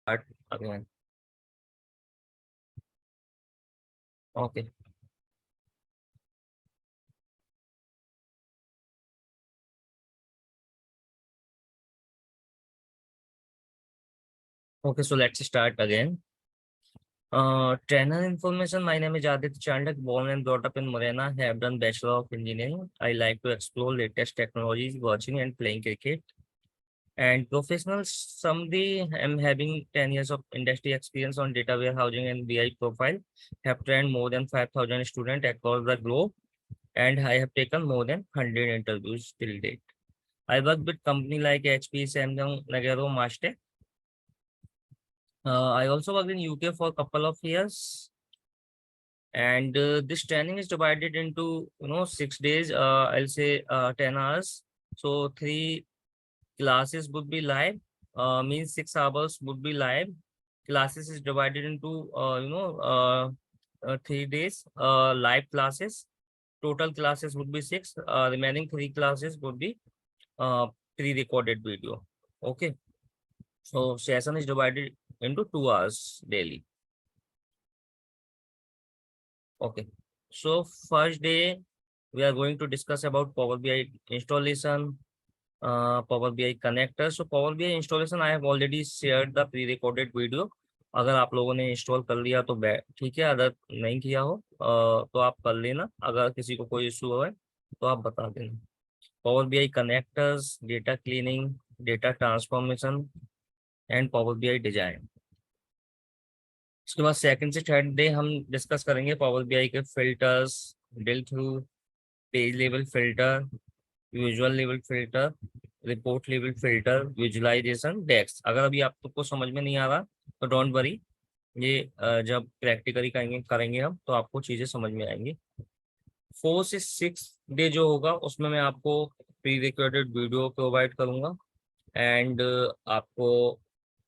start again. Okay. Okay, so let's start again. Trainer information. My name is Aditya Chandak, born and brought up in Morena. Have done Bachelor of Engineering. I like to explore latest technologies, watching and playing cricket. And professional summary, I'm having 10 years of industry experience on data warehousing and BI profile. Have trained more than 5,000 students across the globe, and I have taken more than 100 interviews till date. I work with company like HP, Samsung, Nagaro, Master. I also worked in UK for a couple of years, and this training is divided into 6 days. I'll say 10 hours. So 3 classes would be live. Means 6 hours would be live. Classes is divided into 3 days. Live classes. Total classes would be six. Remaining 3 classes would be uh, pre-recorded video. Okay. So session is divided into 2 hours daily. Okay. So first day, we are going to discuss about Power BI installation, Power BI connector. So Power BI installation, I have already shared the pre-recorded video. अगर आप लोगों ने install कर लिया तो ठीक है, अगर नहीं किया हो तो आप कर लेना, अगर किसी को कोई इशू हो तो आप बता देना. Power BI connectors, data cleaning, data transformation and power BI design. उसके बाद सेकंड से थर्ड डे हम डिस्कस करेंगे पावर BI के filters, drill through, page level filter, visual level filter, report level filter, visualisation, desk. अगर अभी आप सबको समझ में नहीं आ रहा तो डोंट वरी, ये जब प्रैक्टिकली करेंगे करेंगे हम तो आपको चीजें समझ में आएंगी. 4 से 6 डे जो होगा उसमें मैं आपको प्री रिकॉर्डेड वीडियो प्रोवाइड करूंगा, एंड आपको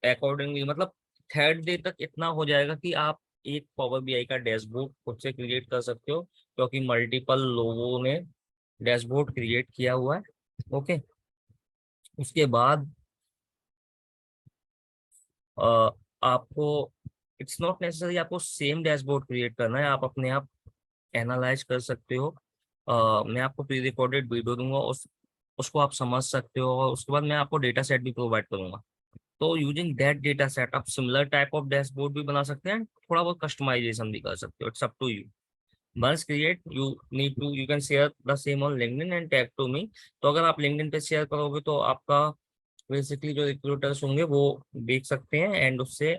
अकॉर्डिंगली मतलब थर्ड डे तक इतना हो जाएगा कि आप एक पावर BI का डैशबोर्ड खुद से क्रिएट कर सकते हो, क्योंकि मल्टीपल लोगों ने डैशबोर्ड क्रिएट किया हुआ है. ओके. उसके बाद अ, आपको इट्स नॉट नेसेसरी आपको सेम डैशबोर्ड क्रिएट करना है, आप अपने आप एनालाइज कर सकते हो. मैं आपको प्री रिकॉर्डेड वीडियो दूंगा, उसको आप समझ सकते हो, और उसके बाद मैं आपको डेटा सेट भी प्रोवाइड करूंगा. तो यूजिंग दैट डेटा सेट आप सिमिलर टाइप ऑफ डैशबोर्ड भी बना सकते हैं, थोड़ा बहुत कस्टमाइजेशन भी कर सकते हो. It's up to you. Once create you can share the same on LinkedIn and tag to me. तो अगर आप लिंक्डइन पे शेयर करोगे तो आपका बेसिकली जो रिक्रूटर्स होंगे वो देख सकते हैं, एंड उससे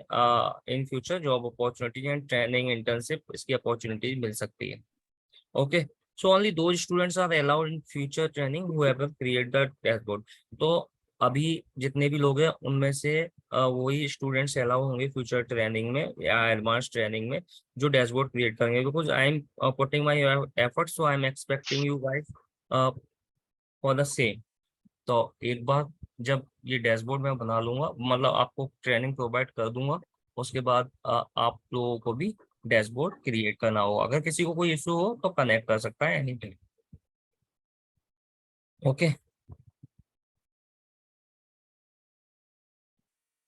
in future job opportunities and training internship इसकी अपॉर्चुनिटीज मिल सकती है. Okay. So only those students are allowed in future training who have create the dashboard. तो अभी जितने भी लोग हैं उनमें से वही स्टूडेंट्स अलाउ होंगे फ्यूचर ट्रेनिंग में या एडवांस ट्रेनिंग में जो डैशबोर्ड क्रिएट करेंगे, because I am putting my effort, so I am expecting you guys for the same. तो एक बार जब ये डैशबोर्ड मैं बना लूंगा, मतलब आपको ट्रेनिंग प्रोवाइड कर दूंगा, उसके बाद आप लोगों को भी डैशबोर्ड क्रिएट करना हो. अगर किसी को कोई इशू हो तो कनेक्ट कर सकता है any time. Okay.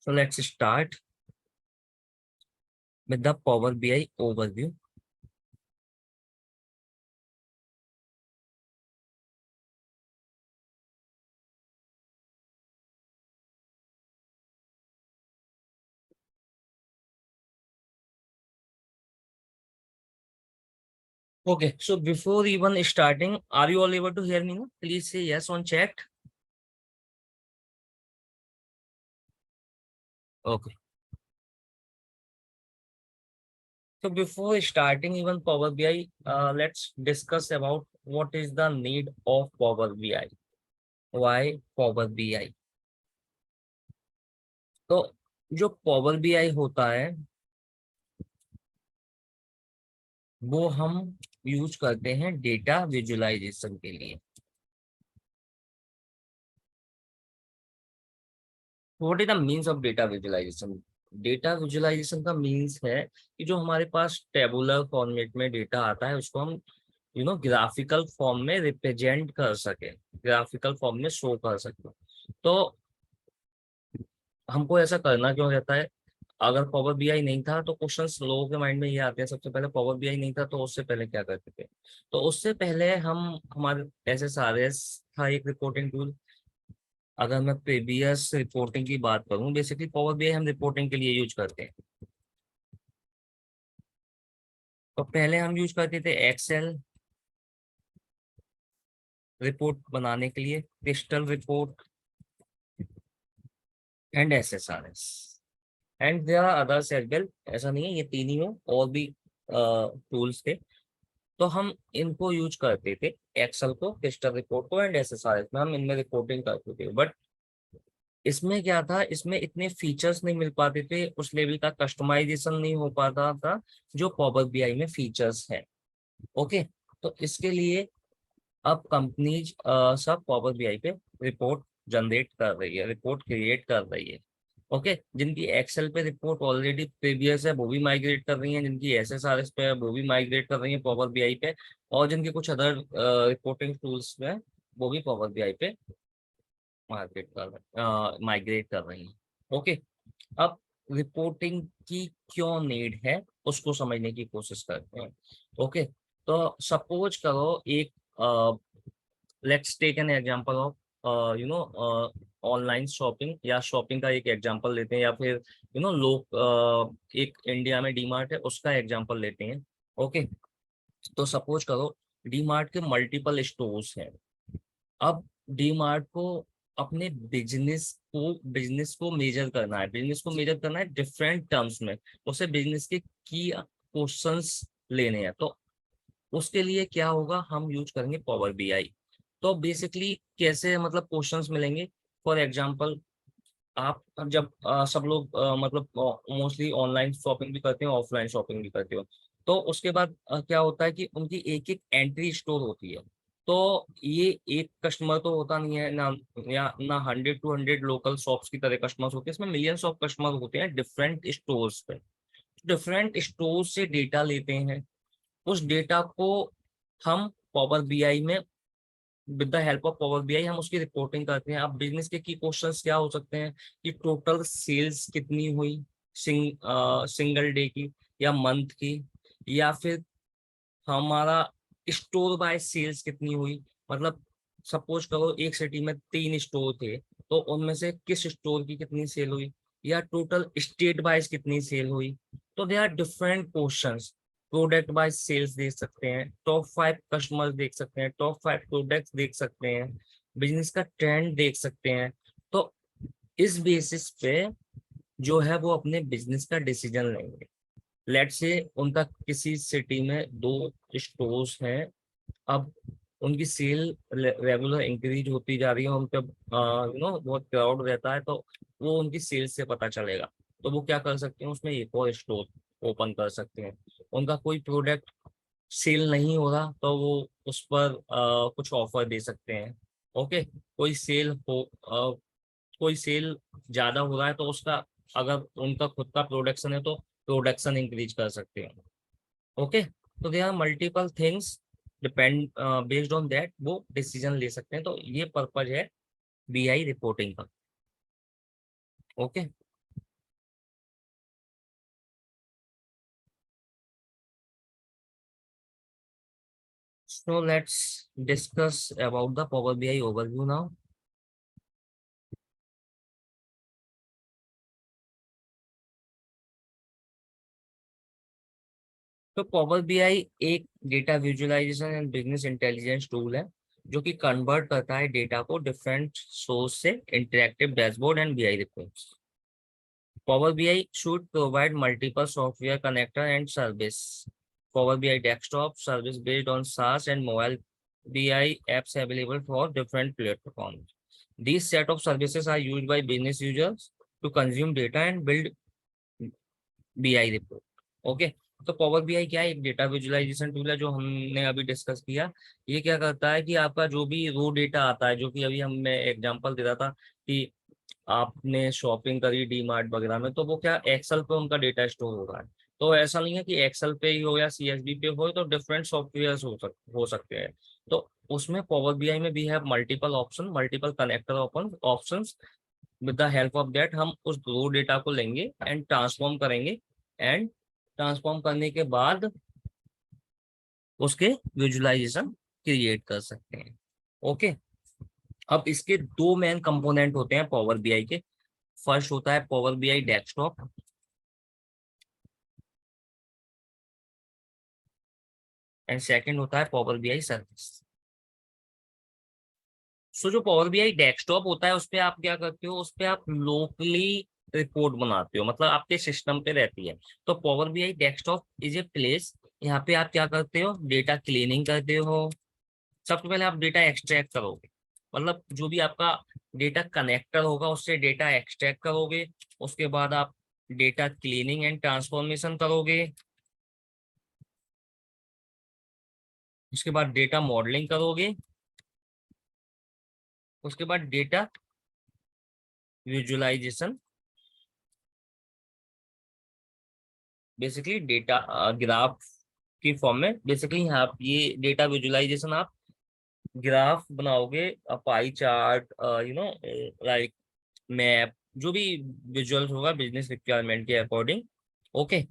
So let's start with the Power BI overview. Okay, so before even starting, are you all able to hear me? No? Please say yes on chat. Okay. So before starting even Power BI, let's discuss about what is the need of Power BI. Why Power BI? तो जो Power BI होता है वो हम use करते हैं data visualisation के लिए. What is the means of data visualisation? Data visualisation का मीन्स है कि जो हमारे पास टेबुलर फॉर्मेट में डेटा आता है उसको हम ग्राफिकल फॉर्म में रिप्रेजेंट कर सके, ग्राफिकल फॉर्म में शो कर सके. तो हमको ऐसा करना क्यों रहता है? अगर पावर बीआई नहीं था तो क्वेश्चंस लोगों के माइंड में ये आते हैं, सबसे पहले पावर बीआई नहीं था तो उससे पहले क्या करते थे। तो उससे पहले हम हमारे SSRS था एक रिपोर्टिंग टूल। अगर मैं प्रीवियस रिपोर्टिंग की बात करूं, बेसिकली पावर बीआई हम रिपोर्टिंग के लिए यूज करते हैं। तो पहले हम यूज करते थे एक्सेल रिपोर्ट बनाने के लिए, crystal report and SSRS and there are others as well. ऐसा नहीं है ये तीन ही हो, और भी टूल्स थे। तो हम इनको यूज करते थे, एक्सेल को, क्रिस्टल रिपोर्ट को एंड SSRS में हम इनमें रिपोर्टिंग करते थे। बट इसमें क्या था, इसमें इतने फीचर्स नहीं मिल पाते थे, उस लेवल का कस्टमाइजेशन नहीं हो पाता था जो पावर बीआई में फीचर्स है। ओके, तो इसके लिए अब कंपनीज सब पावर बीआई पे रिपोर्ट जनरेट कर रही है, रिपोर्ट क्रिएट कर रही है। ओके, जिनकी एक्सेल पे रिपोर्ट ऑलरेडी प्रीवियस है वो भी माइग्रेट कर रही हैं, जिनकी SSRS पे है वो भी माइग्रेट कर रही है पावर बीआई पे, और जिनके कुछ अदर रिपोर्टिंग टूल्स में वो भी पावर बीआई पे माइग्रेट कर रही हैं। ओके, अब रिपोर्टिंग की क्यों नीड है उसको समझने की कोशिश करते हैं। ओके, तो सपोज करो एक, let's take an example of online shopping, या शॉपिंग का एक एग्जांपल लेते हैं, या फिर लोग एक इंडिया में डीमार्ट है उसका एग्जांपल लेते हैं। ओके, तो सपोज करो डीमार्ट के मल्टीपल स्टोर्स हैं। अब डीमार्ट को अपने बिजनेस को मेजर करना है, बिजनेस को मेजर करना है डिफरेंट टर्म्स में, उसे बिजनेस के की क्वेश्चंस लेने हैं। तो उसके लिए क्या होगा, हम यूज करेंगे पावर बीआई। तो बेसिकली कैसे मतलब क्वेश्चंस मिलेंगे, फॉर एग्जांपल आप जब सब लोग मतलब मोस्टली ऑनलाइन शॉपिंग भी करते हो, ऑफलाइन शॉपिंग भी करते हो, तो उसके बाद क्या होता है कि उनकी एक एक एंट्री स्टोर होती है। तो ये एक कस्टमर तो होता नहीं है ना, या ना 100 to 100 लोकल शॉप्स की तरह कस्टमर्स होते हैं, इसमें मिलियंस ऑफ कस्टमर होते हैं डिफरेंट स्टोर्स पे। डिफरेंट स्टोर से डेटा लेते हैं, उस डेटा को हम पावर बीआई में, with the help of Power BI हम उसकी रिपोर्टिंग करते हैं। अब बिजनेस के की क्वेश्चंस क्या हो सकते हैं कि टोटल सेल्स कितनी हुई सिंगल डे की, या मंथ की, या फिर हमारा स्टोर बाय सेल्स कितनी हुई। मतलब सपोज करो एक सिटी में 3 स्टोर थे, तो उनमें से किस स्टोर की कितनी सेल हुई, या टोटल स्टेट वाइज कितनी सेल हुई। तो they are different questions. Product wise sales देख सकते हैं, टॉप 5 कस्टमर्स देख सकते हैं, टॉप 5 प्रोडक्ट्स देख सकते हैं, बिजनेस का ट्रेंड देख सकते हैं। तो इस बेसिस पे जो है वो अपने बिजनेस का डिसीजन लेंगे। लेट से उनका किसी सिटी में 2 स्टोर्स हैं, अब उनकी सेल रेगुलर इंक्रीज होती जा रही है, उन पे बहुत क्राउड रहता है, तो वो उनकी सेल से पता चलेगा। तो वो क्या कर सकते हैं, उसमें एक और स्टोर ओपन कर सकते हैं। उनका कोई प्रोडक्ट सेल नहीं हो रहा तो वो उस पर कुछ ऑफर दे सकते हैं। ओके, कोई सेल ज्यादा हो रहा है तो उसका, अगर उनका खुद का प्रोडक्शन है तो प्रोडक्शन इंक्रीज कर सकते हैं। ओके, तो they are multiple things, depend based on that वो डिसीजन ले सकते हैं। तो ये पर्पज है बीआई रिपोर्टिंग का। Okay, so let's discuss about the power BI overview now. तो पावर बीआई एक data visualisation and business intelligence tool है, जो कि कन्वर्ट करता है डेटा को डिफरेंट सोर्स से interactive dashboard and BI reports. Power BI should provide multiple software connector and service. Power BI desktop service based on SaaS and mobile BI apps available for different platforms. These set of services are used by business users to consume data and build BI report. Okay, तो power BI क्या है, एक data visualisation tool है जो हमने अभी discuss किया। ये क्या करता है कि आपका जो भी रो डेटा आता है, जो कि अभी हमने एग्जांपल दे रहा था कि आपने शॉपिंग करी डी मार्ट वगैरह में, तो वो क्या एक्सेल पे उनका डेटा स्टोर हो रहा है। तो ऐसा नहीं है कि एक्सेल पे ही हो या सीएसबी पे हो, तो डिफरेंट सॉफ्टवेयर हो सकते हैं। तो उसमें पावर बीआई में भी है multiple option, multiple connector open options, with the help of that हम उस रो डेटा को लेंगे एंड ट्रांसफॉर्म करेंगे, एंड ट्रांसफॉर्म करने के बाद उसके विजुअलाइजेशन क्रिएट कर सकते हैं। ओके, अब इसके दो मेन कंपोनेंट होते हैं पावर बीआई के। फर्स्ट होता है power BI desktop and second होता है पावर बीआई सर्विस। सो जो पावर बीआई डेस्कटॉप होता है उस पे आप क्या करते हो, उस पे आप लोकली रिपोर्ट बनाते हो, मतलब आपके सिस्टम पे रहती है। तो power BI desktop is a place, यहाँ पे आप क्या करते हो, डेटा क्लीनिंग करते हो। सबसे पहले आप डेटा एक्सट्रैक्ट करोगे, मतलब जो भी आपका डेटा कनेक्टर होगा उससे डेटा एक्सट्रैक्ट करोगे। उसके बाद आप डेटा क्लीनिंग एंड ट्रांसफॉर्मेशन करोगे। उसके बाद डेटा मॉडलिंग करोगे। उसके बाद data visualisation, basically data graph की फॉर्म में। बेसिकली आप ये डेटा विजुअलाइजेशन आप ग्राफ बनाओगे, पाई चार्ट, लाइक मैप, जो भी विजुअल्स होगा बिजनेस रिक्वायरमेंट के अकॉर्डिंग। ओके,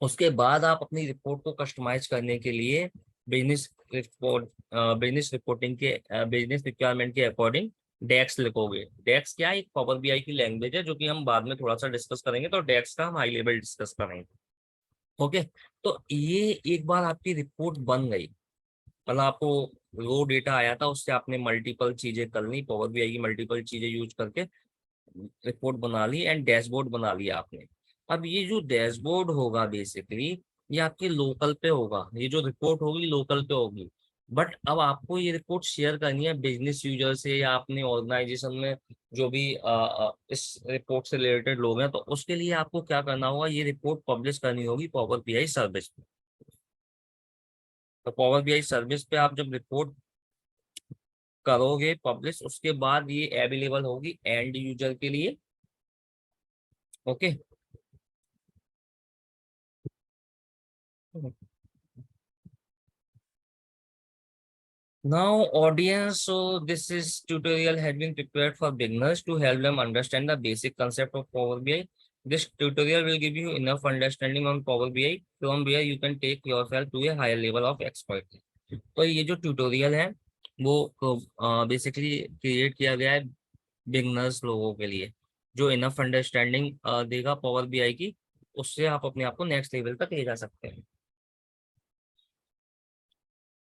उसके बाद आप अपनी रिपोर्ट को कस्टमाइज करने के लिए बिजनेस रिपोर्ट बिजनेस रिक्वायरमेंट के अकॉर्डिंग डेक्स लिखोगे। डेक्स क्या है, एक पावर बीआई की लैंग्वेज है जो कि हम बाद में थोड़ा सा डिस्कस करेंगे, तो डेक्स का हम हाई लेवल डिस्कस करेंगे। ओके, तो ये एक बार आपकी रिपोर्ट बन गई, मतलब आपको रो डेटा आया था उससे आपने मल्टीपल चीजें कर ली, पावर बीआई की मल्टीपल चीजें यूज करके रिपोर्ट बना ली एंड डैशबोर्ड बना लिया आपने। अब ये जो डैशबोर्ड होगा बेसिकली ये आपके लोकल पे होगा, ये जो रिपोर्ट होगी लोकल पे होगी। बट अब आपको ये रिपोर्ट शेयर करनी है बिजनेस यूजर से या अपने ऑर्गेनाइजेशन में जो भी इस रिपोर्ट से रिलेटेड लोग हैं, तो उसके लिए आपको क्या करना होगा, ये रिपोर्ट पब्लिश करनी होगी पावर बीआई सर्विस पे। तो पावर बीआई सर्विस पे आप जब रिपोर्ट करोगे पब्लिश, उसके बाद ये अवेलेबल होगी एंड यूजर के लिए। Okay, now audience, so this is tutorial has been prepared for beginners to help them understand the basic concept of Power BI. This tutorial will give you enough understanding on Power BI from where you can take yourself to a higher level of expert. तो ये जो tutorial है वो basically create किया गया है beginners लोगों के लिए, जो इनफ अंडरस्टैंडिंग देगा पावर बीआई की, उससे आप अपने आप को नेक्स्ट लेवल तक ले जा सकते हैं।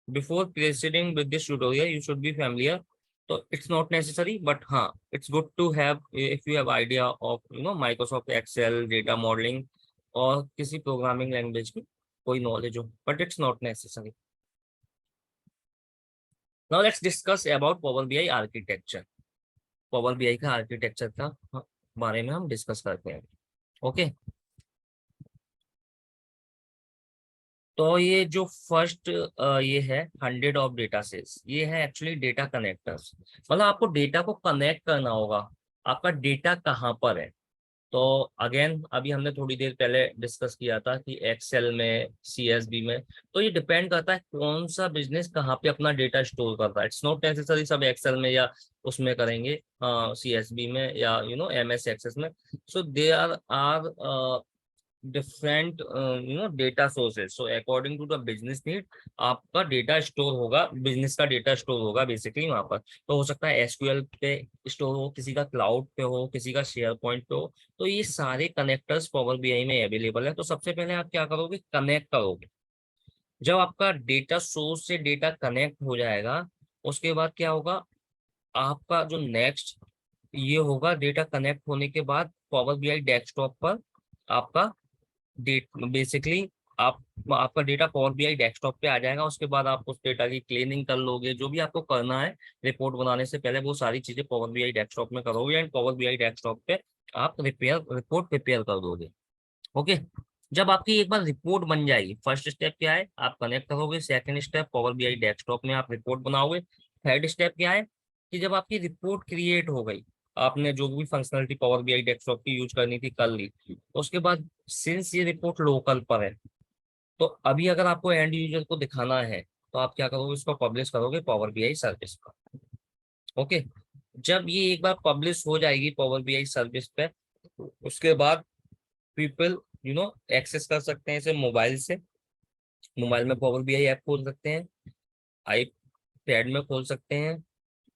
Before proceeding with this tutorial, you should be familiar. So it's not necessary, but it's good to have if you have idea of Microsoft Excel, data modeling, और किसी programming language की कोई knowledge हो, but it's not necessary. Now let's discuss about Power BI architecture. Power BI का architecture का बारे में हम डिस्कस करते हैं। ओके, तो ये जो फर्स्ट ये है 100 ऑफ डेटा सेट्स, ये है एक्चुअली डेटा कनेक्टर्स। मतलब आपको डेटा को कनेक्ट करना होगा, आपका डेटा कहाँ पर है। तो अगेन अभी हमने थोड़ी देर पहले डिस्कस किया था कि एक्सेल में, सीएसबी में, तो ये डिपेंड करता है कौन सा बिजनेस कहाँ पे अपना डेटा स्टोर करता है। इट्स नॉट नेसेसरी सब एक्सेल में या उसमें करेंगे, सीएसबी में या एमएस एक्सेस में। So they are different data sources. So according to the business need आपका डेटा स्टोर होगा, बिजनेस का डेटा स्टोर होगा बेसिकली वहां पर। तो हो सकता है एसक्यूएल पे स्टोर हो, किसी का क्लाउड पे हो, किसी का शेयर पॉइंट पे हो। तो ये सारे कनेक्टर्स पावर बीआई में अवेलेबल है। तो सबसे पहले आप क्या करोगे, कनेक्ट करोगे। जब आपका डेटा सोर्स से डेटा कनेक्ट हो जाएगा उसके बाद क्या होगा, आपका जो नेक्स्ट ये होगा, डेटा कनेक्ट होने के बाद पावर बीआई डेस्कटॉप पर आपका डेट बेसिकली आप आपका डेटा पावर बीआई डेस्कटॉप पे आ जाएगा। उसके बाद आप उस डेटा की क्लीनिंग कर लोगे, जो भी आपको करना है रिपोर्ट बनाने से पहले वो सारी चीजें पावर बीआई डेस्कटॉप में करोगे एंड पावर बीआई डेस्कटॉप पे आप रिपोर्ट प्रिपेयर कर दोगे। ओके, जब आपकी एक बार रिपोर्ट बन जाएगी, फर्स्ट स्टेप क्या है, आप कनेक्ट करोगे। Second step power BI desktop में आप रिपोर्ट बनाओगे। थर्ड स्टेप क्या है कि जब आपकी रिपोर्ट क्रिएट हो गई, आपने जो भी फंक्शनलिटी पावर बीआई डेस्कटॉप की यूज करनी थी कर ली, उसके बाद सिंस ये रिपोर्ट लोकल पर है, तो अभी अगर आपको एंड यूजर को दिखाना है तो आप क्या करोगे, इसको पब्लिश करोगे पावर बीआई सर्विस पर। ओके, जब ये एक बार पब्लिश हो जाएगी पावर बीआई सर्विस पे, उसके बाद पीपल एक्सेस कर सकते हैं इसे मोबाइल से। मोबाइल में पावर बीआई ऐप खोल सकते हैं, आईपैड में खोल सकते हैं,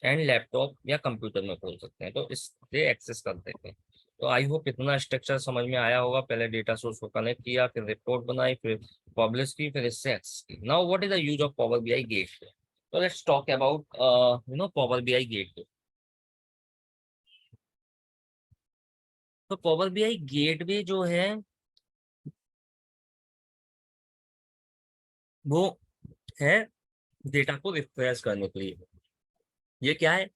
एंड लैपटॉप या कंप्यूटर में खोल सकते हैं, तो इससे एक्सेस कर देते हैं। तो आई होप इतना स्ट्रक्चर समझ में आया होगा। पहले डेटा सोर्स को कनेक्ट किया, फिर रिपोर्ट बनाई, फिर पब्लिश की, फिर इससे एक्सेस की। Now what is the use of Power BI gateway? तो let's talk about Power BI gateway. तो पावर बीआई गेटवे जो है वो है डेटा को रिफ्रेश करने के लिए। ये क्या है?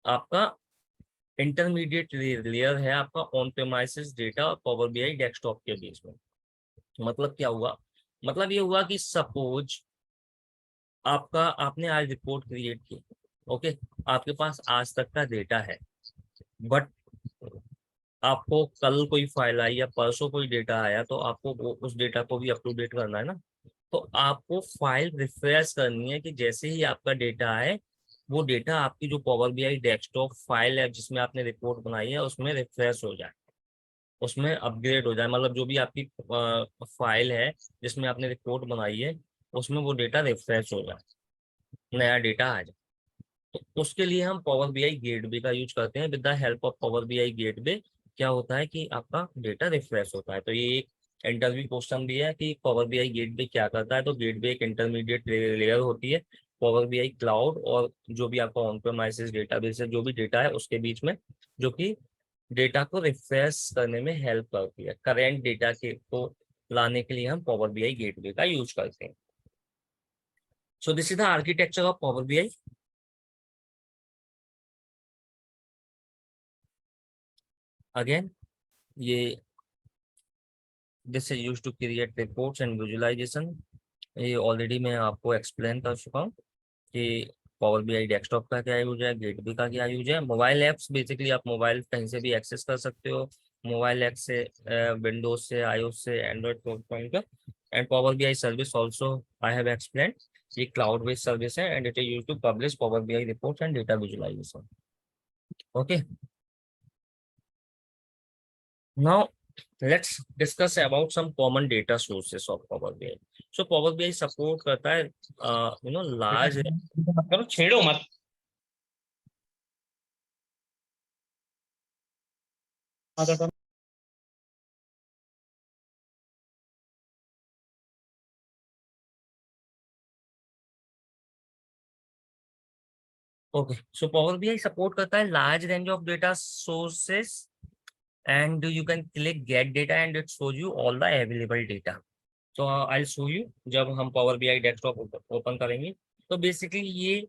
आपका इंटरमीडिएट लेयर है आपका ऑन प्रेमाइसिस डेटा और पावर बीआई डेस्कटॉप के बीच में। मतलब क्या हुआ? मतलब ये हुआ कि सपोज आपने आज रिपोर्ट क्रिएट की, ओके, आपके पास आज तक का डेटा है, बट आपको कल कोई फाइल आई या परसों कोई डेटा आया, तो आपको उस डेटा को भी अप टू डेट करना है ना। तो आपको फाइल रिफ्रेश करनी है कि जैसे ही आपका डेटा आए, वो डेटा आपकी जो पावर बीआई डेस्कटॉप फाइल है जिसमें आपने रिपोर्ट बनाई है उसमें रिफ्रेश हो जाए, उसमें अपग्रेड हो जाए। मतलब जो भी आपकी फाइल है जिसमें आपने रिपोर्ट बनाई है, उसमें वो डेटा रिफ्रेश हो जाए, नया डेटा आ जाए। तो उसके लिए हम पावर बीआई गेटवे का यूज करते हैं। With the help of Power BI gateway क्या होता है कि आपका डेटा रिफ्रेश होता है। तो ये एक इंटरव्यू क्वेश्चन भी है कि पावर बीआई गेटवे क्या करता है। तो गेटवे एक इंटरमीडिएट लेयर होती है पावर बीआई क्लाउड और जो भी आपका ऑन प्रेमाइसिस डेटाबेस है, जो भी डेटा है उसके बीच में, जो कि डेटा को रिफ्रेश करने में हेल्प करती है। करेंट डेटा के को लाने के लिए हम पावर बीआई गेटवे का यूज करते हैं। So this is the architecture of Power BI. Again, ये this is use to create reports and visualization. ये ऑलरेडी मैं आपको एक्सप्लेन कर चुका हूँ कि पावर बीआई डेस्कटॉप का क्या यूज है, गेटवे का क्या यूज है। मोबाइल ऐप्स बेसिकली आप मोबाइल कहीं से भी एक्सेस कर सकते हो, मोबाइल ऐप से, विंडोज से, आईओएस से, एंड्रॉइड प्लेटफॉर्म का। And power BI service also I have explain, ये क्लाउड बेस्ड सर्विस है and it is use to publish power BI reports and data visualisation. Okay, now let's discuss about some common data sources of Power BI. So Power BI support करता है large। करो छेड़ो मत। Okay, सो power BI support करता है large range of data sources and you can click gate data and it shows you all the available data. तो I show you जब हम पावर बीआई डेस्कटॉप ओपन करेंगे। तो बेसिकली ये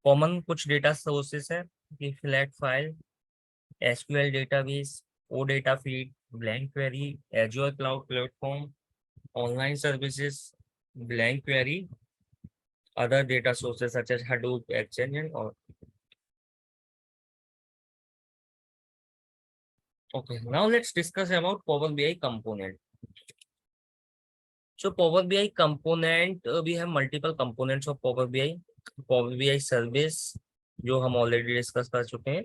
common कुछ data sources है कि flat file, SQL database, OData feed, blank query, Azure cloud platform, online services, blank query, other data sources such as Hadoop, exchange and और। Okay, now let's discuss about Power BI component. So Power BI component, we have multiple components of Power BI. Power BI service जो हम already discuss कर चुके हैं,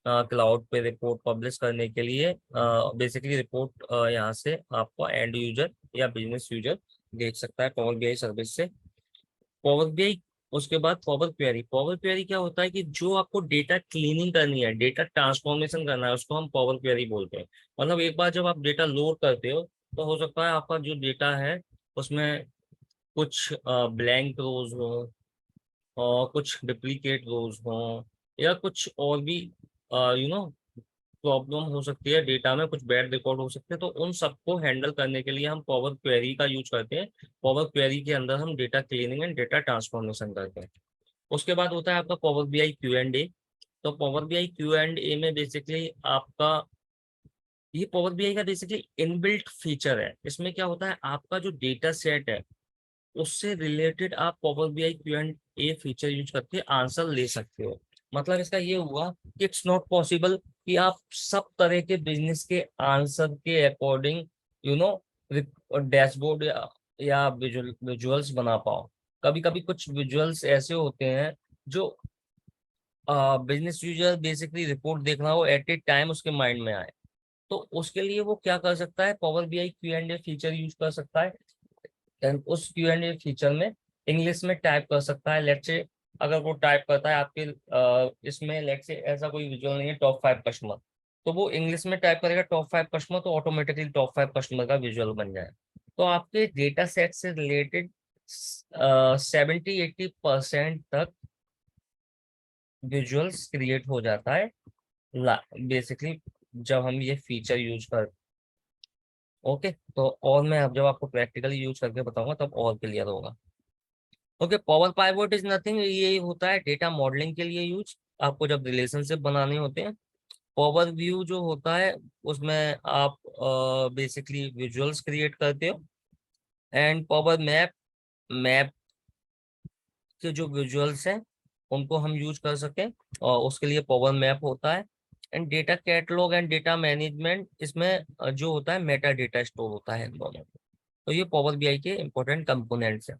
cloud पे report publish करने के लिए। बेसिकली रिपोर्ट यहाँ से आपको एंड यूजर या बिजनेस यूजर देख सकता है पावर बीआई सर्विस से। पावर बीआई, उसके बाद पावर क्वेरी। पावर क्वेरी क्या होता है कि जो आपको डेटा क्लीनिंग करनी है, डेटा ट्रांसफॉर्मेशन करना है, उसको हम पावर क्वेरी बोलते हैं। मतलब एक बार जब आप डेटा लोड करते हो, तो हो सकता है आपका जो डेटा है उसमें कुछ ब्लैंक रोज हो और कुछ डुप्लीकेट रोज हो, या कुछ और भी प्रॉब्लम हो सकती है, डेटा में कुछ बैड रिकॉर्ड हो सकते हैं। तो उन सबको हैंडल करने के लिए हम पावर क्वेरी का यूज करते हैं। पावर क्वेरी के अंदर हम data cleaning and data transformation करते हैं। उसके बाद होता है आपका पावर बीआई क्यू एंड ए। तो पावर बीआई क्यू एंड ए में बेसिकली आपका, ये पावर बीआई का बेसिकली इनबिल्ट फीचर है। इसमें क्या होता है, आपका जो डेटा सेट है उससे रिलेटेड आप power BI Q and A feature use करके आंसर ले सकते हो। मतलब इसका ये हुआ कि इट्स नॉट पॉसिबल कि आप सब तरह के बिजनेस के आंसर के अकॉर्डिंग यू नो डैशबोर्ड या विजुअल्स बना पाओ। कभी कभी कुछ विजुअल्स ऐसे होते हैं जो बिजनेस यूजर बेसिकली रिपोर्ट देखना हो एट ए टाइम उसके माइंड में आए, तो उसके लिए वो क्या कर सकता है, power BI Q&A feature use कर सकता है। एंड उस Q&A फीचर में इंग्लिश में टाइप कर सकता है। लेट्स से अगर वो टाइप करता है आपके इसमें, लेट्स से ऐसा कोई विजुअल नहीं है टॉप 5 कस्टमर, तो वो इंग्लिश में टाइप करेगा टॉप 5 कस्टमर, तो ऑटोमेटिकली टॉप 5 कस्टमर का विजुअल बन जाए। तो आपके डेटा सेट से रिलेटेड 70-80% तक विजुअल्स क्रिएट हो जाता है बेसिकली जब हम ये फीचर यूज कर। ओके, तो और मैं अब जब आपको प्रैक्टिकली यूज करके बताऊंगा तब और क्लियर होगा। Okay, power pivot is nothing, ये होता है डेटा मॉडलिंग के लिए यूज, आपको जब रिलेशनशिप बनाने होते हैं। पावर व्यू जो होता है उसमें आप बेसिकली विजुअल्स क्रिएट करते हो। एंड पावर मैप, मैप के जो विजुअल्स हैं उनको हम यूज कर सकें, और उसके लिए पावर मैप होता है। And data catalogue and data management, इसमें जो होता है मेटा डेटा स्टोर होता है इन दोनों। तो ये पावर बीआई के इंपॉर्टेंट कंपोनेंट्स हैं।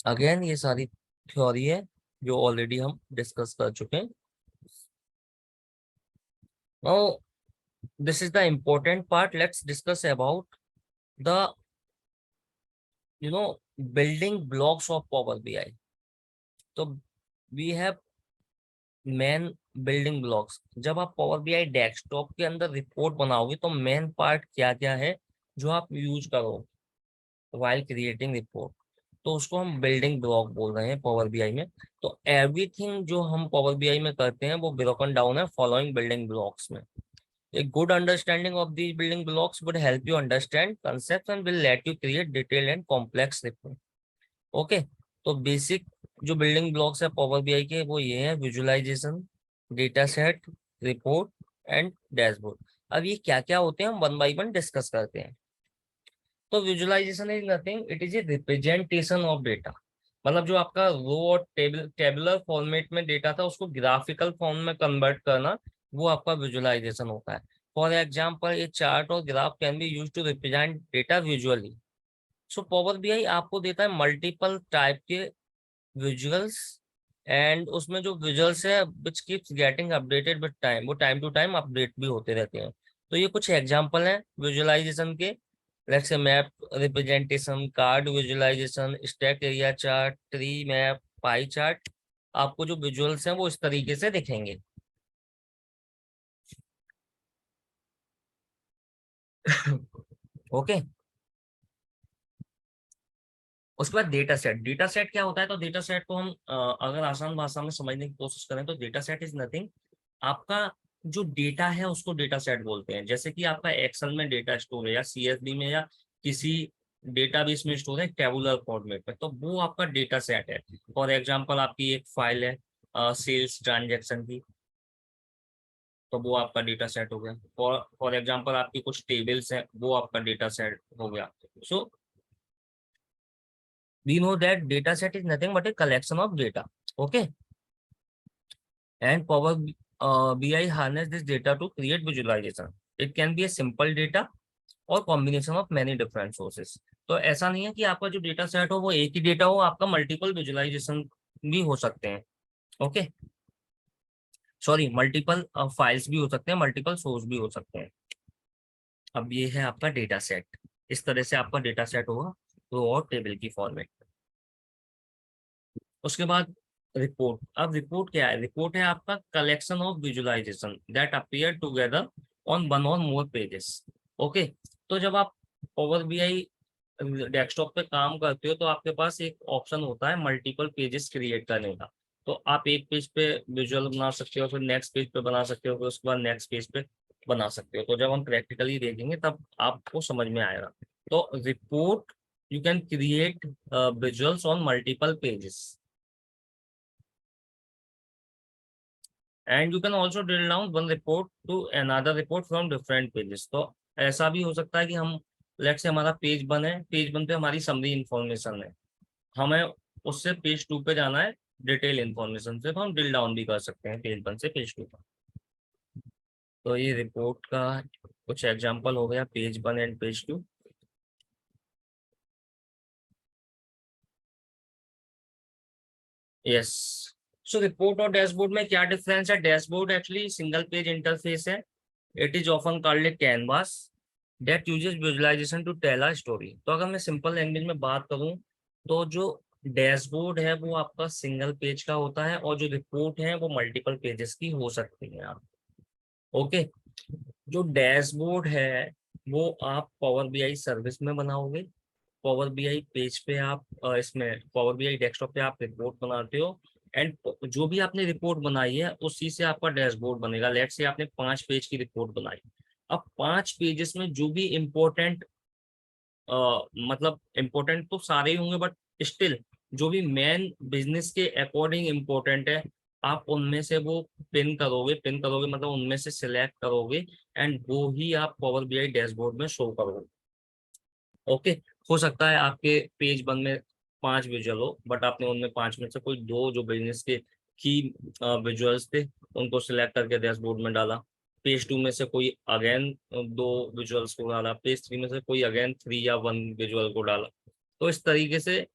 अगेन ये सारी थ्योरी है जो ऑलरेडी हम डिस्कस कर चुके हैं। Now this is the important part, let's discuss about the you know building blocks of Power BI. तो we have main building blocks. जब आप पावर बीआई डेस्कटॉप के अंदर रिपोर्ट बनाओगे तो मेन पार्ट क्या क्या है जो आप यूज करो वाइल क्रिएटिंग रिपोर्ट, तो उसको हम बिल्डिंग ब्लॉक बोल रहे हैं पावर बीआई में। तो एवरीथिंग जो हम पावर बीआई में करते हैं वो ब्रोकन डाउन है फॉलोइंग बिल्डिंग ब्लॉक्स में। A good understanding of these building blocks would help you understand concepts and will let you create detailed and complex report. Okay, तो बेसिक जो बिल्डिंग ब्लॉक्स है power BI के वो ये है, visualisation, data set, report and dashboard. अब ये क्या क्या होते हैं हम वन बाय वन डिस्कस करते हैं। तो visualisation is nothing, it is a representation of data. मतलब जो आपका रो और टेबुलर फॉर्मेट में डेटा था उसको ग्राफिकल फॉर्म में कन्वर्ट करना, वो आपका विजुअलाइजेशन होता है। फॉर एग्जाम्पल ए चार्ट और graph can be use to represent data visually. So power BI आपको देता है मल्टीपल टाइप के विजुअल्स, एंड उसमें जो विजुअल्स है which keeps getting updated with time, वो टाइम टू टाइम अपडेट भी होते रहते हैं। तो ये कुछ एग्जांपल हैं विजुअलाइजेशन के। Let's say map representation, card visualisation, stack area chart, tree map, pie chart. आपको जो विजुअल्स हैं वो इस तरीके से दिखेंगे। ओके, उसके बाद डेटा सेट। डेटा सेट क्या होता है, तो डेटा सेट को हम अगर आसान भाषा में समझने की कोशिश करें तो डेटा सेट इज नथिंग, आपका जो डेटा है उसको डेटा सेट बोलते हैं। जैसे कि आपका एक्सेल में डेटा स्टोर है या सीएसवी में या किसी डेटाबेस में स्टोर है टेबुलर फॉर्मेट में, तो वो आपका डेटा सेट है। फॉर एग्जांपल आपकी एक फाइल है सेल्स ट्रांजेक्शन की, तो वो आपका डेटा सेट हो गया। फॉर एग्जांपल आपकी कुछ टेबल्स हैं, वो आपका डेटा सेट हो गया। सो we know that data set is nothing but a collection of data. Okay, and Power BI harness this data to create visualization. It can be a simple data और combination of many different sources. तो ऐसा नहीं है कि आपका जो data set हो वो एक ही डेटा हो, आपका मल्टीपल विजुअलाइजेशन भी हो सकते हैं। ओके, सॉरी, मल्टीपल फाइल्स भी हो सकते हैं, मल्टीपल सोर्स भी हो सकते हैं। अब ये है आपका डेटा सेट, इस तरह से आपका डेटा सेट होगा रो और टेबल की फॉर्मेट। उसके बाद रिपोर्ट। अब रिपोर्ट क्या है, रिपोर्ट है आपका collection of visualisation that appear together on one और मोर पेजेस। ओके, तो जब आप पावर बीआई डेस्कटॉप पे काम करते हो तो आपके पास एक ऑप्शन होता है मल्टीपल पेजेस क्रिएट करने का। तो आप एक पेज पे विजुअल बना सकते हो, फिर नेक्स्ट पेज पे बना सकते हो, फिर उसके बाद नेक्स्ट पेज पे बना सकते हो। तो जब हम प्रैक्टिकली देखेंगे तब आपको समझ में आएगा। तो report, you can create visuals on multiple pages and you can also drill down one report to another report from different pages. तो ऐसा भी हो सकता है कि हम लेट से हमारा पेज वन है, पेज वन पे हमारी समरी इंफॉर्मेशन है, हमें उससे पेज टू पे जाना है डिटेल इंफॉर्मेशन से, तो हम ड्रिल डाउन भी कर सकते हैं पेज वन से पेज टू पर। तो ये रिपोर्ट का कुछ एग्जांपल हो गया, page one and page two. Yes, so report और डैशबोर्ड में क्या डिफरेंस है? Dashboard actually single page interface है। It is often called a canvas that uses visualisation to tell a story. तो अगर मैं सिंपल लैंग्वेज में बात करूं तो जो डैशबोर्ड है वो आपका सिंगल पेज का होता है और जो रिपोर्ट है वो मल्टीपल पेजेस की हो सकती है आप। ओके। जो डैशबोर्ड है वो आप पावर बीआई सर्विस में बनाओगे। पावर बीआई पेज पे आप इसमें पावर बीआई डेस्कटॉप पे आप रिपोर्ट बनाते हो एंड जो भी आपने रिपोर्ट बनाई है उसी से आपका डैशबोर्ड बनेगा। लेट से आपने 5 पेज की रिपोर्ट बनाई। अब 5 पेजेस में जो भी इम्पोर्टेंट मतलब इम्पोर्टेंट तो सारे ही होंगे बट स्टिल जो भी मेन बिजनेस के अकॉर्डिंग इम्पोर्टेंट है आप उनमें से वो पिन करोगे मतलब उनमें से सिलेक्ट करोगे एंड वो ही आप पावर बीआई डैशबोर्ड में शो करोगे। ओके। हो सकता है आपके पेज 1 में 5 विजुअल हो बट आपने उनमें 5 में से कोई 2 जो बिजनेस के की विजुअल्स थे उनको सिलेक्ट करके डैशबोर्ड में डाला। पेज 2 में से कोई अगेन 2 विजुअल्स को डाला। पेज 3 में से कोई अगेन 3 या 1 विजुअल को डाला। तो इस तरीके से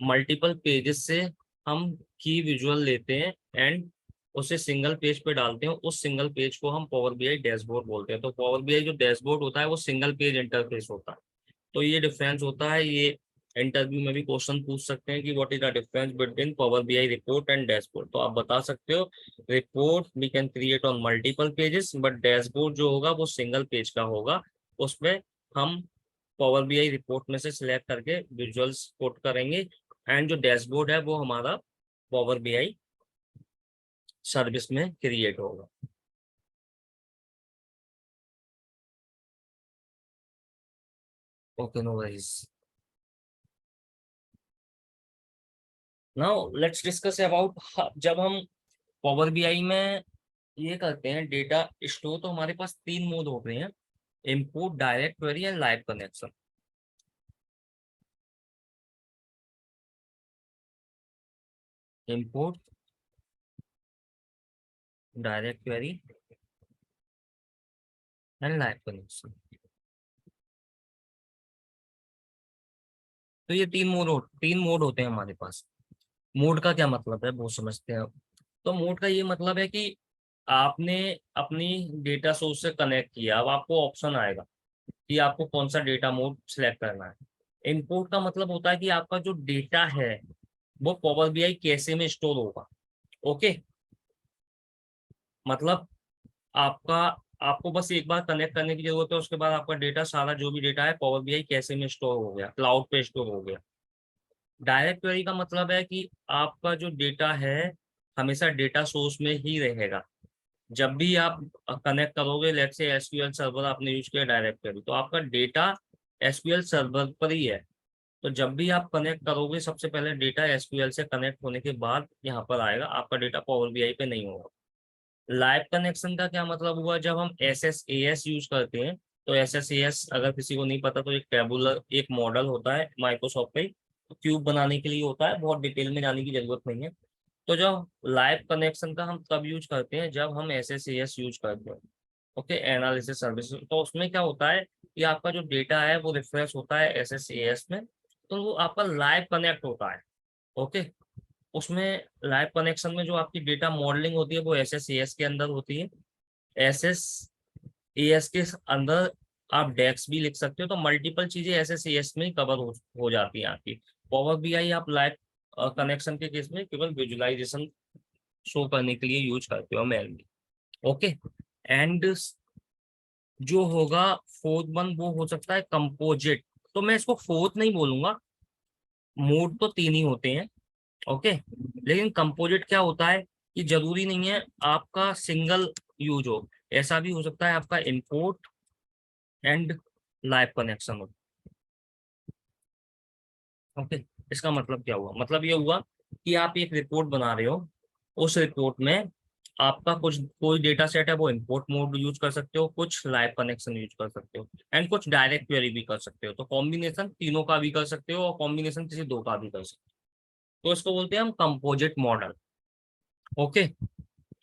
मल्टीपल पेजेस से हम की विजुअल लेते हैं एंड उसे सिंगल पेज पे डालते हैं। उस सिंगल पेज को हम पावर बीआई डैशबोर्ड बोलते हैं। तो पावर बीआई जो डैशबोर्ड होता है वो सिंगल पेज इंटरफेस होता है। तो ये डिफरेंस होता है। ये इंटरव्यू में भी क्वेश्चन पूछ सकते हैं कि what is the difference between power BI report and dashboard. तो आप बता सकते हो report we can create on multiple pages but dashboard जो होगा वो सिंगल पेज का होगा। उसमें हम पावर बीआई रिपोर्ट में से सिलेक्ट करके विजुअल्स पुट करेंगे एंड जो डैशबोर्ड है वो हमारा पावर बीआई सर्विस में क्रिएट होगा। Okay, no worries. Now let's discuss about जब हम पावर बीआई में ये करते हैं डेटा स्टोर तो हमारे पास 3 मोड होते हैं। Input, direct query and live connection. Input, direct query and live connection. तो ये 3 मोड होते हैं हमारे पास। मोड का क्या मतलब है वो समझते हैं अब। तो मोड का ये मतलब है कि आपने अपनी डेटा सोर्स से कनेक्ट किया। अब आपको ऑप्शन आएगा कि आपको कौन सा डेटा मोड सिलेक्ट करना है। इनपुट का मतलब होता है कि आपका जो डेटा है वो पावर बीआई कैसे में स्टोर होगा। ओके। मतलब आपका आपको बस एक बार कनेक्ट करने की जरूरत है। उसके बाद आपका डेटा सारा जो भी डेटा है पावर बीआई कैसे में स्टोर हो गया, क्लाउड पे स्टोर हो गया। डायरेक्ट क्वेरी का मतलब है कि आपका जो डेटा है हमेशा डेटा सोर्स में ही रहेगा। जब भी आप कनेक्ट करोगे, लेट्स से एसक्यूएल सर्वर आपने यूज किया डायरेक्ट क्वेरी, तो आपका डेटा एसक्यूएल सर्वर पर ही है। तो जब भी आप कनेक्ट करोगे सबसे पहले डेटा एसक्यूएल से कनेक्ट होने के बाद यहाँ पर आएगा, आपका डेटा पावर बीआई पे नहीं होगा। लाइव कनेक्शन का क्या मतलब हुआ? जब हम S S A S use करते हैं तो एस एस ए एस अगर किसी को नहीं पता तो एक टेबुलर एक मॉडल होता है माइक्रोसॉफ्ट पे, क्यूब बनाने के लिए होता है। बहुत डिटेल में जाने की जरूरत नहीं है। तो जब लाइव कनेक्शन का हम तब यूज करते हैं जब हम S S A S use करते हैं। Okay, analysis service. तो उसमें क्या होता है कि आपका जो डेटा है वो रिफ्रेश होता है एस एस ए एस में। तो वो आपका लाइव कनेक्ट होता है। ओके। उसमें लाइव कनेक्शन में जो आपकी डेटा मॉडलिंग होती है वो एस एस ए एस के अंदर होती है। एस एस ए एस के अंदर आप डेक्स भी लिख सकते हो। तो मल्टीपल चीजें एस एस ए एस में ही कवर हो जाती है आपकी। पावर बीआई आप लाइव कनेक्शन के केस में केवल विजुअलाइजेशन शो करने के लिए यूज करते हो मेनली। ओके। एंड जो होगा फोर्थ वन वो हो सकता है कंपोजिट। तो मैं इसको फोर्थ नहीं बोलूंगा, मोड तो 3 ही होते हैं। ओके। लेकिन कंपोजिट क्या होता है कि जरूरी नहीं है आपका सिंगल यूज हो। ऐसा भी हो सकता है आपका इंपोर्ट एंड लाइव कनेक्शन हो। ओके। इसका मतलब क्या हुआ? मतलब ये हुआ कि आप एक रिपोर्ट बना रहे हो। उस रिपोर्ट में आपका कुछ कोई डेटा सेट है वो इंपोर्ट मोड यूज कर सकते हो, कुछ लाइव कनेक्शन यूज कर सकते हो एंड कुछ डायरेक्ट क्वेरी भी कर सकते हो। तो कॉम्बिनेशन तीनों का भी कर सकते हो और कॉम्बिनेशन किसी 2 का भी कर सकते हो। तो इसको बोलते हैं हम कंपोजिट मॉडल। ओके।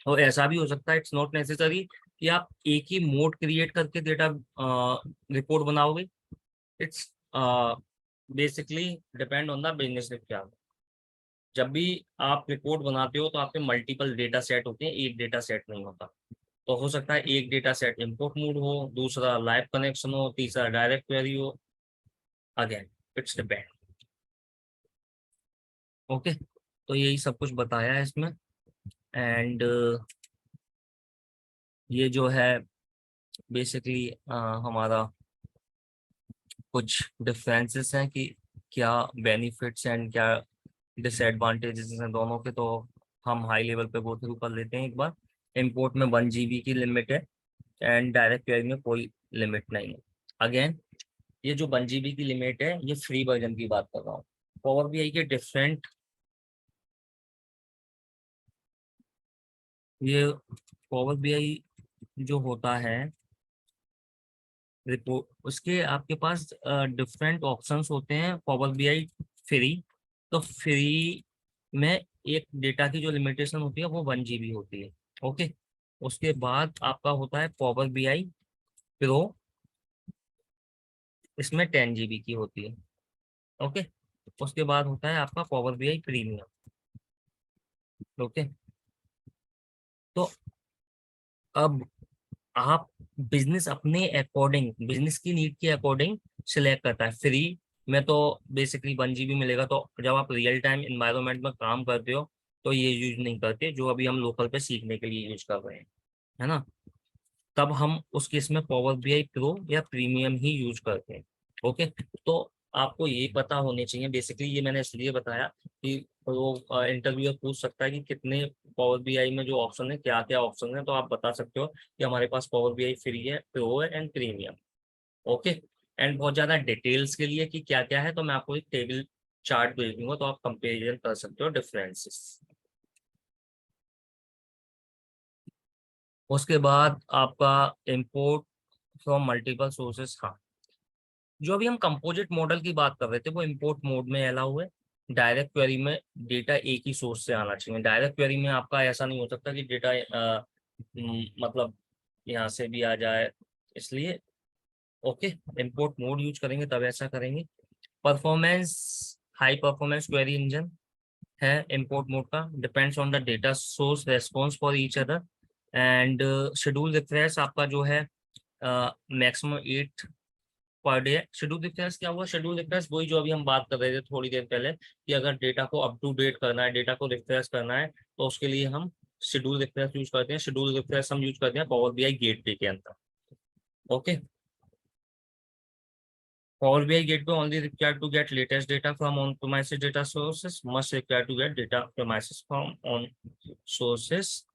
और ऐसा भी हो सकता है, इट्स नॉट नेसेसरी कि आप एक ही मोड क्रिएट करके डेटा रिपोर्ट बनाओगे। It's basically depend on the business क्या। जब भी आप रिपोर्ट बनाते हो तो आपके मल्टीपल डेटा सेट होते हैं, एक डेटा सेट नहीं होता। तो हो सकता है एक डेटा सेट इनपुट मोड हो, दूसरा लाइव कनेक्शन हो, तीसरा डायरेक्ट क्वेरी हो। Again it's depend. ओके, तो यही सब कुछ बताया है इसमें। एंड ये जो है बेसिकली हमारा कुछ डिफरेंसेस हैं कि क्या बेनिफिट्स एंड क्या डिसएडवांटेजेस हैं दोनों के। तो हम हाई लेवल पे गो थ्रू कर लेते हैं एक बार। इंपोर्ट में 1 GB की लिमिट है एंड डायरेक्ट क्वेरी में कोई लिमिट नहीं है। अगेन ये जो 1 GB की लिमिट है ये फ्री वर्जन की बात कर रहा हूँ। पावर बीआई के डिफरेंट, ये पावर बीआई जो होता है रिपोर्ट, उसके आपके पास डिफरेंट ऑप्शंस होते हैं। पावर बीआई फ्री, तो फ्री में एक डेटा की जो लिमिटेशन होती है वो 1 GB होती है। ओके, उसके बाद आपका होता है पावर बीआई प्रो, इसमें 10 GB की होती है। ओके, उसके बाद होता है आपका पावर बीआई प्रीमियम। ओके, तो अब आप बिजनेस अपने अकॉर्डिंग, बिजनेस की नीड के अकॉर्डिंग सिलेक्ट करता है। फ्री में तो बेसिकली 1 GB मिलेगा, तो जब आप रियल टाइम इन्वायरमेंट में काम करते हो तो ये यूज नहीं करते, जो अभी हम लोकल पे सीखने के लिए यूज कर रहे हैं, है ना। तब हम उस केस में पावर बीआई प्रो या प्रीमियम ही यूज करते हैं। ओके, तो आपको ये पता होने चाहिए। बेसिकली ये मैंने इसलिए बताया कि वो इंटरव्यूअर पूछ सकता है कि कितने पावर बीआई में जो ऑप्शन है, क्या क्या ऑप्शन है, तो आप बता सकते हो कि हमारे पास पावर बीआई फ्री है, प्रो है एंड प्रीमियम। ओके, एंड बहुत ज्यादा डिटेल्स के लिए कि क्या क्या है तो मैं आपको एक टेबल चार्ट भेज दूंगा, तो आप कंपेरिजन कर सकते हो डिफरेंसेस। उसके बाद आपका इंपोर्ट फ्रॉम मल्टीपल सोर्सेस। हाँ, जो अभी हम कंपोजिट मॉडल की बात कर रहे थे वो इंपोर्ट मोड में अलाउ है। डायरेक्ट क्वेरी में डेटा एक ही सोर्स से आना चाहिए। डायरेक्ट क्वेरी में आपका ऐसा नहीं हो सकता कि डेटा मतलब यहाँ से भी आ जाए, इसलिए ओके इंपोर्ट मोड यूज करेंगे तब ऐसा करेंगे। Performance, high performance query engine है इंपोर्ट मोड का, depends on the data source response for each other. And schedule refresh आपका जो है maximum 8 per day. Schedule refresh क्या हुआ? शेड्यूल रिफ्रेश वही जो अभी हम बात कर रहे थे थोड़ी देर पहले, कि अगर डेटा को अप टू डेट करना है, डेटा को रिफ्रेश करना है, तो उसके लिए हम शेड्यूल रिफ्रेश यूज करते हैं। शेड्यूल रिफ्रेश हम यूज करते हैं पावर बीआई गेटवे के अंदर। Okay, power BI gateway only required to get latest data from on premises data sources, must require to get data premises from on sources.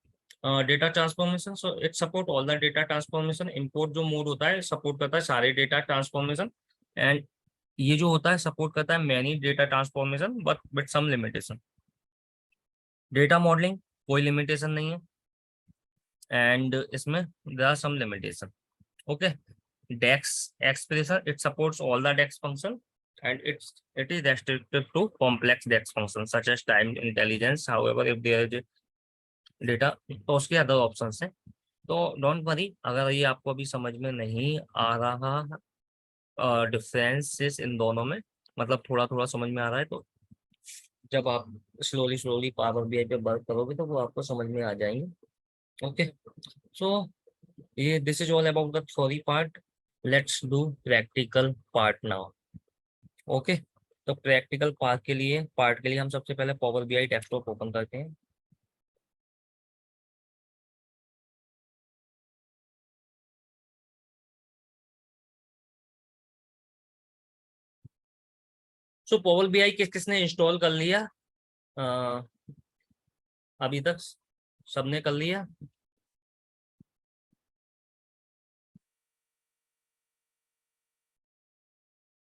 Data transformation, so it support all the data transformation. Import जो mode होता है support करता है सारे data transformation, and ये जो होता है सपोर्ट करता है many data transformation but with some limitation. Data modelling कोई लिमिटेशन नहीं है, एंड इसमें there are some limitation. Okay, DAX expression, it supports all the DAX function and it is restricted to complex DEX functions such as time intelligence. However, if there is data, तो उसके other options हैं। तो don't worry अगर ये आपको अभी समझ में नहीं आ रहा डिफरेंसेस इन दोनों में, मतलब थोड़ा थोड़ा समझ में आ रहा है, तो जब आप स्लोली स्लोली पावर बीआई पे वर्क करोगे तो वो आपको समझ में आ जाएंगे। ओके, सो ये this is all about the theory part. Let's do practical part now. Okay, तो प्रैक्टिकल पार्ट के लिए हम सबसे पहले पावर बीआई डेस्कटॉप ओपन करते हैं। सो पावर बीआई किस किसने इंस्टॉल कर लिया अ, अभी तक? सबने कर लिया?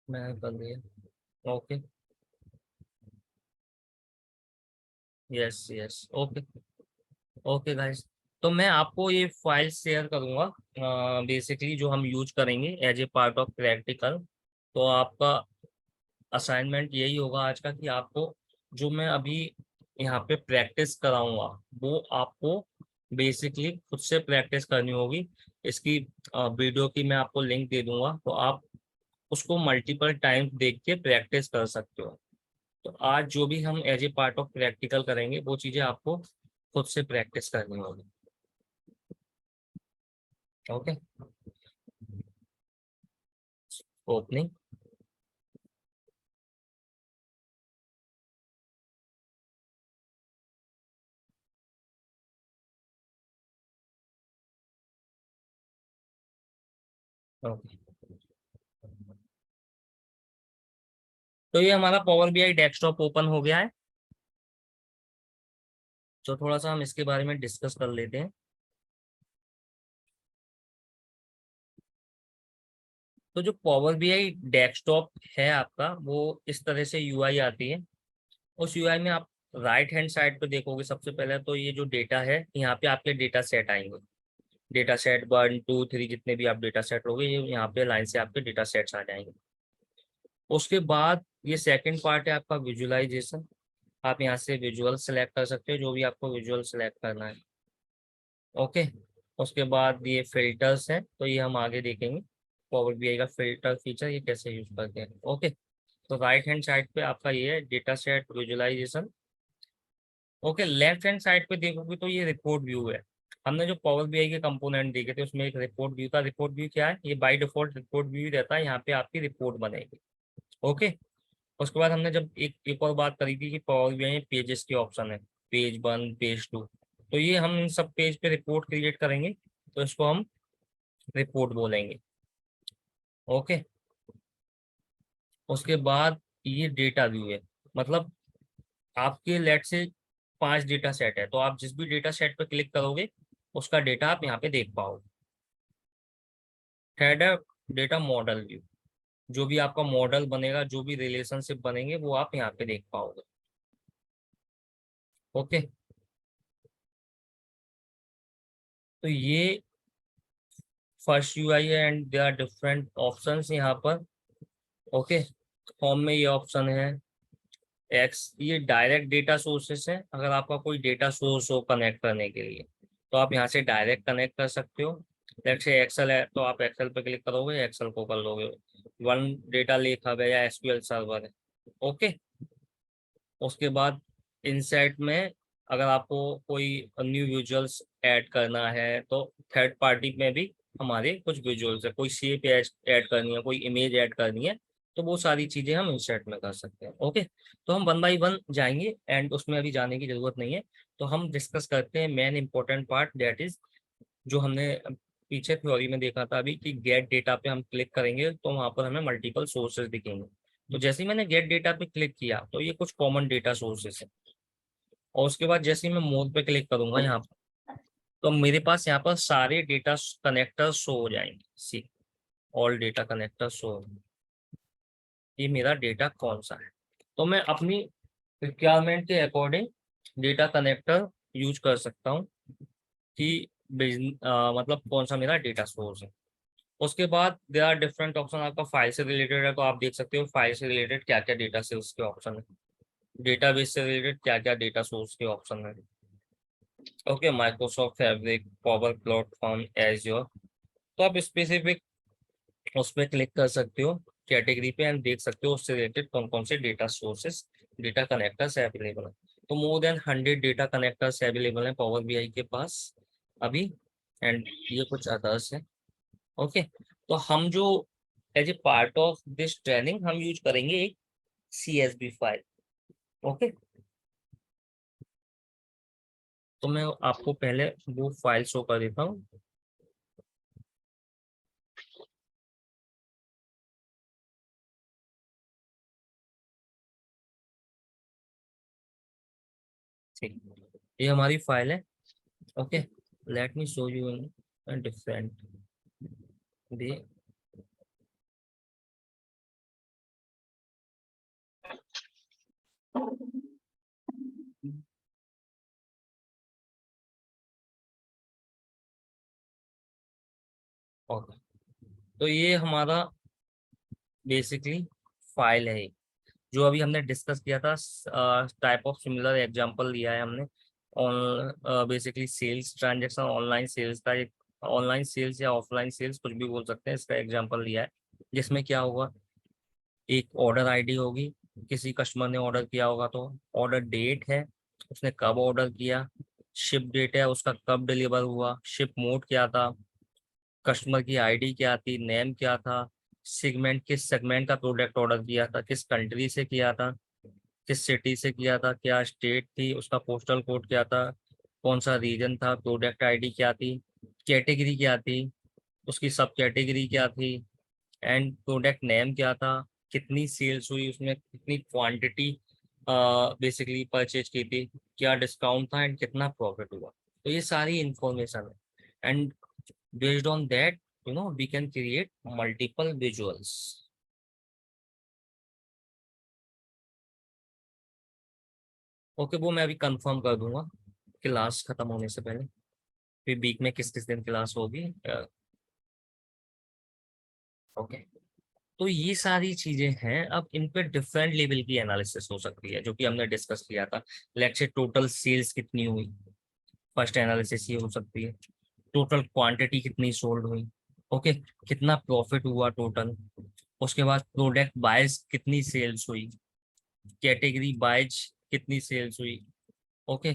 मैं कर लिया। Okay, yes yes, okay. Okay guys, तो मैं आपको ये फाइल शेयर करूंगा बेसिकली जो हम यूज करेंगे as a part of practical. तो आपका असाइनमेंट यही होगा आज का कि आपको जो मैं अभी यहाँ पे प्रैक्टिस कराऊंगा वो आपको बेसिकली खुद से प्रैक्टिस करनी होगी। इसकी वीडियो की मैं आपको लिंक दे दूंगा, तो आप उसको मल्टीपल टाइम्स देख के प्रैक्टिस कर सकते हो। तो आज जो भी हम as a part of practical करेंगे वो चीजें आपको खुद से प्रैक्टिस करनी होगी। Okay, opening. ओके, तो ये हमारा पावर बीआई डेस्कटॉप ओपन हो गया है। तो थोड़ा सा हम इसके बारे में डिस्कस कर लेते हैं। तो जो पावर बीआई डेस्कटॉप है आपका, वो इस तरह से यूआई आती है। उस यूआई में आप राइट हैंड साइड पे देखोगे, सबसे पहले तो ये जो डेटा है, यहाँ पे आपके डेटा सेट आएंगे। डेटा सेट 1 2 3 जितने भी आप डेटा सेट लोगे, ये यहाँ पे लाइन से आपके डेटा सेट्स आ जाएंगे। उसके बाद ये सेकंड पार्ट है आपका विजुअलाइजेशन। आप यहाँ से विजुअल सेलेक्ट कर सकते हो, जो भी आपको विजुअल सेलेक्ट करना है। ओके, उसके बाद ये फिल्टर्स हैं, तो ये हम आगे देखेंगे पावर बीआई का फिल्टर फीचर ये कैसे यूज करते हैं। ओके, तो राइट हैंड साइड पे आपका ये है data set visualisation. Okay, left hand side पे देखोगे तो ये रिपोर्ट व्यू है। हमने जो पावर बीआई के कंपोनेंट देखे थे उसमें एक रिपोर्ट व्यू था। रिपोर्ट व्यू क्या है? ये बाय डिफॉल्ट रिपोर्ट व्यू रहता है, यहाँ पे आपकी रिपोर्ट बनेगी। ओके, उसके बाद हमने जब एक और बात करी थी कि पावर बीआई में पेजेस के ऑप्शन है, पेज 1 पेज 2। तो ये हम इन सब पेज पे रिपोर्ट क्रिएट करेंगे, तो इसको हम रिपोर्ट बोलेंगे। ओके, उसके बाद ये डेटा व्यू है। मतलब आपके लेट से 5 डेटा सेट है, तो आप जिस भी डेटा सेट पर क्लिक करोगे उसका डेटा आप यहाँ पे देख पाओगे। थर्ड है डेटा मॉडल व्यू। जो भी आपका मॉडल बनेगा, जो भी रिलेशनशिप बनेंगे, वो आप यहाँ पे देख पाओगे। ओके, तो ये फर्स्ट यूआई है and there are different options यहाँ पर। ओके, होम में ये ऑप्शन है एक्स, ये डायरेक्ट डेटा सोर्सेस है। अगर आपका कोई डेटा सोर्स हो कनेक्ट करने के लिए, तो आप यहाँ से डायरेक्ट कनेक्ट कर सकते हो। जैसे एक्सेल है तो आप एक्सेल पे क्लिक करोगे, एक्सेल को कर लोगे। वन डेटा लेक हब है या एसक्यूएल सर्वर है। ओके, उसके बाद इनसाइट में अगर आपको कोई न्यू विजुअल्स ऐड करना है, तो थर्ड पार्टी में भी हमारे कुछ विजुअल्स है। कोई शेप ऐड करनी है, कोई इमेज ऐड करनी है, तो वो सारी चीजें हम इंसर्ट में कर सकते हैं। ओके, तो हम 1 बाय 1 जाएंगे एंड उसमें अभी जाने की जरूरत नहीं है। तो हम डिस्कस करते हैं main important part, that is जो हमने पीछे थ्योरी में देखा था अभी, कि गेट डेटा पे हम क्लिक करेंगे तो वहां पर हमें मल्टीपल सोर्सेज दिखेंगे। तो जैसे ही मैंने गेट डेटा पे क्लिक किया तो ये कुछ कॉमन डेटा सोर्सेस है। और उसके बाद जैसे ही मैं मोर पे क्लिक करूंगा यहाँ पर, तो मेरे पास यहाँ पर सारे डेटा कनेक्टर शो हो जाएंगे। सी, ऑल डेटा कनेक्टर शो। ये मेरा डेटा कौन सा है, तो मैं अपनी रिक्वायरमेंट के अकॉर्डिंग डेटा कनेक्टर यूज कर सकता हूँ कि मतलब कौन सा मेरा डेटा सोर्स है। उसके बाद देयर आर डिफरेंट ऑप्शन। आपका फाइल से रिलेटेड है तो आप देख सकते हो फाइल से रिलेटेड क्या क्या डेटा सोर्स के ऑप्शन है। डेटाबेस से रिलेटेड क्या क्या डेटा सोर्स के ऑप्शन है। Okay, Microsoft fabric, power platform, azure. तो आप स्पेसिफिक उस पर क्लिक कर सकते हो कैटेगरी पे एंड देख सकते हो उससे रिलेटेड कौन कौन से data sources, data connectors available है। तो more than 100 data connectors available है पावर बीआई के पास अभी, एंड ये कुछ अदर्स है। ओके, तो हम जो as a part of this training हम यूज करेंगे एक CSV फाइल। ओके, तो मैं आपको पहले वो फाइल शो कर देता हूँ। ठीक, ये हमारी फाइल है। Okay, late me show you in different way. Okay, तो ये हमारा बेसिकली फाइल है जो अभी हमने डिस्कस किया था। टाइप ऑफ सिमिलर एग्जांपल लिया है हमने on basically sales transaction, online sales का एक, ऑनलाइन सेल्स या ऑफलाइन सेल्स कुछ भी बोल सकते हैं, इसका एग्जांपल लिया है। जिसमें क्या होगा, एक ऑर्डर आईडी होगी, किसी कस्टमर ने ऑर्डर किया होगा तो ऑर्डर डेट है, उसने कब ऑर्डर किया, शिप डेट है, उसका कब डिलीवर हुआ, शिप मोड क्या था, कस्टमर की आईडी क्या थी, नेम क्या था, सेगमेंट किस सेगमेंट का प्रोडक्ट ऑर्डर किया था, किस कंट्री से किया था, किस सिटी से किया था, क्या स्टेट थी, उसका पोस्टल कोड क्या था, कौन सा रीजन था, प्रोडक्ट आईडी क्या थी, कैटेगरी क्या थी, उसकी सब कैटेगरी क्या थी, एंड प्रोडक्ट नेम क्या था, कितनी सेल्स हुई, उसमें कितनी क्वांटिटी बेसिकली परचेज की थी, क्या डिस्काउंट था एंड कितना प्रॉफिट हुआ। तो ये सारी इंफॉर्मेशन है, and based on that we can create multiple visuals. Okay, वो मैं अभी कंफर्म कर दूंगा क्लास खत्म होने से पहले, फिर वीक में किस किस दिन क्लास होगी। ओके, तो ये सारी चीजें हैं। अब इन पे डिफरेंट लेवल की एनालिसिस हो सकती है, जो कि हमने डिस्कस किया था। लेट्स से टोटल सेल्स कितनी हुई, फर्स्ट एनालिसिस ये हो सकती है। टोटल क्वांटिटी कितनी सोल्ड हुई, ओके, कितना प्रॉफिट हुआ टोटल। उसके बाद प्रोडक्ट बाइज कितनी सेल्स हुई, कैटेगरी बाइज कितनी सेल्स हुई, ओके,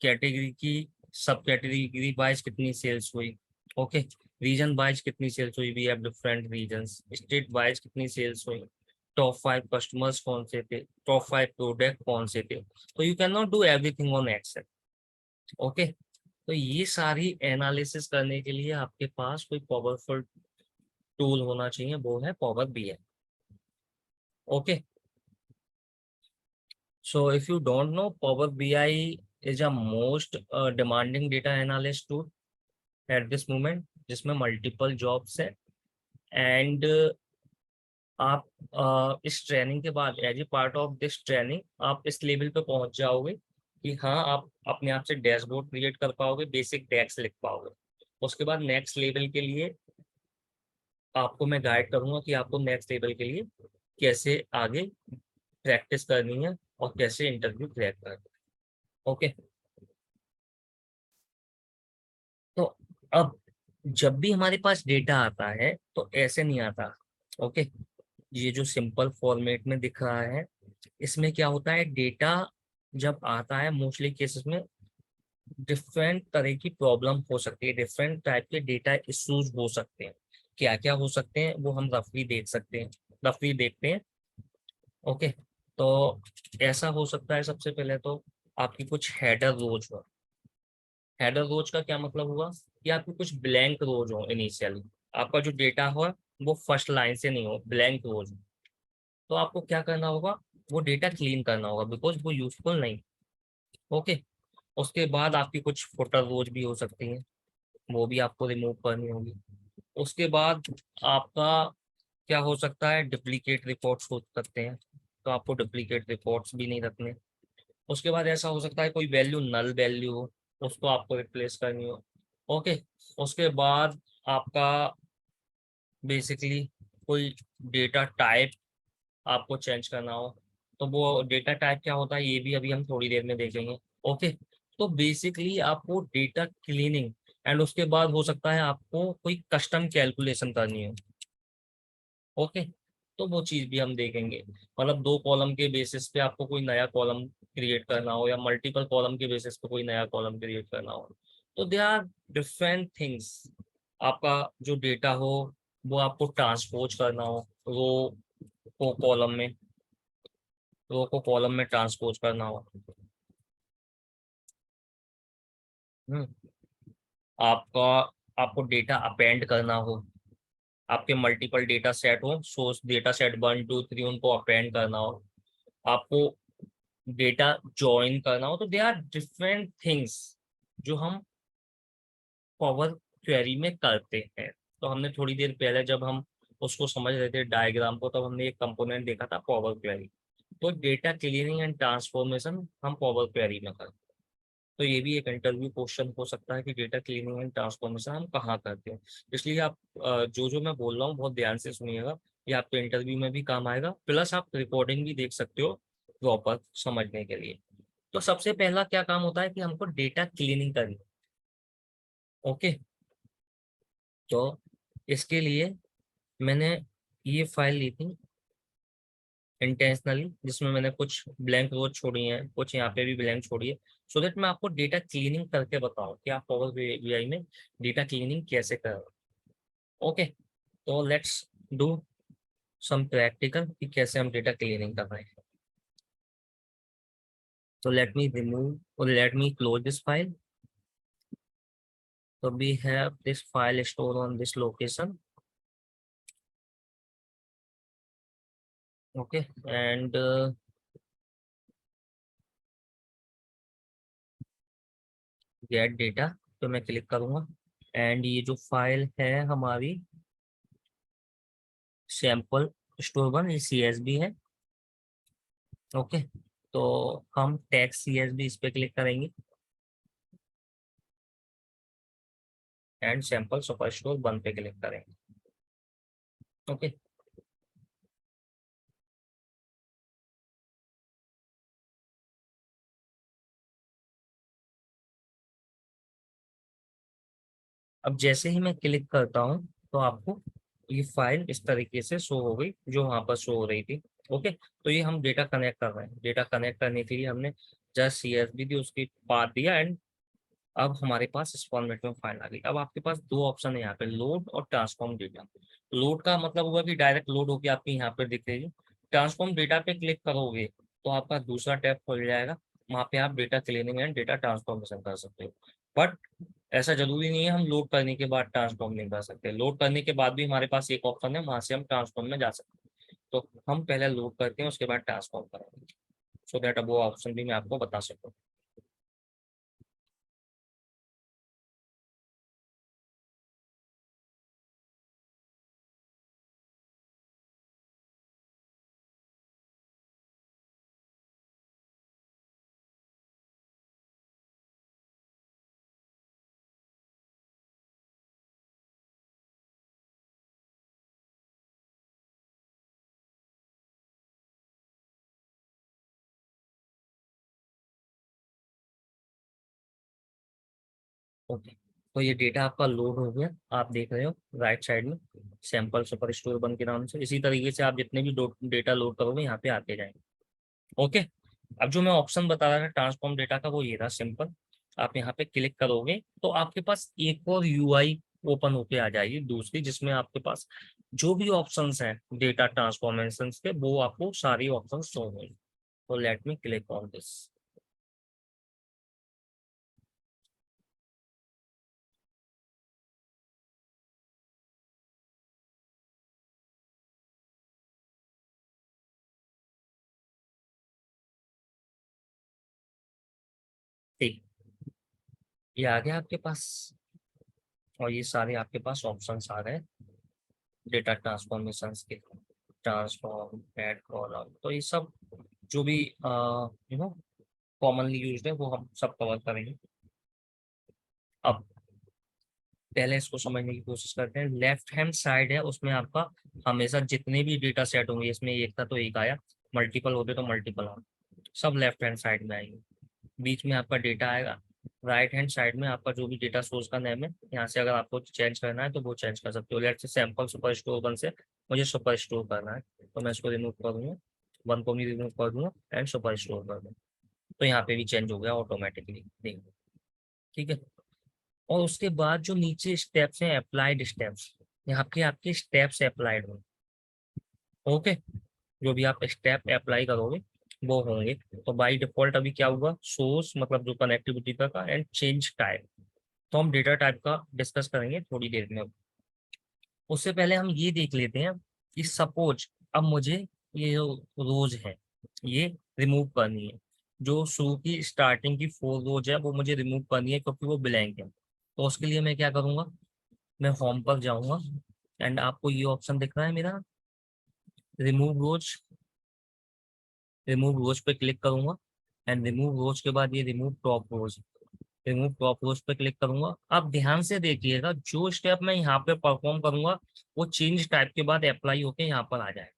कैटेगरी की सब कैटेगरी वाइज कितनी सेल्स हुई, ओके, रीजन वाइज कितनी सेल्स हुई, we have different regions, state wise कितनी सेल्स हुई, टॉप 5 कस्टमर्स कौन से थे, टॉप 5 प्रोडक्ट कौन से थे। तो you can not do everything on Excel. Okay, तो ये सारी एनालिसिस करने के लिए आपके पास कोई पावरफुल टूल होना चाहिए, वो है power BI. Okay, so if you don't know, power BI is a most demanding data analyst tool at this moment, जिसमें मल्टीपल जॉब्स है। एंड आप इस ट्रेनिंग के बाद as a part of this training आप इस लेवल पे पहुंच जाओगे कि हाँ, आप अपने आप से डैशबोर्ड क्रिएट कर पाओगे, बेसिक टैक्स लिख पाओगे। उसके बाद नेक्स्ट लेवल के लिए आपको मैं गाइड करूंगा कि आपको नेक्स्ट लेवल के लिए कैसे आगे प्रैक्टिस करनी है और कैसे इंटरव्यू क्रैक करना है। ओके, तो अब जब भी हमारे पास डेटा आता है तो ऐसे नहीं आता। ओके, ये जो सिंपल फॉर्मेट में दिख रहा है, इसमें क्या होता है, डेटा जब आता है मोस्टली केसेस में डिफरेंट तरह की प्रॉब्लम हो सकती है, डिफरेंट टाइप के डेटा इश्यूज हो सकते हैं। क्या क्या हो सकते हैं वो हम रफली देख सकते हैं, रफली देखते हैं। ओके, तो ऐसा हो सकता है, सबसे पहले तो आपकी कुछ हेडर रोज हो। हेडर रोज का क्या मतलब हुआ कि आपकी कुछ ब्लैंक रोज हो इनिशियली, आपका जो डेटा हो वो फर्स्ट लाइन से नहीं हो, ब्लैंक रोज हो। तो आपको क्या करना होगा, वो डेटा क्लीन करना होगा, बिकॉज वो यूजफुल नहीं। ओके, उसके बाद आपकी कुछ फुटर रोज भी हो सकती हैं, वो भी आपको रिमूव करनी होगी। उसके बाद आपका क्या हो सकता है, डुप्लीकेट रिपोर्ट्स हो सकते हैं, तो आपको डुप्लीकेट रिपोर्ट्स भी नहीं रखने। उसके बाद ऐसा हो सकता है कोई वैल्यू नल वैल्यू हो, उसको आपको रिप्लेस करनी हो। ओके, उसके बाद आपका बेसिकली कोई डेटा टाइप आपको चेंज करना हो, तो वो डेटा टाइप क्या होता है ये भी अभी हम थोड़ी देर में देखेंगे। ओके, तो बेसिकली आपको डेटा क्लीनिंग, एंड उसके बाद हो सकता है आपको कोई कस्टम कैलकुलेशन करनी हो। ओके, तो वो चीज भी हम देखेंगे, मतलब दो कॉलम के बेसिस पे आपको कोई नया कॉलम क्रिएट करना हो, या मल्टीपल कॉलम के बेसिस पे कोई नया कॉलम क्रिएट करना हो। तो दे आर डिफरेंट थिंग्स। आपका जो डेटा हो वो आपको ट्रांसपोज करना हो, रो को कॉलम में, रो को कॉलम में ट्रांसपोज करना हो। हम्म, आपका आपको डेटा अपेंड करना हो, आपके मल्टीपल डेटा सेट हो, सोर्स डेटा सेट 1 2 3, उनको अपेंड करना हो, आपको डेटा ज्वाइन करना हो। तो दे आर डिफरेंट थिंग्स जो हम पावर क्वेरी में करते हैं। तो हमने थोड़ी देर पहले जब हम उसको समझ रहे थे डायग्राम को, तब हमने एक कंपोनेंट देखा था पावर क्वेरी। तो डेटा क्लीनिंग एंड ट्रांसफॉर्मेशन हम पावर क्वेरी में करते हैं। तो ये भी एक इंटरव्यू क्वेश्चन हो सकता है कि डेटा क्लीनिंग एंड ट्रांसफॉर्मेशन हम कहाँ करते हैं। इसलिए आप जो जो मैं बोल रहा हूँ बहुत ध्यान से सुनिएगा, ये आपके इंटरव्यू में भी काम आएगा, प्लस आप रिकॉर्डिंग भी देख सकते हो प्रॉपर समझने के लिए। तो सबसे पहला क्या काम होता है कि हमको डेटा क्लीनिंग करनी है। ओके, तो इसके लिए मैंने ये फाइल ली थी, इंटेंशनली, जिसमें मैंने कुछ ब्लैंक रोज छोड़ी हैं, कुछ यहाँ पे भी ब्लैंक छोड़ी है, सो दैट मैं आपको डेटा क्लीनिंग करके बताऊं कि आप पावर बीआई में डेटा क्लीनिंग कैसे करें। ओके, तो लेट्स डू सम प्रैक्टिकल कि कैसे हम डेटा क्लीनिंग कर रहे हैं। तो लेट मी रिमूव और let me close this file. So we have this file stored on this location. Okay, and get data तो मैं क्लिक करूंगा, एंड ये जो फाइल है हमारी सैंपल स्टोर वन, ये CSV है। ओके, तो हम टैग CSV इस पे क्लिक करेंगे and sample super store one पे क्लिक करेंगे। ओके, अब जैसे ही मैं क्लिक करता हूँ तो आपको ये फाइल इस तरीके से शो हो गई जो वहां पर शो हो रही थी। ओके, तो ये हम डेटा कनेक्ट कर रहे हैं। डेटा कनेक्ट करने के लिए हमने जस्ट CSV दी, उसकी पाथ दिया, एंड अब हमारे पास इस फॉर्मेट में फाइल आ गई। अब आपके पास दो ऑप्शन है यहाँ पे, लोड और ट्रांसफॉर्म डेटा। लोड का मतलब हुआ कि डायरेक्ट लोड होकर आपकी यहाँ पे दिखेगी। ट्रांसफॉर्म डेटा पे क्लिक करोगे तो आपका दूसरा टैब खुल जाएगा, वहाँ पे आप data cleaning and data transformation कर सकते हो। बट ऐसा जरूरी नहीं है हम लोड करने के बाद ट्रांसफॉर्म नहीं कर सकते। लोड करने के बाद भी हमारे पास एक ऑप्शन है, वहां से हम ट्रांसफॉर्म में जा सकते हैं। तो हम पहले लोड करते हैं, उसके बाद ट्रांसफॉर्म करेंगे, सो दैट अब वो ऑप्शन भी मैं आपको बता सकूँ। ओके, तो ये डेटा आपका लोड हो गया, आप देख रहे हो राइट साइड में सैंपल सुपर स्टोर वन के नाम से। इसी तरीके से आप जितने भी डेटा लोड करोगे यहाँ पे आते जाएंगे। ओके, अब जो मैं ऑप्शन बता रहा था ट्रांसफॉर्म डेटा का, वो ये था सिंपल। आप यहाँ पे क्लिक करोगे तो आपके पास एक और UI ओपन होके आ जाएगी दूसरी, जिसमें आपके पास जो भी ऑप्शंस हैं डेटा ट्रांसफॉर्मेशन के, वो आपको सारी ऑप्शन शो होंगे। तो let me click on this. ठीक, ये आ गया आपके पास, और ये सारे आपके पास ऑप्शंस आ गए डेटा ट्रांसफॉर्मेशन के। ट्रांसफॉर्म, ऐड कॉलम, तो ये सब जो भी नो कॉमनली यूज्ड है वो हम सब कवर करेंगे। अब पहले इसको समझने की कोशिश करते हैं। लेफ्ट हैंड साइड है, उसमें आपका हमेशा जितने भी डेटा सेट होंगे, इसमें एक था तो एक आया, मल्टीपल होते तो मल्टीपल आए, सब लेफ्ट हैंड साइड में आएंगे। बीच में आपका डेटा आएगा। राइट हैंड साइड में आपका जो भी डेटा सोर्स का नेम है, यहाँ से अगर आपको चेंज करना है तो वो चेंज कर सकते हो। Let's say sample super store one से मुझे सुपर स्टोर करना है, तो मैं इसको रिमूव कर दूंगा, वन को भी रिमूव कर दूंगा एंड सुपर स्टोर कर दूंगा। तो यहाँ पे भी चेंज हो गया ऑटोमेटिकली, देखो। ठीक है, और उसके बाद जो नीचे स्टेप्स हैं, अप्लाइड स्टेप्स, यहाँ पे आपके स्टेप्स अप्लाइड होंगे। ओके, जो भी आप स्टेप अप्लाई करोगे वो होंगे। तो बाय डिफॉल्ट अभी क्या हुआ, सोर्स मतलब जो कनेक्टिविटी का एंड चेंज टाइप। तो हम डेटा टाइप का डिस्कस करेंगे थोड़ी देर में। उससे पहले हम ये देख लेते हैं कि सपोज अब मुझे ये जो रोज है ये रिमूव करनी है। जो शुरू की स्टार्टिंग की 4 रोज है वो मुझे रिमूव करनी है क्योंकि वो ब्लैंक है। तो उसके लिए मैं क्या करूंगा, मैं होम पर जाऊंगा, एंड आपको ये ऑप्शन दिख रहा है मेरा, रिमूव रोज। रिमूव रोज पे क्लिक करूंगा, एंड रिमूव रोज के बाद ये रिमूव टॉप रोज। रिमूव टॉप रोज पे क्लिक करूंगा। आप ध्यान से देखिएगा, जो स्टेप मैं यहाँ पे परफॉर्म करूंगा वो चेंज टाइप के बाद अप्लाई होके यहाँ पर आ जाएगा।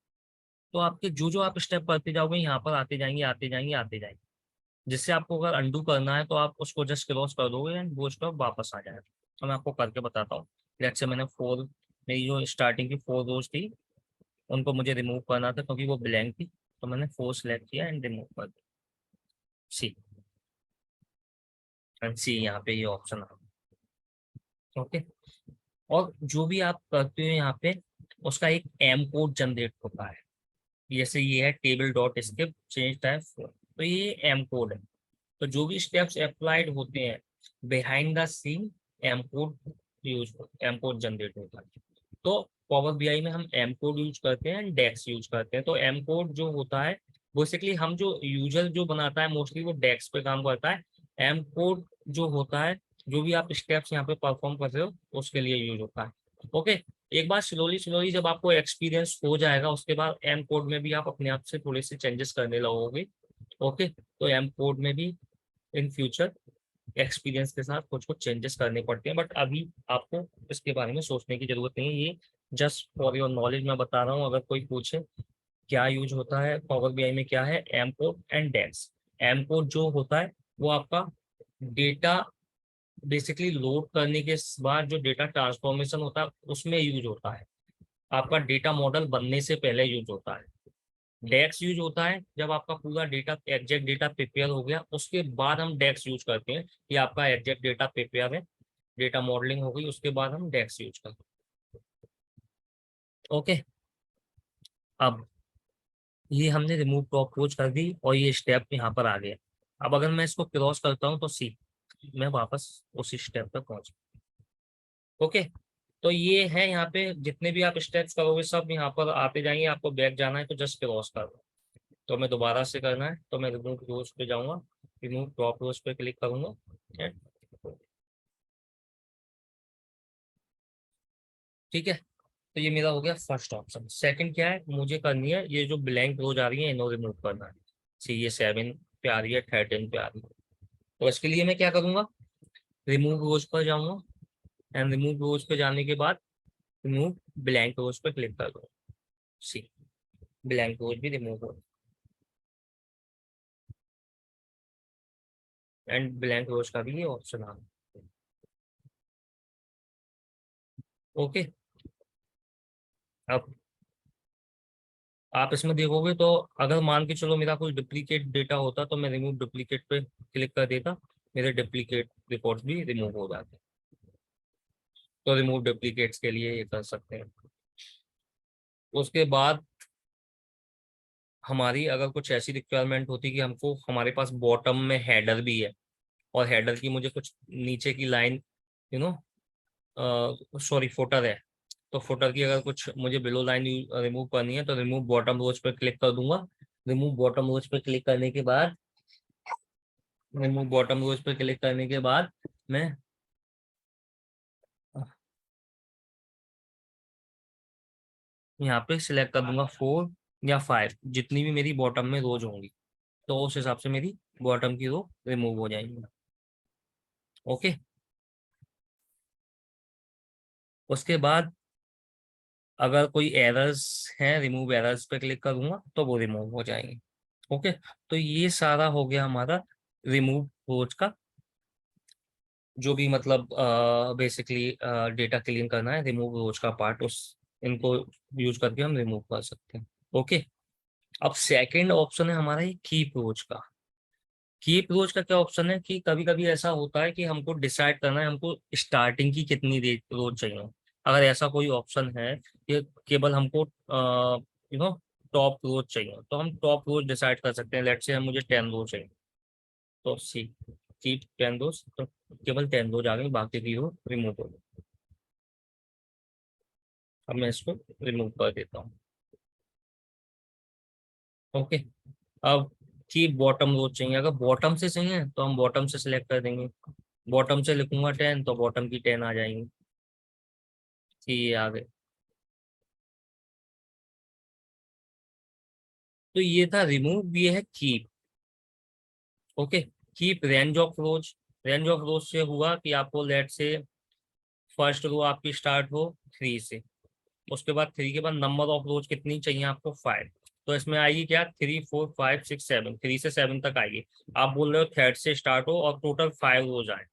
तो आपके जो जो आप स्टेप करते जाओगे यहाँ पर आते जाएंगे आते जाएंगे आते जाएंगे। जिससे आपको अगर अंडू करना है तो आप उसको जस्ट क्रॉस कर दोगे एंड वो स्टेप वापस आ जाएगा। तो मैं आपको करके बताता हूँ। लेट्स से मैंने मेरी जो स्टार्टिंग की 4 रोज थी उनको मुझे रिमूव करना था क्योंकि वो ब्लैंक थी। तो मैंने 4 सिलेक्ट किया एंड रिमूव कर दिया। सी एंड सी, यहाँ पे ये ऑप्शन आ गया। ओके, और जो भी आप करते हो यहाँ पे उसका एक एम कोड जनरेट होता है। जैसे ये है table dot skip change type 4, तो ये एम कोड है। तो जो भी स्टेप्स अप्लाइड होते हैं behind the scene, M code use M code generate होता है। तो पावर बीआई में हम एम कोड यूज करते हैं एंड डेक्स यूज करते हैं। तो एम कोड जो होता है बेसिकली हम जो यूजर जो बनाता है मोस्टली वो डेक्स पे काम करता है। एम कोड जो होता है जो भी आप स्टेप्स यहाँ पे परफॉर्म कर रहे हो उसके लिए यूज होता है। ओके, एक बार स्लोली स्लोली जब आपको एक्सपीरियंस हो जाएगा उसके बाद एम कोड में भी आप अपने आप से थोड़े से चेंजेस करने लगोगे। ओके, तो एम कोड में भी इन फ्यूचर एक्सपीरियंस के साथ कुछ कुछ चेंजेस करने पड़ते हैं, बट अभी आपको इसके बारे में सोचने की जरूरत नहीं है। ये जस्ट फॉर योर नॉलेज मैं बता रहा हूँ। अगर कोई पूछे क्या यूज होता है पावर बीआई में, क्या है M code and DAX. M code जो होता है वो आपका डेटा बेसिकली लोड करने के बाद जो डेटा ट्रांसफॉर्मेशन होता है उसमें यूज होता है। आपका डेटा मॉडल बनने से पहले यूज होता है। डेक्स यूज होता है जब आपका पूरा डेटा एग्जैक्ट डेटा प्रिपेयर हो गया उसके बाद हम डेक्स यूज करते हैं कि आपका एग्जैक्ट डेटा प्रिपेयर है, डेटा मॉडलिंग हो गई, उसके बाद हम डेक्स यूज करते हैं। ओके, अब ये हमने रिमूव टॉप पोज कर दी और ये स्टेप यहाँ पर आ गया। अब अगर मैं इसको क्रॉस करता हूँ तो सी मैं वापस उसी स्टेप पर पहुंच। ओके, तो ये है यहाँ पे जितने भी आप स्टेप्स करोगे सब यहाँ पर आते जाएंगे। आपको बैक जाना है तो जस्ट क्रॉस कर दो। तो मैं दोबारा से करना है तो मैं रिमूव रोज पे जाऊंगा, रिमूव टॉप रोज पे क्लिक करूंगा। ठीक है, तो ये मेरा हो गया फर्स्ट ऑप्शन। सेकंड क्या है, मुझे करनी है ये जो ब्लैंक रोज आ रही है इन्हें रिमूव करना है। सी ये 7 पे आ रही है, 13 पे आ रही है। तो इसके लिए मैं क्या करूंगा, रिमूव रोज पर जाऊंगा एंड रिमूव रोज पे जाने के बाद रिमूव ब्लैंक रोज पे क्लिक कर दूंगा। सी ब्लैंक रोज भी रिमूव हो एंड ब्लैंक रोज का भी ये ऑप्शन आ गया। ओके, अब आप इसमें देखोगे तो अगर मान के चलो मेरा कोई डुप्लीकेट डेटा होता तो मैं रिमूव डुप्लीकेट पे क्लिक कर देता, मेरे डुप्लीकेट रिकॉर्ड्स भी रिमूव हो जाते। तो रिमूव डुप्लीकेट्स के लिए ये कर सकते हैं। उसके बाद हमारी अगर कुछ ऐसी रिक्वायरमेंट होती कि हमको हमारे पास बॉटम में हेडर भी है और हेडर की मुझे कुछ नीचे की line you know sorry footer है, तो फुटर की अगर कुछ मुझे बिलो लाइन रिमूव करनी है तो रिमूव बॉटम रोज पे क्लिक कर दूंगा। रिमूव बॉटम रोज पे क्लिक करने के बाद रिमूव बॉटम रोज पे क्लिक करने के बाद मैं यहाँ पे सिलेक्ट कर दूंगा 4 या 5 जितनी भी मेरी बॉटम में रोज होंगी, तो उस हिसाब से मेरी बॉटम की रो रिमूव हो जाएंगी। ओके, उसके बाद अगर कोई एरर्स हैं रिमूव एरर्स पे क्लिक करूंगा तो वो रिमूव हो जाएंगे। ओके, तो ये सारा हो गया हमारा रिमूव रोज का, जो भी मतलब बेसिकली डेटा क्लीन करना है रिमूव रोज का पार्ट, उस इनको यूज करके हम रिमूव कर सकते हैं। ओके, अब सेकंड ऑप्शन है हमारा ये कीप रोज का। कीप रोज का क्या ऑप्शन है कि कभी कभी ऐसा होता है कि हमको डिसाइड करना है हमको स्टार्टिंग की कितनी रोज चाहिए। अगर ऐसा कोई ऑप्शन है कि केवल हमको टॉप रोज चाहिए तो हम टॉप रोज डिसाइड कर सकते हैं। लेट्स से हम मुझे 10 रोज चाहिए तो सी कीप 10 रोज, तो केवल 10 रोज आ गई, बाकी की रो रिमूव हो गई। अब मैं इसको रिमूव कर देता हूँ। ओके, अब की बॉटम रो चाहिए, अगर बॉटम से चाहिए तो हम बॉटम से सिलेक्ट कर देंगे। बॉटम से लिखूंगा 10 तो बॉटम की 10 आ जाएंगी। कि ये आ गए। तो ये था रिमूव, ये है keep. Okay, keep range of rose. Range of रोज से हुआ कि आपको लेट से फर्स्ट रो आपकी स्टार्ट हो 3 से, उसके बाद 3 के बाद नंबर ऑफ रोज कितनी चाहिए आपको 5। तो इसमें आएगी क्या 3 4 5 6 7, 3 से 7 तक आएगी। आप बोल रहे हो थर्ड से स्टार्ट हो और टोटल 5 रोज आए।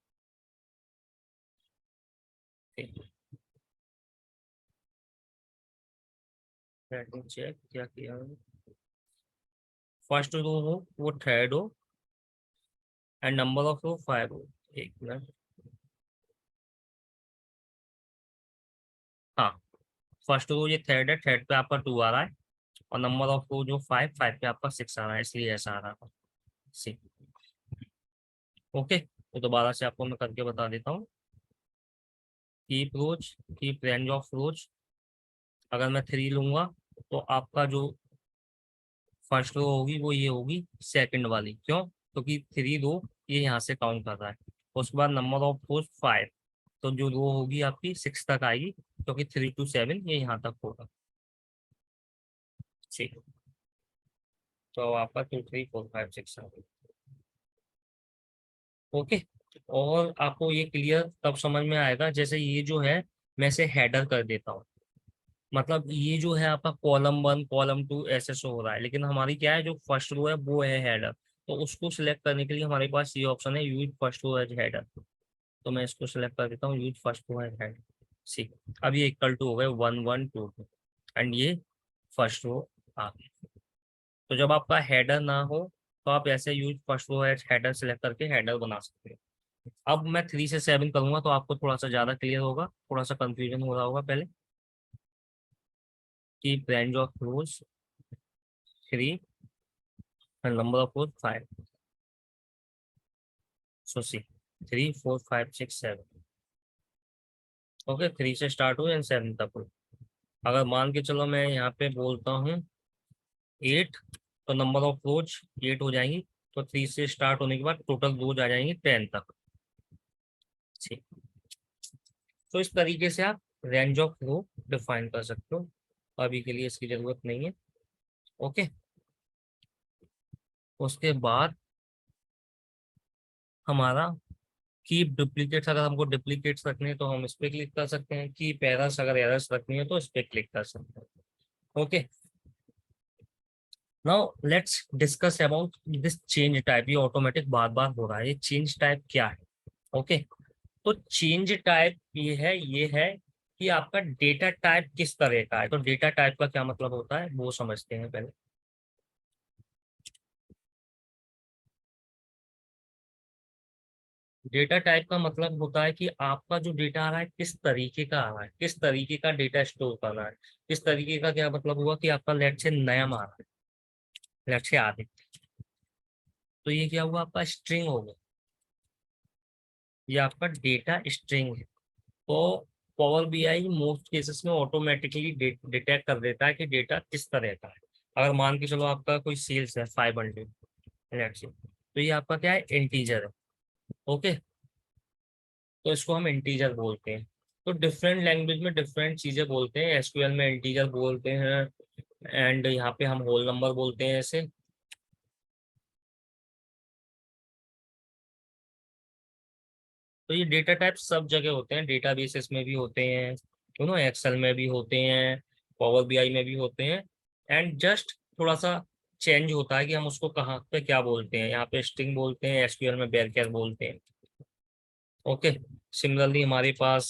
चेक क्या किया फर्स्ट रो हो वो थर्ड हो एंड नंबर ऑफ रो 5 हो। एक मिनट, हाँ, फर्स्ट रो ये थर्ड है, थर्ड पे आपका 2 आ रहा है और नंबर ऑफ रो जो 5, 5 पे आपका 6 आ रहा है, इसलिए ऐसा आ रहा है। सी, ओके, तो दोबारा से आपको मैं करके बता देता हूँ। Keep rows, keep range of rows, अगर मैं 3 लूंगा तो आपका जो फर्स्ट रो होगी वो ये होगी सेकंड वाली, क्यों? क्योंकि 3 रो ये यहाँ से काउंट कर रहा है। उसके बाद नंबर ऑफ रोज 5, तो जो रो होगी आपकी 6 तक आएगी, क्योंकि 3 to 7 ये यहाँ तक होगा। ठीक, तो आपका 2 3 4 5 6 ओके। और आपको ये क्लियर तब समझ में आएगा जैसे ये जो है मैं इसे हेडर कर देता हूँ। मतलब ये जो है आपका कॉलम 1 कॉलम 2 ऐसे शो हो रहा है, लेकिन हमारी क्या है, जो फर्स्ट रो है वो है हेडर। तो उसको सिलेक्ट करने के लिए हमारे पास ये ऑप्शन है, use first row as header. तो मैं इसको सिलेक्ट कर देता हूँ, use first row as header. ठीक, अब ये इक्वल टू हो गए 1 1 2 2 एंड ये फर्स्ट रो आ गई। तो जब आपका हेडर ना हो तो आप ऐसे use first row as header select करके हेडर बना सकते हैं। अब मैं 3 से 7 करूंगा तो आपको थोड़ा सा ज्यादा क्लियर होगा, थोड़ा सा कंफ्यूजन हो रहा होगा पहले। कि range of rose 3 and number of rows 5. So see 3 4 5 6 7। Okay, 3 से स्टार्ट हो एंड 7 तक हो। अगर मान के चलो मैं यहाँ पे बोलता हूँ 8, तो नंबर ऑफ रोज 8 हो जाएंगी। तो 3 से स्टार्ट होने के बाद टोटल रोज आ जाएंगी 10 तक। ठीक, तो इस तरीके से आप रेंज ऑफ रो डिफाइन कर सकते हो। अभी के लिए इसकी जरूरत नहीं है। ओके, उसके बाद हमारा कीप डुप्लीकेट्स, अगर हमको डुप्लीकेट्स रखने हैं तो हम इस पे क्लिक कर सकते हैं। की पैरास अगर एरर्स रखनी है तो इस पे क्लिक कर सकते हैं। Okay, now let's discuss about this change type. ये ऑटोमेटिक बार बार हो रहा है, ये चेंज टाइप क्या है? ओके, तो चेंज टाइप ये है कि आपका डेटा टाइप किस तरह का है। तो डेटा टाइप का क्या मतलब होता है वो समझते हैं पहले। डेटा टाइप का मतलब होता है कि आपका जो डेटा आ रहा है किस तरीके का आ रहा है, किस तरीके का डेटा स्टोर कर रहा है। किस तरीके का क्या मतलब हुआ कि आपका लेट से नया आ रहा है, लेट से आगे, तो ये क्या हुआ, आपका स्ट्रिंग हो गया। ये आपका डेटा स्ट्रिंग है। तो पावर बीआई मोस्ट केसेस में ऑटोमेटिकली डिटेक्ट कर देता है कि डेटा किस तरह का है। अगर मान के चलो आपका कोई सेल्स है 500 लेट्स से, तो ये आपका क्या है, इंटीजर है। ओके, तो इसको हम इंटीजर बोलते हैं। तो डिफरेंट लैंग्वेज में डिफरेंट चीजें बोलते हैं। एसक्यूएल में इंटीजर बोलते हैं एंड यहाँ पे हम होल नंबर बोलते हैं ऐसे। तो ये डेटा टाइप सब जगह होते हैं, डेटाबेसेस में भी होते हैं, एक्सेल में भी होते हैं, पावर बीआई में भी होते हैं। एंड जस्ट थोड़ा सा चेंज होता है कि हम उसको कहाँ पे क्या बोलते हैं। यहाँ पे स्ट्रिंग बोलते हैं, एसक्यूएल में बेरकेर बोलते हैं। ओके, सिमिलरली हमारे पास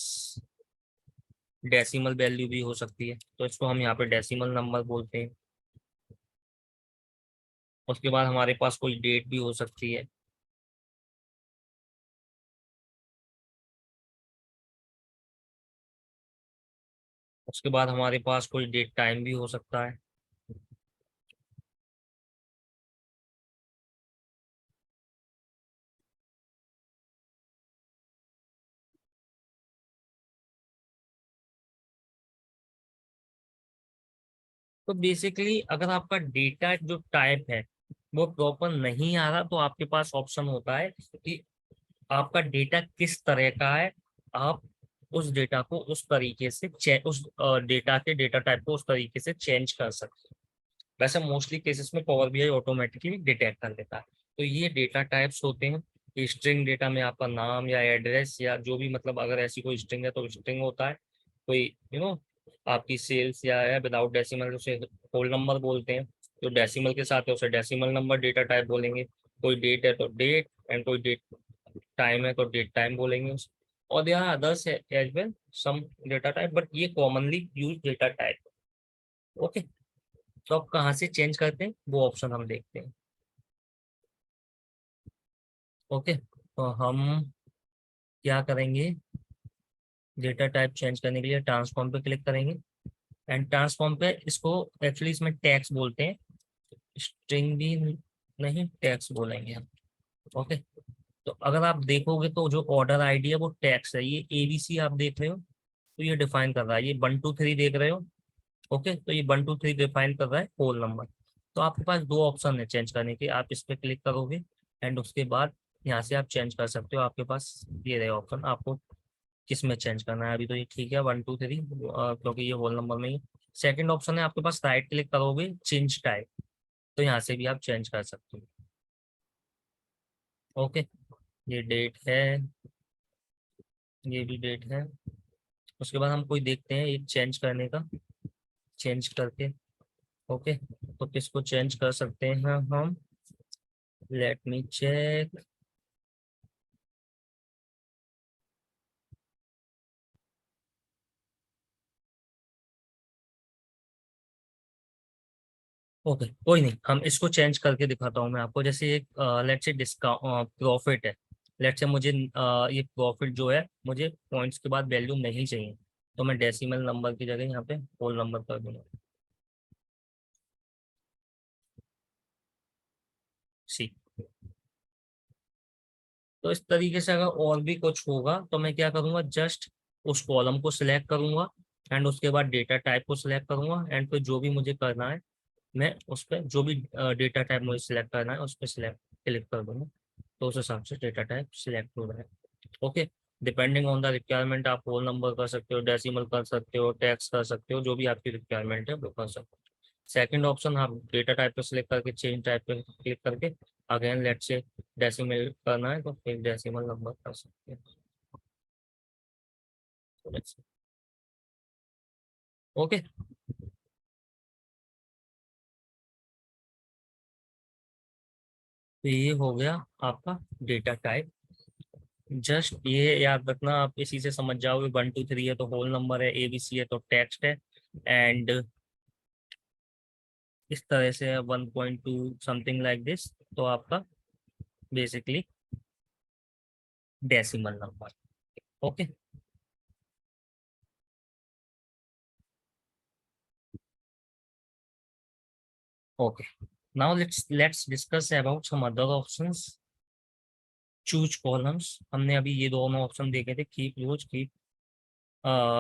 डेसिमल वैल्यू भी हो सकती है, तो इसको हम यहाँ पे डेसिमल नंबर बोलते हैं। उसके बाद हमारे पास कोई डेट भी हो सकती है। उसके बाद हमारे पास कोई डेट टाइम भी हो सकता है। तो बेसिकली अगर आपका डेटा जो टाइप है वो प्रॉपर नहीं आ रहा, तो आपके पास ऑप्शन होता है कि आपका डेटा किस तरह का है। आप उस डेटा को उस तरीके से उस डेटा के डेटा टाइप को उस तरीके से चेंज कर सकते हैं। वैसे मोस्टली केसेस में पावर बीआई ऑटोमेटिकली डिटेक्ट कर लेता है। तो ये डेटा टाइप्स होते हैं कि स्ट्रिंग डेटा में आपका नाम या एड्रेस या जो भी, मतलब अगर ऐसी कोई स्ट्रिंग है तो स्ट्रिंग होता है। कोई आपकी सेल्स या है विदाउट डेसिमल, उसे होल नंबर बोलते हैं। जो डेसिमल के साथ है उसे डेसिमल नंबर डेटा टाइप बोलेंगे। कोई डेट है तो डेट, एंड कोई डेट टाइम है तो डेट टाइम बोलेंगे। और there are others as well some data type, but ये commonly use data type. Okay, तो अब कहाँ से चेंज करते हैं वो ऑप्शन हम देखते हैं। ओके, तो हम क्या करेंगे, डेटा टाइप चेंज करने के लिए ट्रांसफॉर्म पे क्लिक करेंगे। एंड ट्रांसफॉर्म पे इसको एक्चुअली इसमें टैक्स बोलते हैं, स्ट्रिंग भी नहीं, टैक्स बोलेंगे हम। ओके, तो अगर आप देखोगे तो जो ऑर्डर आईडी है वो टैक्स है, ये एबीसी आप देख रहे हो, तो ये डिफाइन कर रहा है, ये 1 2 3 देख रहे हो। ओके, तो ये 1 2 3 डिफाइन कर रहा है होल नंबर। तो आपके पास दो ऑप्शन है चेंज करने के, आप इस पे क्लिक करोगे एंड उसके बाद यहाँ से आप चेंज कर सकते हो, आपके पास ये रहे ऑप्शन, आपको किस में चेंज करना है। अभी तो ये ठीक है 1 2 3, क्योंकि ये होल नंबर में ही। सेकंड ऑप्शन है आपके पास, राइट क्लिक करोगे चेंज टाइप, तो यहाँ से भी आप चेंज कर सकते हो। ओके, ये डेट है, ये भी डेट है। उसके बाद हम कोई देखते हैं एक चेंज करने का, चेंज करके। ओके, तो किसको चेंज कर सकते हैं हम, लेट मी चेक। ओके, कोई नहीं, हम इसको चेंज करके दिखाता हूँ मैं आपको। जैसे एक लेट से डिस्काउंट प्रॉफिट है, लेट से मुझे ये प्रॉफिट जो है मुझे पॉइंट्स के बाद वैल्यू नहीं चाहिए, तो मैं डेसिमल नंबर की जगह यहाँ पे होल नंबर कर दूंगा। सी, तो इस तरीके से अगर और भी कुछ होगा तो मैं क्या करूँगा, जस्ट उस कॉलम को सिलेक्ट करूंगा एंड उसके बाद डेटा टाइप को सिलेक्ट करूंगा एंड फिर जो भी मुझे करना है मैं उस पर, जो भी डेटा टाइप मुझे सिलेक्ट करना है उस पर सिलेक्ट क्लिक कर दूंगा, तो उस हिसाब से डेटा टाइप सिलेक्ट हो रहा है। Okay, depending on the requirement आप होल नंबर कर सकते हो, डेसिमल कर सकते हो, टेक्स्ट कर सकते हो, जो भी आपकी रिक्वायरमेंट है वो कर सकते हो। सेकंड ऑप्शन आप डेटा टाइप पे सिलेक्ट करके चेंज टाइप पे क्लिक करके अगेन लेट से डेसिमल करना है तो फिर डेसिमल नंबर कर सकते हैं। ओके, तो ये हो गया आपका डेटा टाइप। जस्ट ये याद रखना, आप इसी से समझ जाओगे 1 2 3 है तो होल नंबर है, एबीसी है तो टेक्स्ट है, एंड इस तरह से 1.2 समथिंग लाइक दिस, तो आपका basically decimal number. Okay, okay, now let's discuss about some other options. Choose columns, हमने अभी ये दोनों ऑप्शन देखे थे, keep rows, keep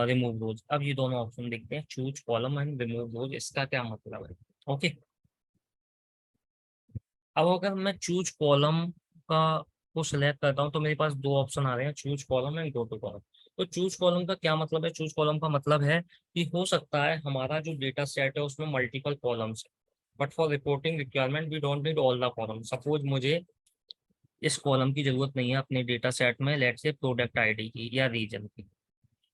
remove rows. अब ये दोनों ऑप्शन देखते हैं, choose column and remove rows, इसका क्या मतलब है। ओके, अब अगर मैं चूज कॉलम का को सिलेक्ट करता हूँ तो मेरे पास दो ऑप्शन आ रहे हैं, choose column and go to column. तो चूज कॉलम का क्या मतलब है, चूज कॉलम का मतलब है कि हो सकता है हमारा जो डेटा सेट है उसमें मल्टीपल कॉलम्स है, but for reporting requirement we don't need all the column. Suppose मुझे इस कॉलम की जरूरत नहीं है अपने डेटा सेट में, लेट से प्रोडक्ट आईडी की या रीजन की।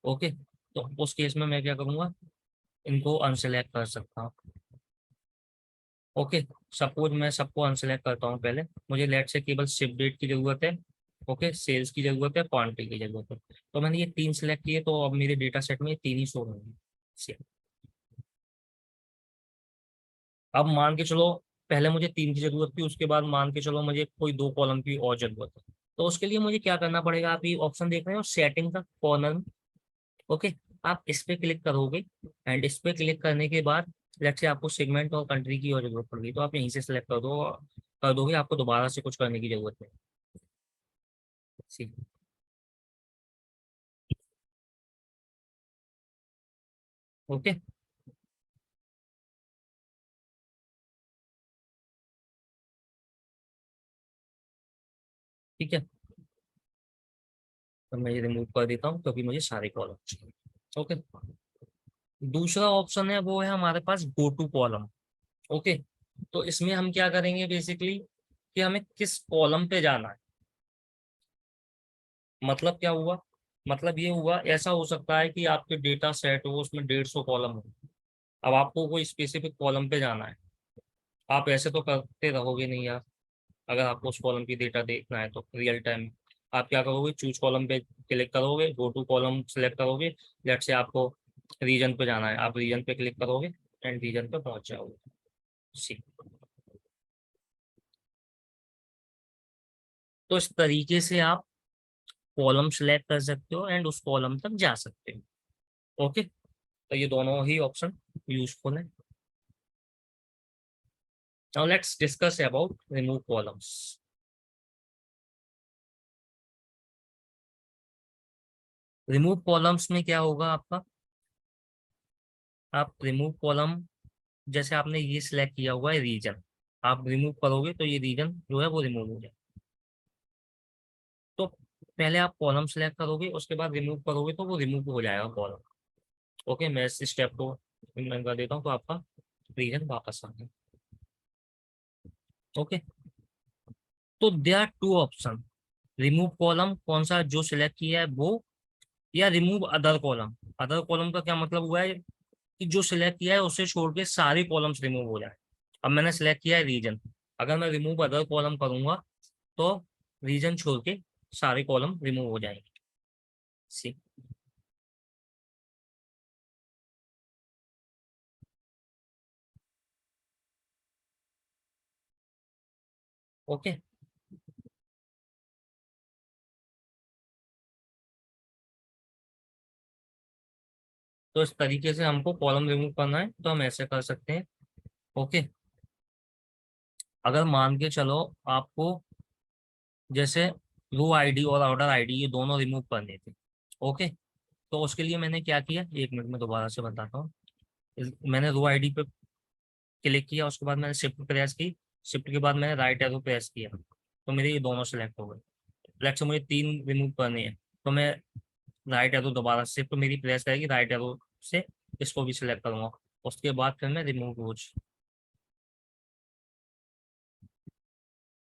ओके, तो उस केस में मैं क्या करूंगा, इनको अनसेलेक्ट कर सकता हूँ। ओके, सपोज मैं सबको अनसेलेक्ट करता हूँ, पहले मुझे लेट से केवल शिप डेट की जरूरत है, ओके, सेल्स की जरूरत है, क्वांटिटी की जरूरत है, तो मैंने ये तीन सेलेक्ट किए, तो अब मेरे डेटा सेट में ये तीन ही शो होंगे। अब मान के चलो पहले मुझे तीन की जरूरत थी, उसके बाद मान के चलो मुझे कोई दो कॉलम की और जरूरत है, तो उसके लिए मुझे क्या करना पड़ेगा, आप ये ऑप्शन देख रहे हो सेटिंग का कॉर्नर में। ओके, आप इस पे क्लिक करोगे एंड इस पे क्लिक करने के बाद लेट्स से आपको सेगमेंट और कंट्री की और जरूरत पड़ गई, तो आप यहीं से सिलेक्ट कर दोगे, आपको दोबारा से कुछ करने की जरूरत नहीं। ठीक, ओके, ठीक है, तो मैं ये रिमूव कर देता हूँ क्योंकि मुझे सारे कॉलम चाहिए। ओके, दूसरा ऑप्शन है वो है हमारे पास गो टू कॉलम। ओके, तो इसमें हम क्या करेंगे बेसिकली कि हमें किस कॉलम पे जाना है। मतलब क्या हुआ, मतलब ये हुआ, ऐसा हो सकता है कि आपके डेटा सेट हो उसमें 150 कॉलम हो, अब आपको कोई स्पेसिफिक कॉलम पे जाना है, आप ऐसे तो करते रहोगे नहीं यार। अगर आपको उस कॉलम की डेटा देखना है तो रियल टाइम आप क्या करोगे, चूज कॉलम पे क्लिक करोगे, गो टू कॉलम सेलेक्ट करोगे, लेट से आपको रीजन पे जाना है, आप रीजन पे क्लिक करोगे एंड रीजन पे पहुंच जाओगे। सी। तो इस तरीके से आप कॉलम सिलेक्ट कर सकते हो एंड उस कॉलम तक जा सकते हो। ओके, तो ये दोनों ही ऑप्शन यूजफुल है। Now let's discuss about remove columns. Remove columns में क्या होगा आपका, आप रिमूव कॉलम, जैसे आपने ये सिलेक्ट किया हुआ है रीजन, आप रिमूव करोगे तो ये रीजन जो है वो रिमूव हो जाए। तो पहले आप कॉलम सेलेक्ट करोगे, उसके बाद रिमूव करोगे तो वो रिमूव हो जाएगा कॉलम। ओके, मैं इस स्टेप को मैं कर देता हूँ तो आपका रीजन वापस आ गया। ओके, तो there are two option, remove column कौन सा जो सिलेक्ट किया है वो, या remove other column. Other column का क्या मतलब हुआ है कि जो सिलेक्ट किया है उसे छोड़ के सारे कॉलम्स रिमूव हो जाए। अब मैंने सिलेक्ट किया है रीजन, अगर मैं रिमूव अदर कॉलम करूंगा तो रीजन छोड़ के सारे कॉलम रिमूव हो जाएंगे। सी। ओके, तो इस तरीके से हमको कॉलम रिमूव करना है तो हम ऐसे कर सकते हैं। ओके, अगर मान के चलो आपको जैसे रो आईडी और ऑर्डर आईडी ये दोनों रिमूव करने थे। ओके, तो उसके लिए मैंने क्या किया, एक मिनट में दोबारा से बताता हूँ। मैंने रो आईडी पे क्लिक किया, उसके बाद मैंने शिफ्ट प्रेस की, शिफ्ट के बाद मैंने राइट एरो प्रेस किया, तो मेरे ये दोनों सेलेक्ट हो गए। लेट्स से मुझे 3 रिमूव करने हैं, तो मैं राइट एरो दोबारा शिफ्ट मेरी प्रेस करेगी, राइट एरो से इसको भी सिलेक्ट करूंगा, उसके बाद फिर मैं रिमूव रोज,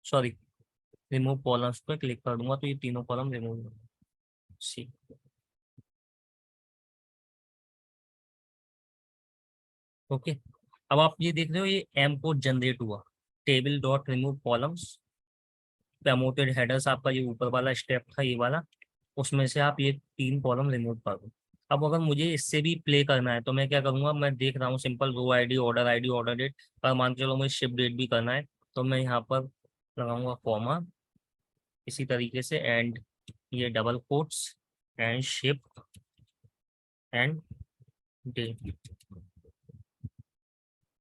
सॉरी, रिमूव कॉलम्स पे क्लिक कर दूंगा तो ये तीनों कॉलम रिमूव हो गए। सी। ओके, अब आप ये देख रहे हो ये एम कोड जनरेट हुआ, table dot remove columns, promoted headers, आपका ये ऊपर वाला स्टेप था ये वाला, उसमें से आप ये 3 कॉलम रिमूव कर दो। अब अगर मुझे इससे भी प्ले करना है तो मैं क्या करूंगा, मैं देख रहा हूँ सिंपल रो आईडी ऑर्डर डेट, पर मान के चलो मुझे शिप डेट भी करना है, तो मैं यहाँ पर लगाऊंगा कॉमा, इसी तरीके से एंड, ये double quotes and ship and date,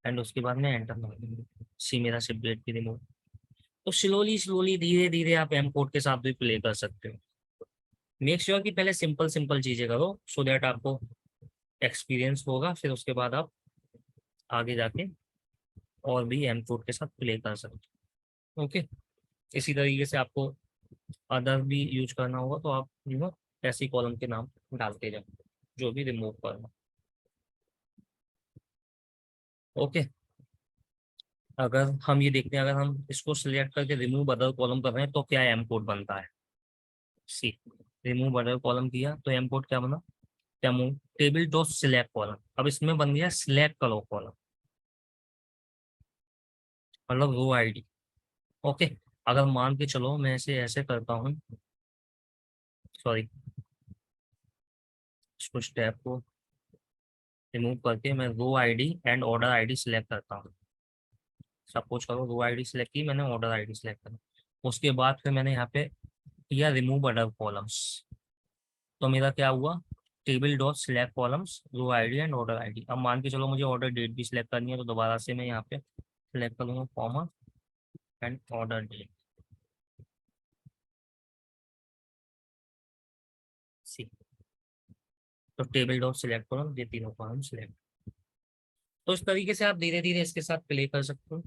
and उसके बाद मैं एंटर मार दूंगा। सी, मेरा शिप डेट भी रिमूव। तो स्लोली स्लोली धीरे धीरे आप एम कोड के साथ भी प्ले कर सकते हो। मेक श्योर कि पहले सिंपल सिंपल चीजें करो सो दैट आपको एक्सपीरियंस होगा, फिर उसके बाद आप आगे जाके और भी एम कोड के साथ प्ले कर सकते हो। ओके, इसी तरीके से आपको अदर भी यूज करना होगा तो आप ऐसी कॉलम के नाम डालते जाओ जो भी रिमूव करना। ओके, अगर हम ये देखते हैं, अगर हम इसको सिलेक्ट करके रिमूव अदर कॉलम कर रहे हैं तो क्या एम कोड बनता है। सी, रिमूव अदर कॉलम किया तो एम कोड क्या बना, demo table dot select column, अब इसमें बन गया सिलेक्ट करो कॉलम, मतलब रो आईडी। ओके, अगर मान के चलो मैं इसे ऐसे करता हूँ, सॉरी, इसको स्टेप को रिमूव करके मैं row ID and order ID select करता हूँ। सपोज करो रो आईडी सिलेक्ट की मैंने, ऑर्डर आईडी सिलेक्ट करा, उसके बाद फिर मैंने यहाँ पे किया रिमूव अदर कॉलम्स, तो मेरा क्या हुआ, table dot select columns row ID and order ID. अब मान के चलो मुझे ऑर्डर डेट भी सिलेक्ट करनी है तो दोबारा से मैं यहाँ पे सिलेक्ट करूँगा कॉमा एंड ऑर्डर डेट। सी, तो टेबल डॉट सिलेक्ट कॉलम, ये तीनों कॉलम सिलेक्ट। तो इस तरीके से आप धीरे धीरे इसके साथ प्ले कर सकते हो।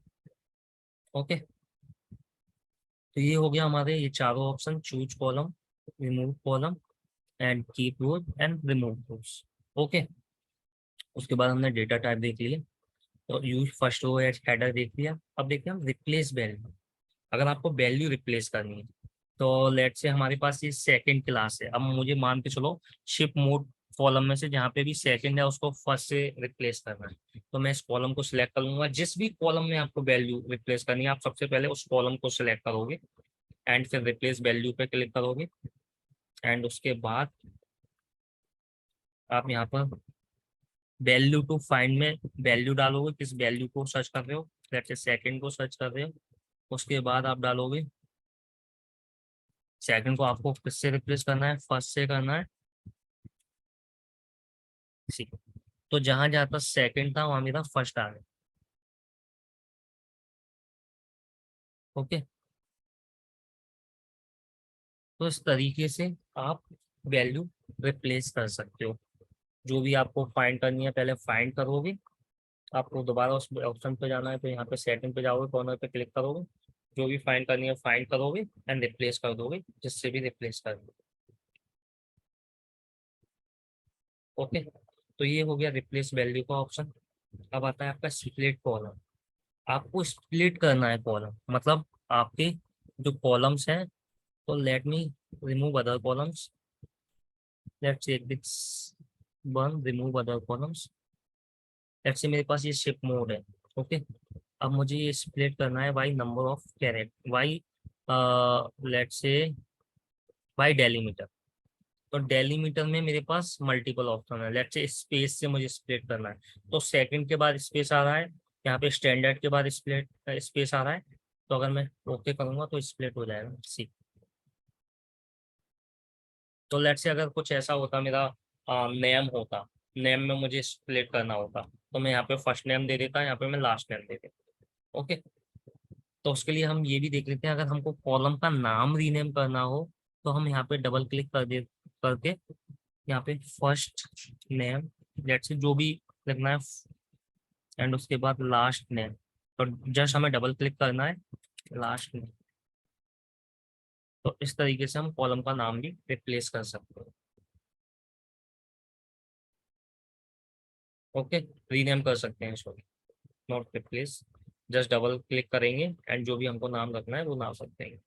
ओके, तो ये हो गया हमारे ये चारों option, choose column, remove column and keep rows and remove rows. Okay, उसके बाद हमने डेटा टाइप देख लिया, तो use first row as header देख लिया। अब देखते हैं हम रिप्लेस वैल्यू, अगर आपको वैल्यू रिप्लेस करनी है तो लेट से हमारे पास ये सेकंड क्लास है, अब मुझे मान के चलो शिप मोड कॉलम में से जहाँ पे भी सेकंड है उसको फर्स्ट से रिप्लेस करना है, तो मैं इस कॉलम को सिलेक्ट कर लूंगा। जिस भी कॉलम में आपको वैल्यू रिप्लेस करनी है आप सबसे पहले उस कॉलम को सिलेक्ट करोगे एंड फिर रिप्लेस वैल्यू पे क्लिक करोगे, एंड उसके बाद आप यहाँ पर वैल्यू टू फाइंड में वैल्यू डालोगे, किस वैल्यू को सर्च कर रहे हो, लेट्स से सेकंड को सर्च कर रहे हो। उसके बाद आप डालोगे सेकंड को, आपको किससे रिप्लेस करना है, फर्स्ट से करना है। ठीक। तो जहां जहां तक सेकंड था वहां मेरा फर्स्ट आ गया। ओके। तो इस तरीके से आप वैल्यू रिप्लेस कर सकते हो। जो भी आपको फाइंड करनी है पहले फाइंड करोगे, आपको दोबारा उस ऑप्शन पे जाना है तो यहाँ पे सेटिंग पे जाओगे, कॉर्नर पे क्लिक करोगे, जो भी फाइंड करनी है फाइंड करोगे एंड रिप्लेस कर दोगे, जिससे भी रिप्लेस कर दोगे। ओके। तो ये हो गया रिप्लेस वैल्यू का ऑप्शन। अब आता है आपका स्प्लिट कॉलम। आपको स्प्लिट करना है कॉलम, मतलब आपके जो कॉलम्स हैं, तो let me remove other columns, let's check this one, remove other columns. Let's say मेरे पास ये शिप मोड है। ओके। अब मुझे ये स्प्लिट करना है by number of character, by let's say by delimiter. तो डेलीमीटर में मेरे पास मल्टीपल ऑप्शन है, लेट्स से स्पेस से मुझे स्प्लिट करना है। तो सेकंड के बाद स्पेस आ रहा है, यहाँ पे स्टैंडर्ड के बाद स्प्लिट स्पेस आ रहा है। तो अगर मैं ओके करूंगा तो स्प्लिट हो जाएगा सी। तो लेट्स से अगर कुछ ऐसा होता, मेरा नेम होता, नेम में मुझे स्प्लिट करना होता, तो मैं यहाँ पे फर्स्ट नेम दे देता, यहाँ पे मैं लास्ट नेम दे देता। ओके। तो उसके लिए हम ये भी देख लेते हैं, अगर हमको कॉलम का नाम रीनेम करना हो तो हम यहाँ पे डबल क्लिक कर दे करके यहाँ पे फर्स्ट नेम, लेट्स से जो भी लिखना है, एंड उसके बाद लास्ट नेम। तो जस्ट हमें डबल क्लिक करना है लास्ट नेम। तो इस तरीके से हम कॉलम का नाम भी रिप्लेस कर सकते हैं। ओके। रीनेम कर सकते हैं, sorry, not replace. Just double click करेंगे एंड जो भी हमको नाम रखना है वो नाम रख देंगे।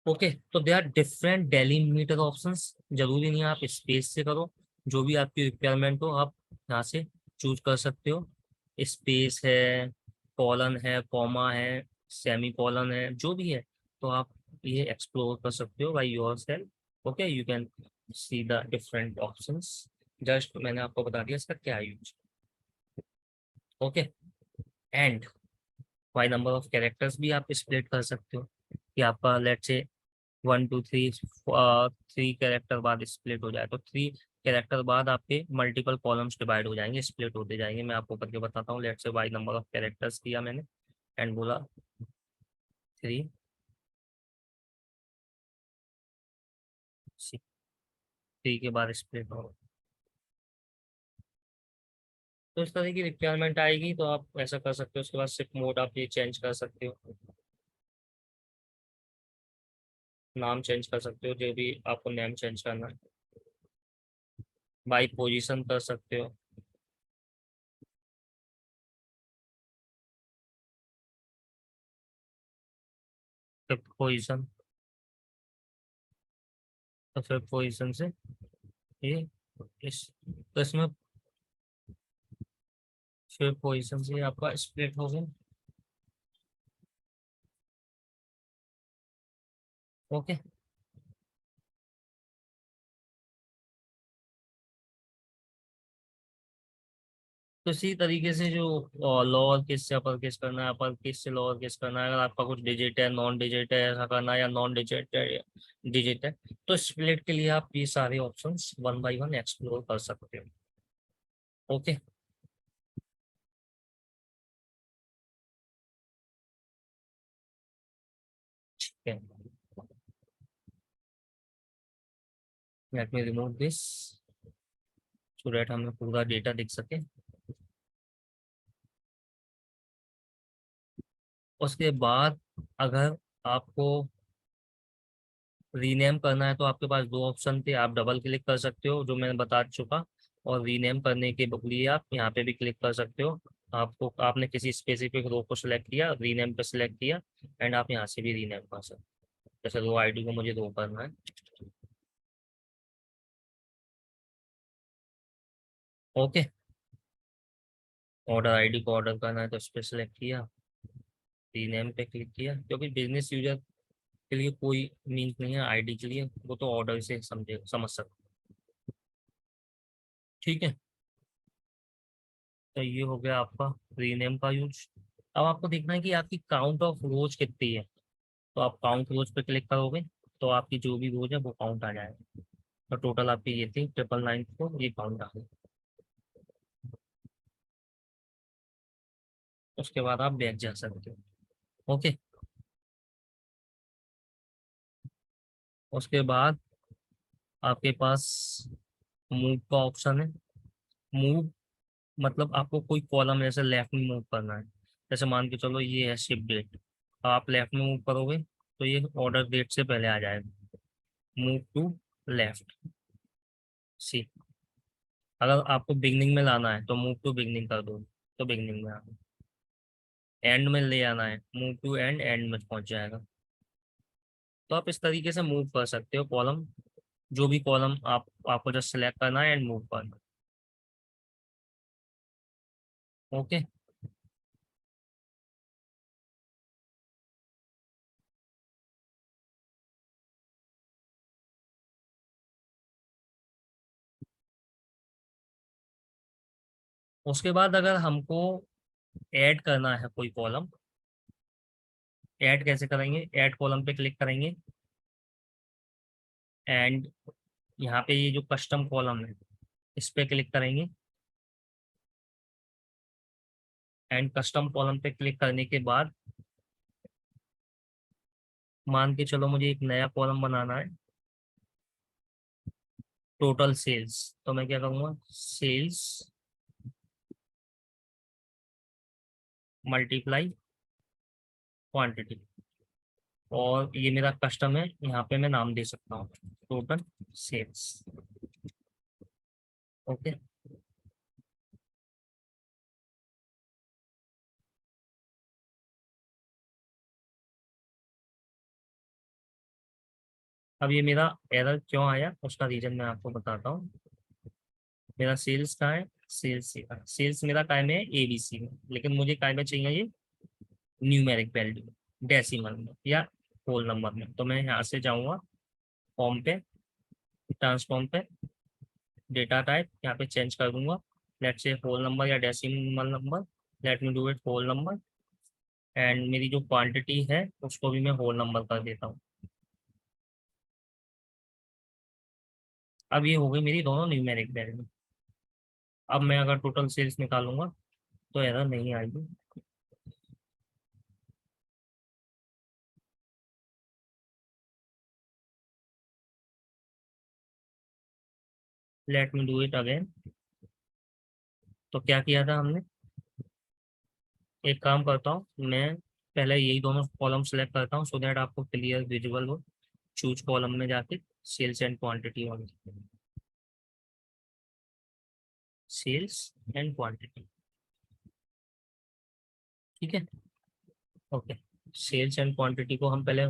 ओके। तो they are different delimiter options, जरूरी नहीं है आप स्पेस से करो, जो भी आपकी रिक्वायरमेंट हो आप यहाँ से चूज कर सकते हो। स्पेस है, कॉलन है, कॉमा है, सेमी कॉलन है, जो भी है, तो आप ये एक्सप्लोर कर सकते हो by your self. Okay, you can see the different options. Just मैंने आपको बता दिया इसका क्या use. Okay. And by number of characters भी आप स्प्लिट कर सकते हो, कि आपका लेट्स से 1 2 3 3 कैरेक्टर बाद स्प्लिट हो जाए, तो 3 कैरेक्टर बाद आपके मल्टीपल कॉलम्स डिवाइड हो जाएंगे, स्प्लिट होते जाएंगे। मैं आपको करके बताता हूँ। Let's say by number of characters किया मैंने एंड बोला 3, 3 के बाद स्प्लिट हो। तो इस तरह की रिक्वायरमेंट आएगी तो आप ऐसा कर सकते हो। उसके बाद सिर्फ मोड आप ये चेंज कर सकते हो, नाम चेंज कर सकते हो, जो भी आपको नेम चेंज करना है। बाई पोजीशन कर सकते हो, फिफ्थ पोजीशन। तो फिफ्थ पोजीशन से ये इस, तो इसमें फिफ्थ पोजीशन से आपका स्प्लिट हो गया। ओके। तो इसी तरीके से जो लोअर केस से अपर केस करना है, अपर केस से लोअर केस करना है, अगर आपका कुछ डिजिट है, नॉन डिजिट है, ऐसा करना है, या नॉन डिजिट है, डिजिट है, तो स्प्लिट के लिए आप ये सारे options one by one explore कर सकते हो। ओके। ठीक है, late me remove this so that हमें पूरा डेटा दिख सके। उसके बाद अगर आपको रीनेम करना है तो आपके पास दो ऑप्शन थे, आप डबल क्लिक कर सकते हो जो मैंने बता चुका, और रीनेम करने के लिए आप यहाँ पे भी क्लिक कर सकते हो। आपको आपने किसी स्पेसिफिक रो को सिलेक्ट किया, रीनेम पे सिलेक्ट किया, एंड आप यहाँ से भी रीनेम कर सकते हो। जैसे रो आईडी को मुझे रो करना है। ओके। ऑर्डर आईडी को ऑर्डर करना है तो इस पर सिलेक्ट किया, रीनेम पे क्लिक किया, क्योंकि बिजनेस यूजर के लिए कोई मीन्स नहीं है, आईडी के लिए, वो तो ऑर्डर से समझ सकते। ठीक है, तो ये हो गया आपका रीनेम का यूज। अब आपको देखना है कि आपकी काउंट ऑफ रोज कितनी है। तो आप काउंट रोज पे क्लिक करोगे तो आपकी जो भी रोज है वो काउंट आ जाएगा। तो टोटल आपकी ये थी 999, ये काउंट आ गई। उसके बाद आप बैक जा सकते हो। ओके, उसके बाद आपके पास मूव का ऑप्शन है। मूव मतलब आपको कोई कॉलम जैसे लेफ्ट में मूव करना है। जैसे मान के चलो ये है शिप डेट, आप लेफ्ट में मूव करोगे तो ये ऑर्डर डेट से पहले आ जाएगा। मूव टू लेफ्ट, सी। अगर आपको बिगनिंग में लाना है तो मूव टू बिगनिंग कर दो, तो बिगनिंग में आ गया। एंड में ले आना है, मूव टू एंड, एंड में पहुंच जाएगा। तो आप इस तरीके से मूव कर सकते हो कॉलम, जो भी कॉलम आपको जस्ट सेलेक्ट करना है एंड मूव करना है। ओके, उसके बाद अगर हमको ऐड करना है कोई कॉलम, ऐड कैसे करेंगे? ऐड कॉलम पे क्लिक करेंगे एंड यहाँ पे ये जो कस्टम कॉलम है इस पे क्लिक करेंगे। एंड कस्टम कॉलम पे क्लिक करने के बाद मान के चलो मुझे एक नया कॉलम बनाना है, टोटल सेल्स। तो मैं क्या करूँगा, सेल्स मल्टीप्लाई क्वांटिटी, और ये मेरा कस्टम है, यहाँ पे मैं नाम दे सकता हूँ टोटल सेल्स। ओके, अब ये मेरा एरर क्यों आया उसका रीजन मैं आपको बताता हूँ। मेरा सेल्स कहाँ है, सेल्स, सेल्स मेरा काय में है, एबीसी में, लेकिन मुझे काय में चाहिए ये न्यूमेरिक वैल्यू, डेसिमल में या होल नंबर में। तो मैं यहाँ से जाऊँगा फॉर्म पे, ट्रांसफॉर्म पे, डेटा टाइप यहाँ पे चेंज कर दूंगा, लेट से होल नंबर या decimal number. Let me do it whole number. And मेरी जो क्वांटिटी है उसको भी मैं होल नंबर कर देता हूँ। अब ये हो गई मेरी दोनों न्यूमेरिक वैल्यू। अब मैं अगर टोटल सेल्स निकालूंगा तो एरर नहीं आएगी। Late me do it again. तो क्या किया था हमने, एक काम करता हूँ मैं, पहले यही दोनों कॉलम सेलेक्ट करता हूँ सो दैट आपको क्लियर विजुअल हो। चूज कॉलम में जाके सेल्स एंड क्वांटिटी वाली, सेल्स एंड क्वांटिटी। ठीक है, ओके। सेल्स एंड क्वांटिटी को हम पहले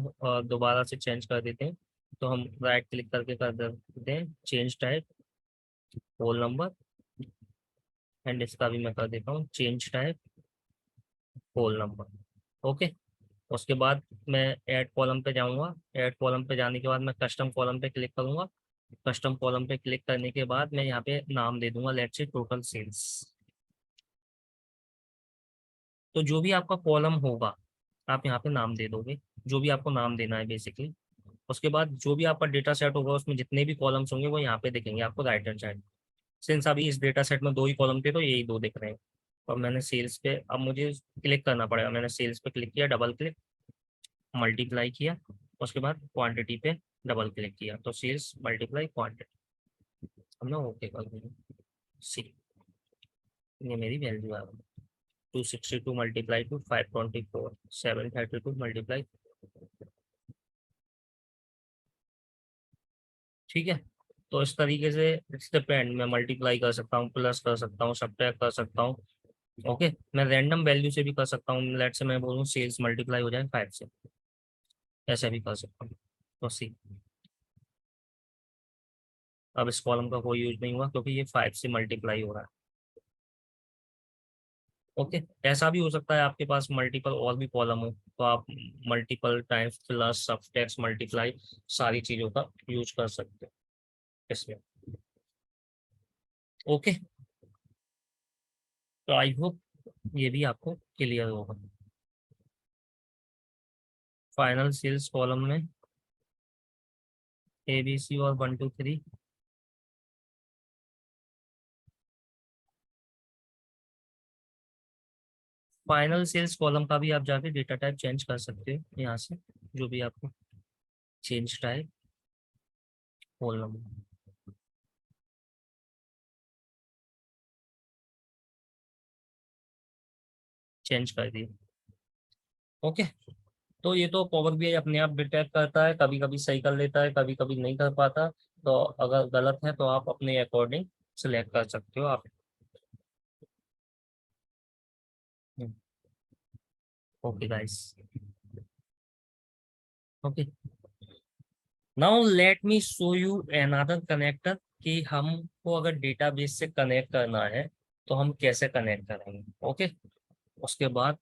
दोबारा से चेंज कर देते हैं। तो हम राइट क्लिक करके कर देते हैं change type whole number, and इसका भी मैं कर देता हूँ change type whole number. Okay, उसके बाद मैं ऐड कॉलम पे जाऊंगा। ऐड कॉलम पे जाने के बाद मैं कस्टम कॉलम पे क्लिक करूंगा। कस्टम कॉलम पे क्लिक करने के बाद मैं यहाँ पे नाम दे दूंगा लेट्स से टोटल सेल्स। तो जो भी आपका कॉलम होगा आप यहाँ पे नाम दे दोगे, जो भी आपको नाम देना है बेसिकली। उसके बाद जो भी आपका डेटा सेट होगा उसमें जितने भी कॉलम्स होंगे वो यहाँ पे दिखेंगे आपको राइट हैंड साइड। सिंस अभी इस डेटा सेट में दो ही कॉलम थे तो यही दो दिख रहे हैं। और मैंने सेल्स पे, अब मुझे क्लिक करना पड़ेगा। मैंने सेल्स पे क्लिक किया, डबल क्लिक, मल्टीप्लाई किया, उसके बाद क्वांटिटी पे डबल क्लिक किया, तो सेल्स मल्टीप्लाई क्वांटिटी हमने ओके कर दिया। सी, ये मेरी वैल्यू है। 262 मल्टीप्लाई टू 524, 732 मल्टीप्लाई। ठीक है, तो इस तरीके से इट्स डिपेंड, मैं मल्टीप्लाई कर सकता हूँ, प्लस कर सकता हूँ, सब्ट्रैक्ट कर सकता हूँ। ओके, मैं रैंडम वैल्यू से भी कर सकता हूँ। लेट से मैं बोलूँ सेल्स मल्टीप्लाई हो जाए 5 से, ऐसे भी कर सकता हूँ। तो सी, अब इस कॉलम का कोई यूज नहीं हुआ क्योंकि ये 5 से मल्टीप्लाई हो रहा है। ओके, ऐसा भी हो सकता है आपके पास मल्टीपल और भी कॉलम हो, तो आप मल्टीपल टाइम्स प्लस सब टेक्स्ट मल्टीप्लाई सारी चीजों का यूज कर सकते हो इसमें। ओके, तो आई होप ये भी आपको क्लियर होगा। फाइनल सेल्स कॉलम में ABC और 1 2 3। फाइनल सेल्स कॉलम का भी आप जाके डेटा टाइप चेंज कर सकते हो यहाँ से, जो भी आपको चेंज टाइप कॉलम चेंज कर दिए। ओके, तो ये तो पावर BI अपने आप डिटेक्ट करता है, कभी कभी सही कर लेता है, कभी कभी नहीं कर पाता। तो अगर गलत है तो आप अपने अकॉर्डिंग सिलेक्ट कर सकते हो आप। Okay guys, okay, now let me show you another connector कि हमको अगर डेटाबेस से कनेक्ट करना है तो हम कैसे कनेक्ट करेंगे। ओके, उसके बाद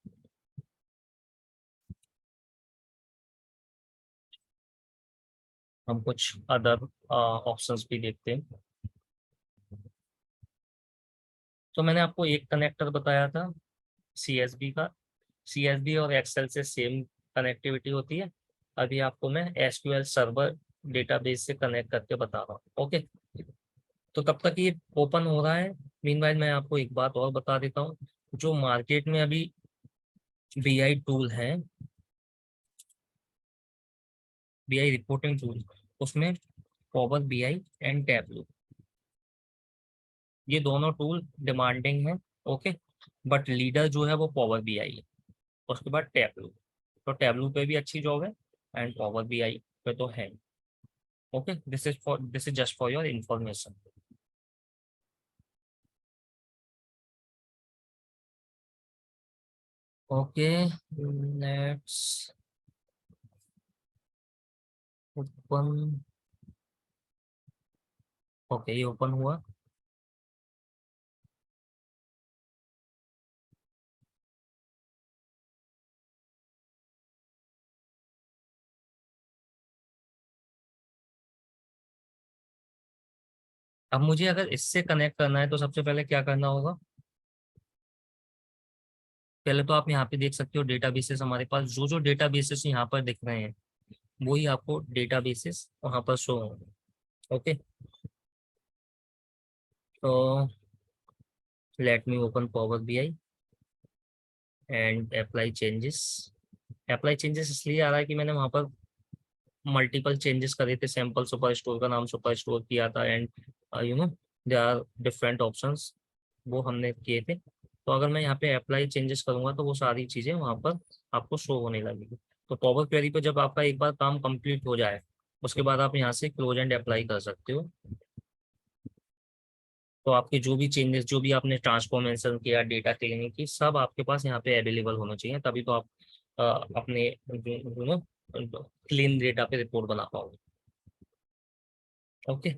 हम कुछ अदर ऑप्शंस भी देखते हैं। तो मैंने आपको एक कनेक्टर बताया था CSV का। CSV और एक्सेल से सेम कनेक्टिविटी होती है। अभी आपको मैं SQL सर्वर डेटाबेस से कनेक्ट करके बता रहा हूँ। ओके, तो तब तक ये ओपन हो रहा है, मीनवाइल मैं आपको एक बात और बता देता हूँ। जो मार्केट में अभी BI टूल है, BI रिपोर्टिंग टूल, उसमें पावर BI एंड टैबलू, ये दोनों टूल डिमांडिंग है। ओके, बट लीडर जो है वो पावर BI है, उसके बाद टैबलू। तो टैबलू पे भी अच्छी जॉब है एंड पावर BI पे तो है। Okay, this is just for your information. Okay, let's open. Okay, ये ओपन हुआ। अब मुझे अगर इससे कनेक्ट करना है तो सबसे पहले क्या करना होगा। पहले तो आप यहाँ पे देख सकते हो डेटाबेसेस, हमारे पास जो जो डेटाबेसेस यहाँ पर दिख रहे हैं वही आपको डेटाबेसेस वहाँ पर शो होंगे। ओके, तो let me open power BI and apply changes. Apply changes इसलिए आ रहा है कि मैंने वहाँ पर मल्टीपल चेंजेस करे थे। सैम्पल सुपर स्टोर का नाम सुपर स्टोर किया था and you know they are different options, वो हमने किए थे। तो अगर मैं यहाँ पे अप्लाई चेंजेस करूंगा तो वो सारी चीज़ें वहाँ पर आपको शो होने लगेगी। तो पावर क्वेरी पे जब आपका एक बार काम कंप्लीट हो जाए उसके बाद आप यहाँ से क्लोज एंड अप्लाई कर सकते हो। तो आपके जो भी चेंजेस, जो भी आपने ट्रांसफॉर्मेशन किया, डेटा क्लीनिंग की, सब आपके पास यहाँ पे अवेलेबल होना चाहिए, तभी तो आप अपने यू नो क्लीन डेटा पे रिपोर्ट बना पाओगे। ओके,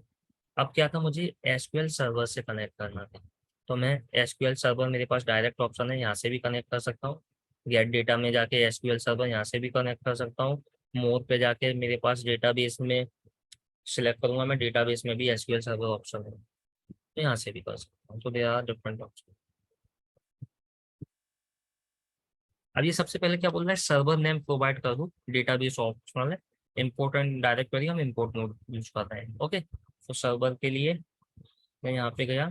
अब क्या था, मुझे SQL सर्वर से कनेक्ट करना था। तो मैं SQL सर्वर, मेरे पास डायरेक्ट ऑप्शन है, यहाँ से भी कनेक्ट कर सकता हूँ। गेट डेटा में जाके SQL सर्वर यहाँ से भी कनेक्ट कर सकता हूँ। मोर पे जाके मेरे पास डेटाबेस में सिलेक्ट करूंगा, मैं डेटाबेस में भी SQL सर्वर ऑप्शन है, तो यहाँ से भी कर सकता हूँ। तो दे आर डिफरेंट ऑप्शन। अब ये सबसे पहले क्या बोल रहा है, सर्वर नेम प्रोवाइड कर दूँ, डेटाबेस ऑप्शनल है। इम्पोर्टेंट डायरेक्टरी हम इम्पोर्ट मोड यूज कर रहे हैं। ओके, तो सर्वर के लिए मैं यहाँ पे गया,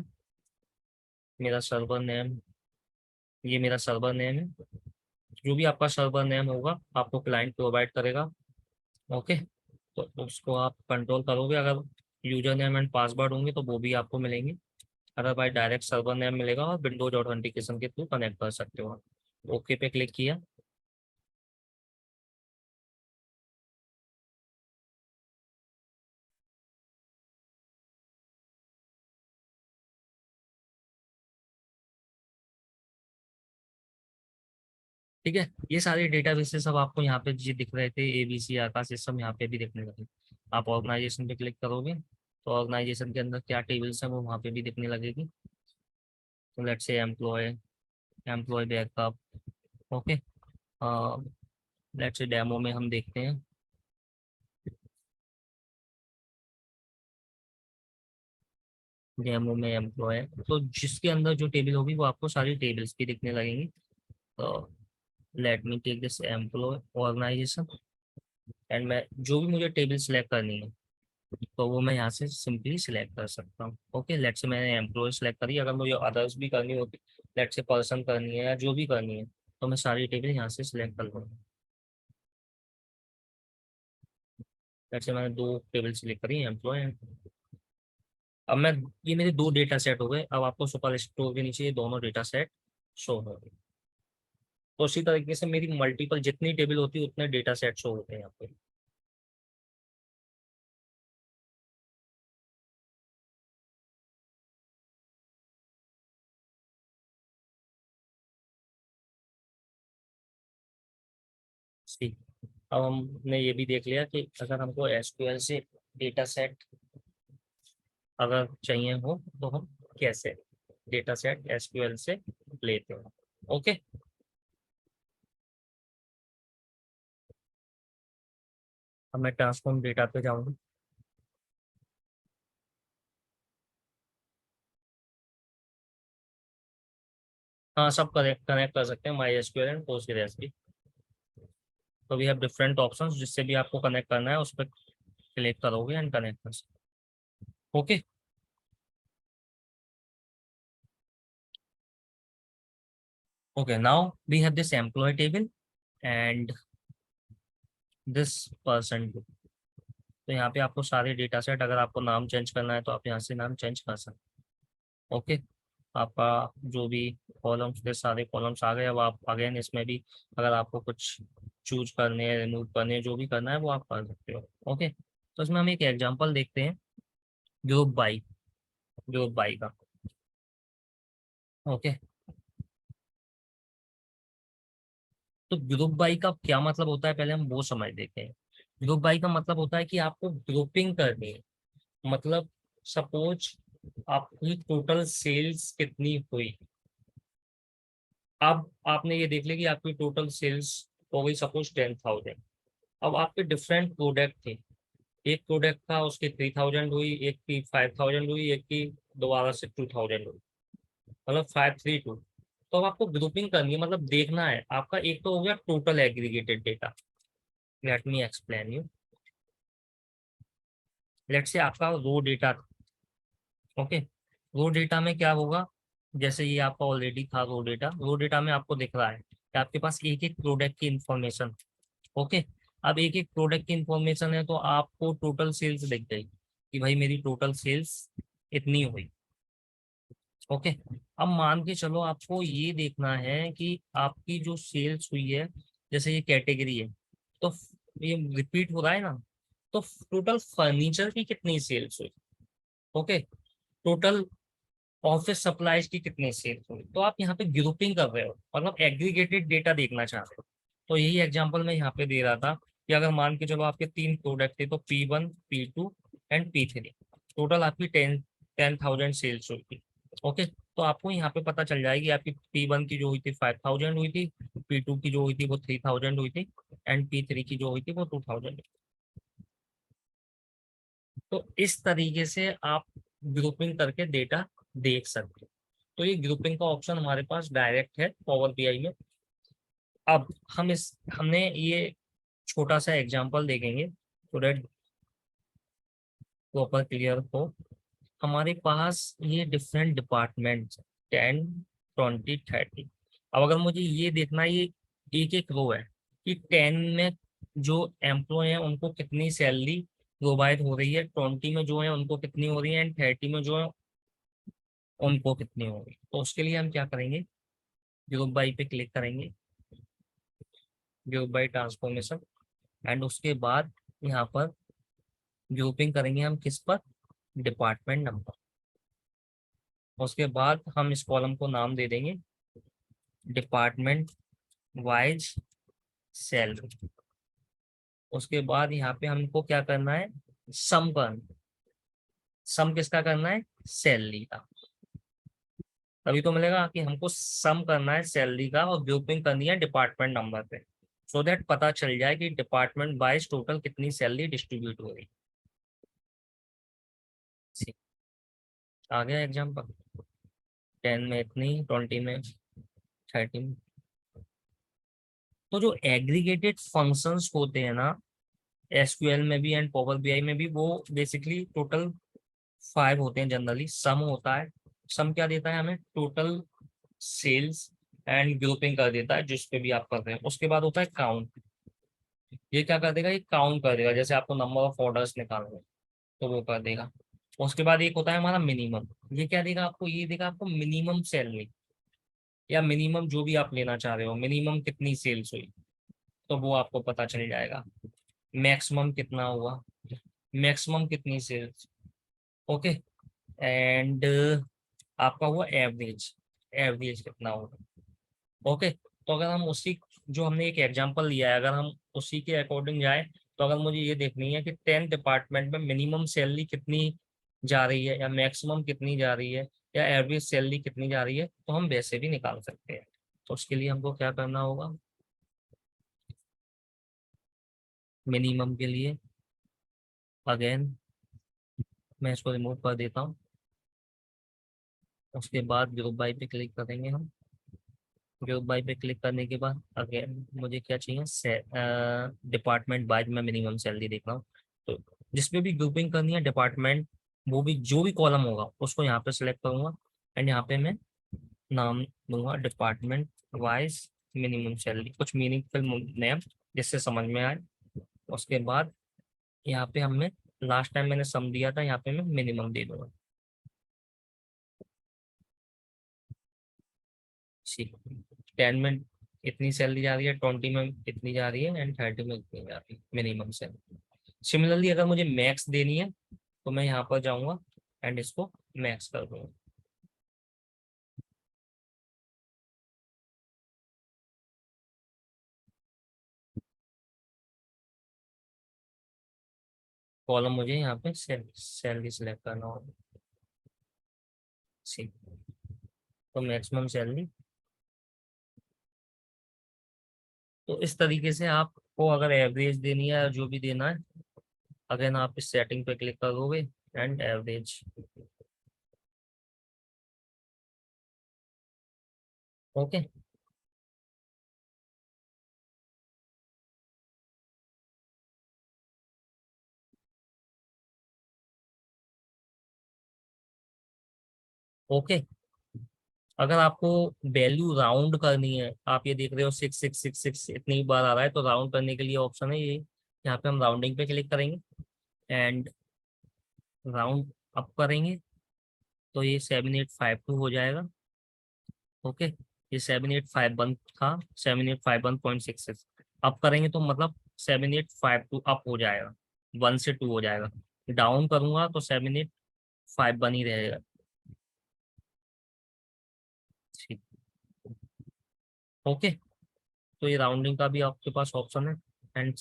मेरा सर्वर नेम, ये मेरा सर्वर नेम है। जो भी आपका सर्वर नेम होगा आपको क्लाइंट प्रोवाइड करेगा। ओके, तो उसको आप कंट्रोल करोगे, अगर यूजर नेम एंड पासवर्ड होंगे तो वो भी आपको मिलेंगे, अदरवाइज डायरेक्ट सर्वर नेम मिलेगा और विंडोज ऑथेंटिकेशन के थ्रू कनेक्ट कर सकते हो। ओके पे क्लिक किया। ठीक है, ये सारे डेटाबेसेस सब आपको यहाँ पे जी दिख रहे थे, ABC आकाश, ये सब यहाँ पे भी दिखने लगे। आप ऑर्गेनाइजेशन पे क्लिक करोगे तो ऑर्गेनाइजेशन के अंदर क्या टेबल्स हैं वो वहाँ पे भी दिखने लगेगी। तो let's say employee, employee backup. Okay, let's say demo में हम देखते हैं। डेमो में एम्प्लॉय है, तो जिसके अंदर जो टेबल होगी वो आपको सारी टेबल्स की दिखने लगेंगी। तो let me take this employee organisation, and मैं जो भी मुझे टेबल सिलेक्ट करनी है तो वो मैं यहाँ से सिंपली सिलेक्ट कर सकता हूँ। ओके, लेट से मैंने एम्प्लॉय सिलेक्ट करी, अगर मुझे अदर्स भी करनी होती, लेट से पर्सन करनी है या जो भी करनी है, तो मैं सारी टेबल यहाँ से सिलेक्ट कर लूँगा। लेट से मैंने दो टेबल सिलेक्ट करी, एम्प्लॉय। अब मैं, ये मेरे दो डेटा सेट हो गए, अब आपको सुपर स्टोर के नीचे ये दोनों डेटा सेट शो हो गए। तो उसी तरीके से मेरी मल्टीपल जितनी टेबल होती है उतने डेटा सेट शो होते हैं यहाँ पे। ठीक, अब हमने ये भी देख लिया कि अगर हमको एसक्यूएल से डेटा सेट अगर चाहिए हो तो हम कैसे डेटा सेट एसक्यूएल से लेते हैं। ओके, अब मैं ट्रांसफॉर्म डेटा पे जाऊंगा। हाँ, सब कनेक्ट कनेक्ट कर सकते हैं, माई एसक्यूएल एंड पोस्टग्रेस भी। तो वी हैव डिफरेंट ऑप्शंस, जिससे भी आपको कनेक्ट करना है उस पर क्लिक करोगे एंड कनेक्ट कर सकते। Okay, okay, now we have this employee table and this person. तो यहाँ पे आपको सारे डेटा सेट, अगर आपको नाम चेंज करना है तो आप यहाँ से नाम चेंज कर सकते हैं। ओके, आपका जो भी कॉलम्स थे सारे कॉलम्स आ गए। अब आप अगेन इसमें भी अगर आपको कुछ चूज करने हैं, रिमूव करने हैं, जो भी करना है वो आप कर सकते हो। ओके, तो इसमें हम एक एग्जांपल देखते हैं, ग्रुप बाई, ग्रुप बाई का। ओके, तो ग्रुप बाई का क्या मतलब होता है, पहले हम वो समझ लेते हैं। ग्रुप बाई का मतलब होता है कि आपको ग्रुपिंग करनी है। मतलब सपोज आपकी टोटल सेल्स कितनी हुई, अब आपने ये देख लिया कि आपकी टोटल सेल्स हो गई सपोज 10,000। अब आपके डिफरेंट प्रोडक्ट थे, एक प्रोडक्ट था उसकी 3,000 हुई, एक की 5,000 हुई, एक की दोबारा से 2,000 हुई, मतलब 532। तो अब आपको ग्रुपिंग करनी है, मतलब देखना है आपका, एक तो हो गया total aggregated data. Let me explain you. Let's say आपका raw data, okay, raw data में क्या होगा, जैसे ये आपका ऑलरेडी था रो डेटा, रो डेटा में आपको दिख रहा है कि आपके पास एक एक प्रोडक्ट की इंफॉर्मेशन। ओके, अब एक एक प्रोडक्ट की इंफॉर्मेशन है तो आपको टोटल सेल्स दिख गई कि भाई मेरी टोटल सेल्स इतनी हुई। ओके, अब मान के चलो आपको ये देखना है कि आपकी जो सेल्स हुई है, जैसे ये कैटेगरी है, तो ये रिपीट हो रहा है ना, तो टोटल फर्नीचर की कितनी सेल्स हुई। ओके, टोटल ऑफिस सप्लाईज की कितनी सेल्स हुई। तो आप यहाँ पे ग्रुपिंग कर रहे हो, मतलब एग्रीगेटेड डेटा देखना चाहते हो। तो यही एग्जांपल मैं यहाँ पे दे रहा था कि अगर मान के चलो आपके तीन प्रोडक्ट थे, तो P1, P2 and P3, total आपकी 10,000 सेल्स हुई थी। ओके, तो आपको यहाँ पे पता चल जाएगी आपकी P1 की जो हुई थी 5,000 हुई थी, P2 की जो हुई थी वो 3,000 हुई थी, एंड P3 की जो हुई थी वो 2,000। तो इस तरीके से आप ग्रुपिंग करके डेटा देख सकते हो। तो ये ग्रुपिंग का ऑप्शन हमारे पास डायरेक्ट है पावर बीआई में। अब हमने ये छोटा सा एग्जांपल देखेंगे तो दैट प्रॉपर क्लियर हो। हमारे पास ये डिफरेंट डिपार्टमेंट्स 10, 20, 30। अब अगर मुझे ये देखना है, ये एक एक रो है कि 10 में जो एम्प्लॉय हैं उनको कितनी सैलरी प्रोवाइड हो रही है, 20 में जो है उनको कितनी हो रही है, एंड 30 में जो है उनको कितनी हो रही है। तो उसके लिए हम क्या करेंगे, ग्रुप बाई पे क्लिक करेंगे, ग्रुप बाई ट्रांसफॉर्मेशन, एंड उसके बाद यहाँ पर ग्रुपिंग करेंगे हम किस पर, डिपार्टमेंट नंबर। उसके बाद हम इस कॉलम को नाम दे देंगे डिपार्टमेंट वाइज सैलरी। उसके बाद यहाँ पे हमको क्या करना है, सम करना। सम किसका करना है, सैलरी का। तभी तो मिलेगा कि हमको सम करना है सैलरी का और ग्रुपिंग करनी है डिपार्टमेंट नंबर पे, सो दैट पता चल जाए कि डिपार्टमेंट वाइज टोटल कितनी सैलरी डिस्ट्रीब्यूट हो रही है। आ गया एग्जाम्पल, 10 में इतनी, 20 में, 30 में। तो जो एग्रीगेटेड फंक्शंस होते हैं ना एसक्यूएल में भी एंड पावर बीआई में भी, वो बेसिकली टोटल 5 होते हैं जनरली। सम होता है, सम क्या देता है हमें, टोटल सेल्स एंड ग्रुपिंग कर देता है जिस पे भी आप कर रहे हैं। उसके बाद होता है काउंट, ये क्या कर देगा, ये काउंट कर देगा, जैसे आपको नंबर ऑफ ऑर्डर्स निकालने हैं, तो वो कर देगा। उसके बाद एक होता है हमारा मिनिमम, ये क्या देगा आपको, ये देगा आपको मिनिमम सैलरी या मिनिमम जो भी आप लेना चाह रहे हो, मिनिमम कितनी सेल्स हुई, तो वो आपको पता चल जाएगा। मैक्सिमम कितना हुआ, मैक्सिमम कितनी सेल्स, ओके। एंड आपका हुआ एवरेज, एवरेज कितना होगा, ओके। तो अगर हम उसी, जो हमने एक एग्जांपल लिया है, अगर हम उसी के अकॉर्डिंग जाए, तो अगर मुझे ये देखनी है कि 10 डिपार्टमेंट में मिनिमम सैलरी कितनी जा रही है या मैक्सिमम कितनी जा रही है या एवरेज सैलरी कितनी जा रही है, तो हम वैसे भी निकाल सकते हैं। तो उसके लिए हमको क्या करना होगा, मिनिमम के लिए अगेन मैं इसको रिमूव कर देता हूँ। उसके बाद ग्रुप बाई पे क्लिक करेंगे हम। ग्रुप बाई पे क्लिक करने के बाद अगेन मुझे क्या चाहिए, डिपार्टमेंट वाइज में मिनिमम सैलरी देख रहा हूँ। तो जिसपे भी ग्रुपिंग करनी है डिपार्टमेंट, वो भी जो भी कॉलम होगा उसको यहाँ पे सिलेक्ट करूंगा एंड यहाँ पे मैं नाम दूंगा डिपार्टमेंट वाइज मिनिमम सैलरी, कुछ मीनिंगफुल नेम जिससे समझ में आए। उसके बाद यहाँ पे हमने लास्ट टाइम मैंने सम दिया था, यहाँ पे मैं मिनिमम दे दूंगा। ठीक, 10 में इतनी सैलरी जा रही है, 20 में इतनी जा रही है एंड 30 में इतनी जा रही है मिनिमम सैलरी। सिमिलरली अगर मुझे मैक्स देनी है तो मैं यहाँ पर जाऊंगा एंड इसको मैक्स कर दूंगा। कॉलम मुझे यहाँ पे सैलरी सिलेक्ट करना होगा। ठीक, तो मैक्सिमम सैलरी। तो इस तरीके से आपको अगर एवरेज देनी है या जो भी देना है, अगर आप इस सेटिंग पे क्लिक करोगे एंड एवरेज, ओके। ओके, अगर आपको वैल्यू राउंड करनी है, आप ये देख रहे हो 6666 इतनी बार आ रहा है, तो राउंड करने के लिए ऑप्शन है ये, यहाँ पे हम राउंडिंग पे क्लिक करेंगे एंड राउंड अप करेंगे, तो ये 7852 हो जाएगा, ओके। ये 7851 था, 7851.66 अप करेंगे तो मतलब 7852 अप हो जाएगा, 1 से 2 हो जाएगा। डाउन करूंगा तो 785 बन ही रहेगा। ठीक, ओके। तो ये राउंडिंग का भी आपके पास ऑप्शन है एंड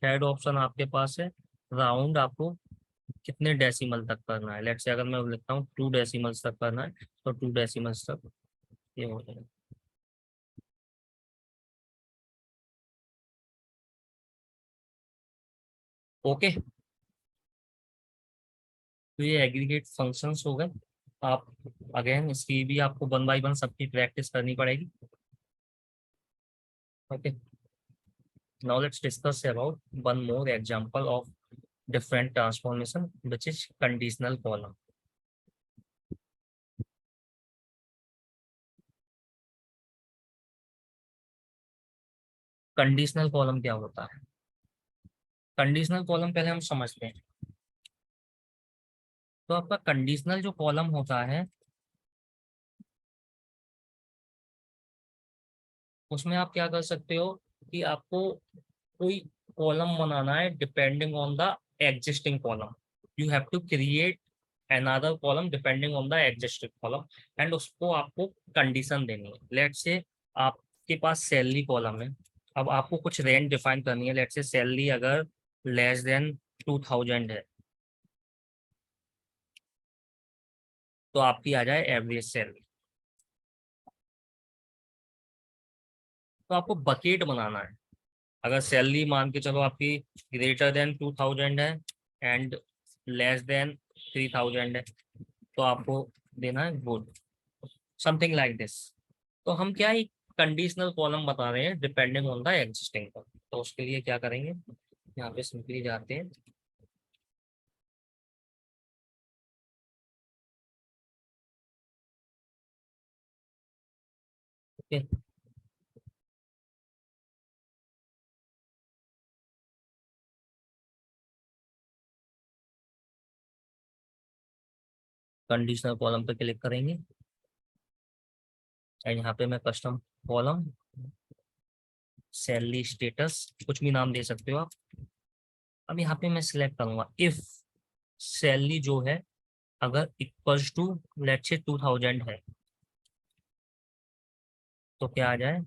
थर्ड ऑप्शन आपके पास है राउंड, आपको कितने डेसिमल तक करना है। लेट्स से अगर मैं लिखता हूँ 2 डेसिमल्स तक करना है, तो 2 डेसिमल्स तक ये हो जाएगा, ओके। तो ये एग्रीगेट फंक्शंस हो गए। आप अगेन इसकी भी आपको 1 बाय 1 सबकी प्रैक्टिस करनी पड़ेगी, okay. Now let's discuss about one more example of different transformation which is conditional column। Conditional column क्या होता है, कंडीशनल कॉलम पहले हम समझते हैं। तो आपका कंडीशनल जो कॉलम होता है, उसमें आप क्या कर सकते हो कि आपको कोई कॉलम बनाना है depending on the existing column, you have to create another column depending on the existing column and उसको आपको कंडीशन देनी है। लेट से आपके पास सैलरी कॉलम है, अब आपको कुछ रेंज डिफाइन करनी है। लेट से सैलरी अगर लेस देन 2000 है, तो आपकी आ जाए एवरेज सैलरी, तो आपको बकेट बनाना है। अगर सैलरी मान के चलो आपकी ग्रेटर देन 2000 है एंड लेस देन 3000 है, तो आपको देना है गुड, समथिंग लाइक दिस। तो हम क्या एक कंडीशनल कॉलम बता रहे हैं डिपेंडिंग ऑन द एग्जिस्टिंग पर। तो उसके लिए क्या करेंगे, यहाँ पे सिंपली जाते हैं, ओके। कंडीशनल कॉलम पे क्लिक करेंगे एंड यहाँ पे मैं कस्टम कॉलम सैलरी स्टेटस कुछ भी नाम दे सकते हो आप। अब यहाँ पे मैं सिलेक्ट करूंगा इफ सैलरी जो है अगर इक्वल्स टू लेट्स से 2000 है, तो क्या आ जाए,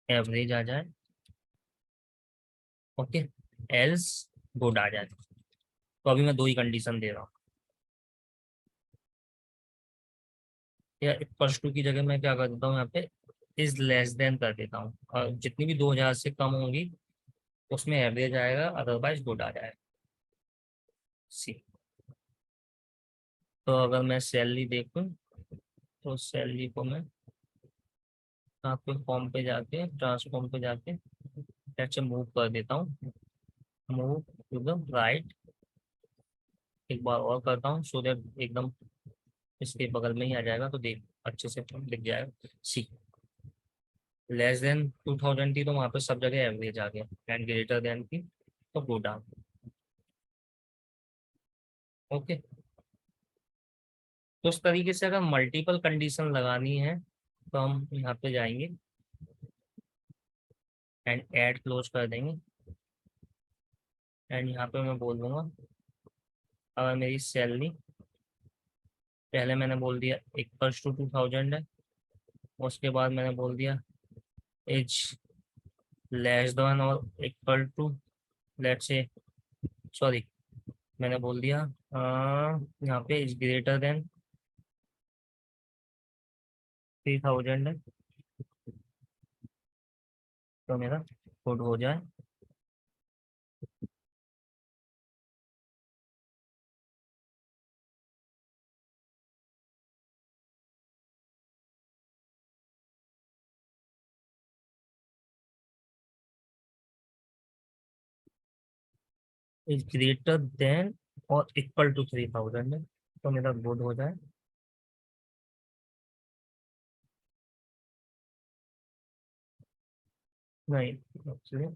एवरेज आ जाए, ओके, एल्स गुड आ जाए। तो अभी मैं दो ही कंडीशन दे रहा हूँ, या इक्वल्स टू की जगह मैं क्या कर देता हूँ यहाँ पे इज लेस देन कर देता हूँ, और जितनी भी 2000 से कम होंगी उसमें एवरेज आएगा, अदरवाइज गुड आ जाएगा। सी, तो अगर मैं सैलरी देखूँ तो सैलरी को मैं आपके फॉर्म पे जाके ट्रांसफॉर्म पे जाके ऐसे मूव कर देता हूँ, मूव टू द राइट। एक बार और करता हूँ सो दैट एकदम इसके बगल में ही आ जाएगा, तो देख अच्छे से दिख जाएगा। सी, लेस देन 2000 थी तो वहाँ पे सब जगह एवरेज आ गया, एंड ग्रेटर देन थी तो गुड आ गया, ओके। तो उस तरीके से अगर मल्टीपल कंडीशन लगानी है तो हम यहाँ पे जाएंगे एंड ऐड क्लोज कर देंगे एंड यहाँ पे मैं बोल दूंगा अगर मेरी सैलरी पहले मैंने बोल दिया इक्वल्स टू 2000 है, उसके बाद मैंने बोल दिया एज लेस देन और equal to let's say, sorry, मैंने बोल दिया यहाँ पे इज ग्रेटर देन 3000 है, तो मेरा कोड हो जाए इज ग्रेटर देन और इक्वल टू 3000 है, तो मेरा कोड हो जाए नहीं, actually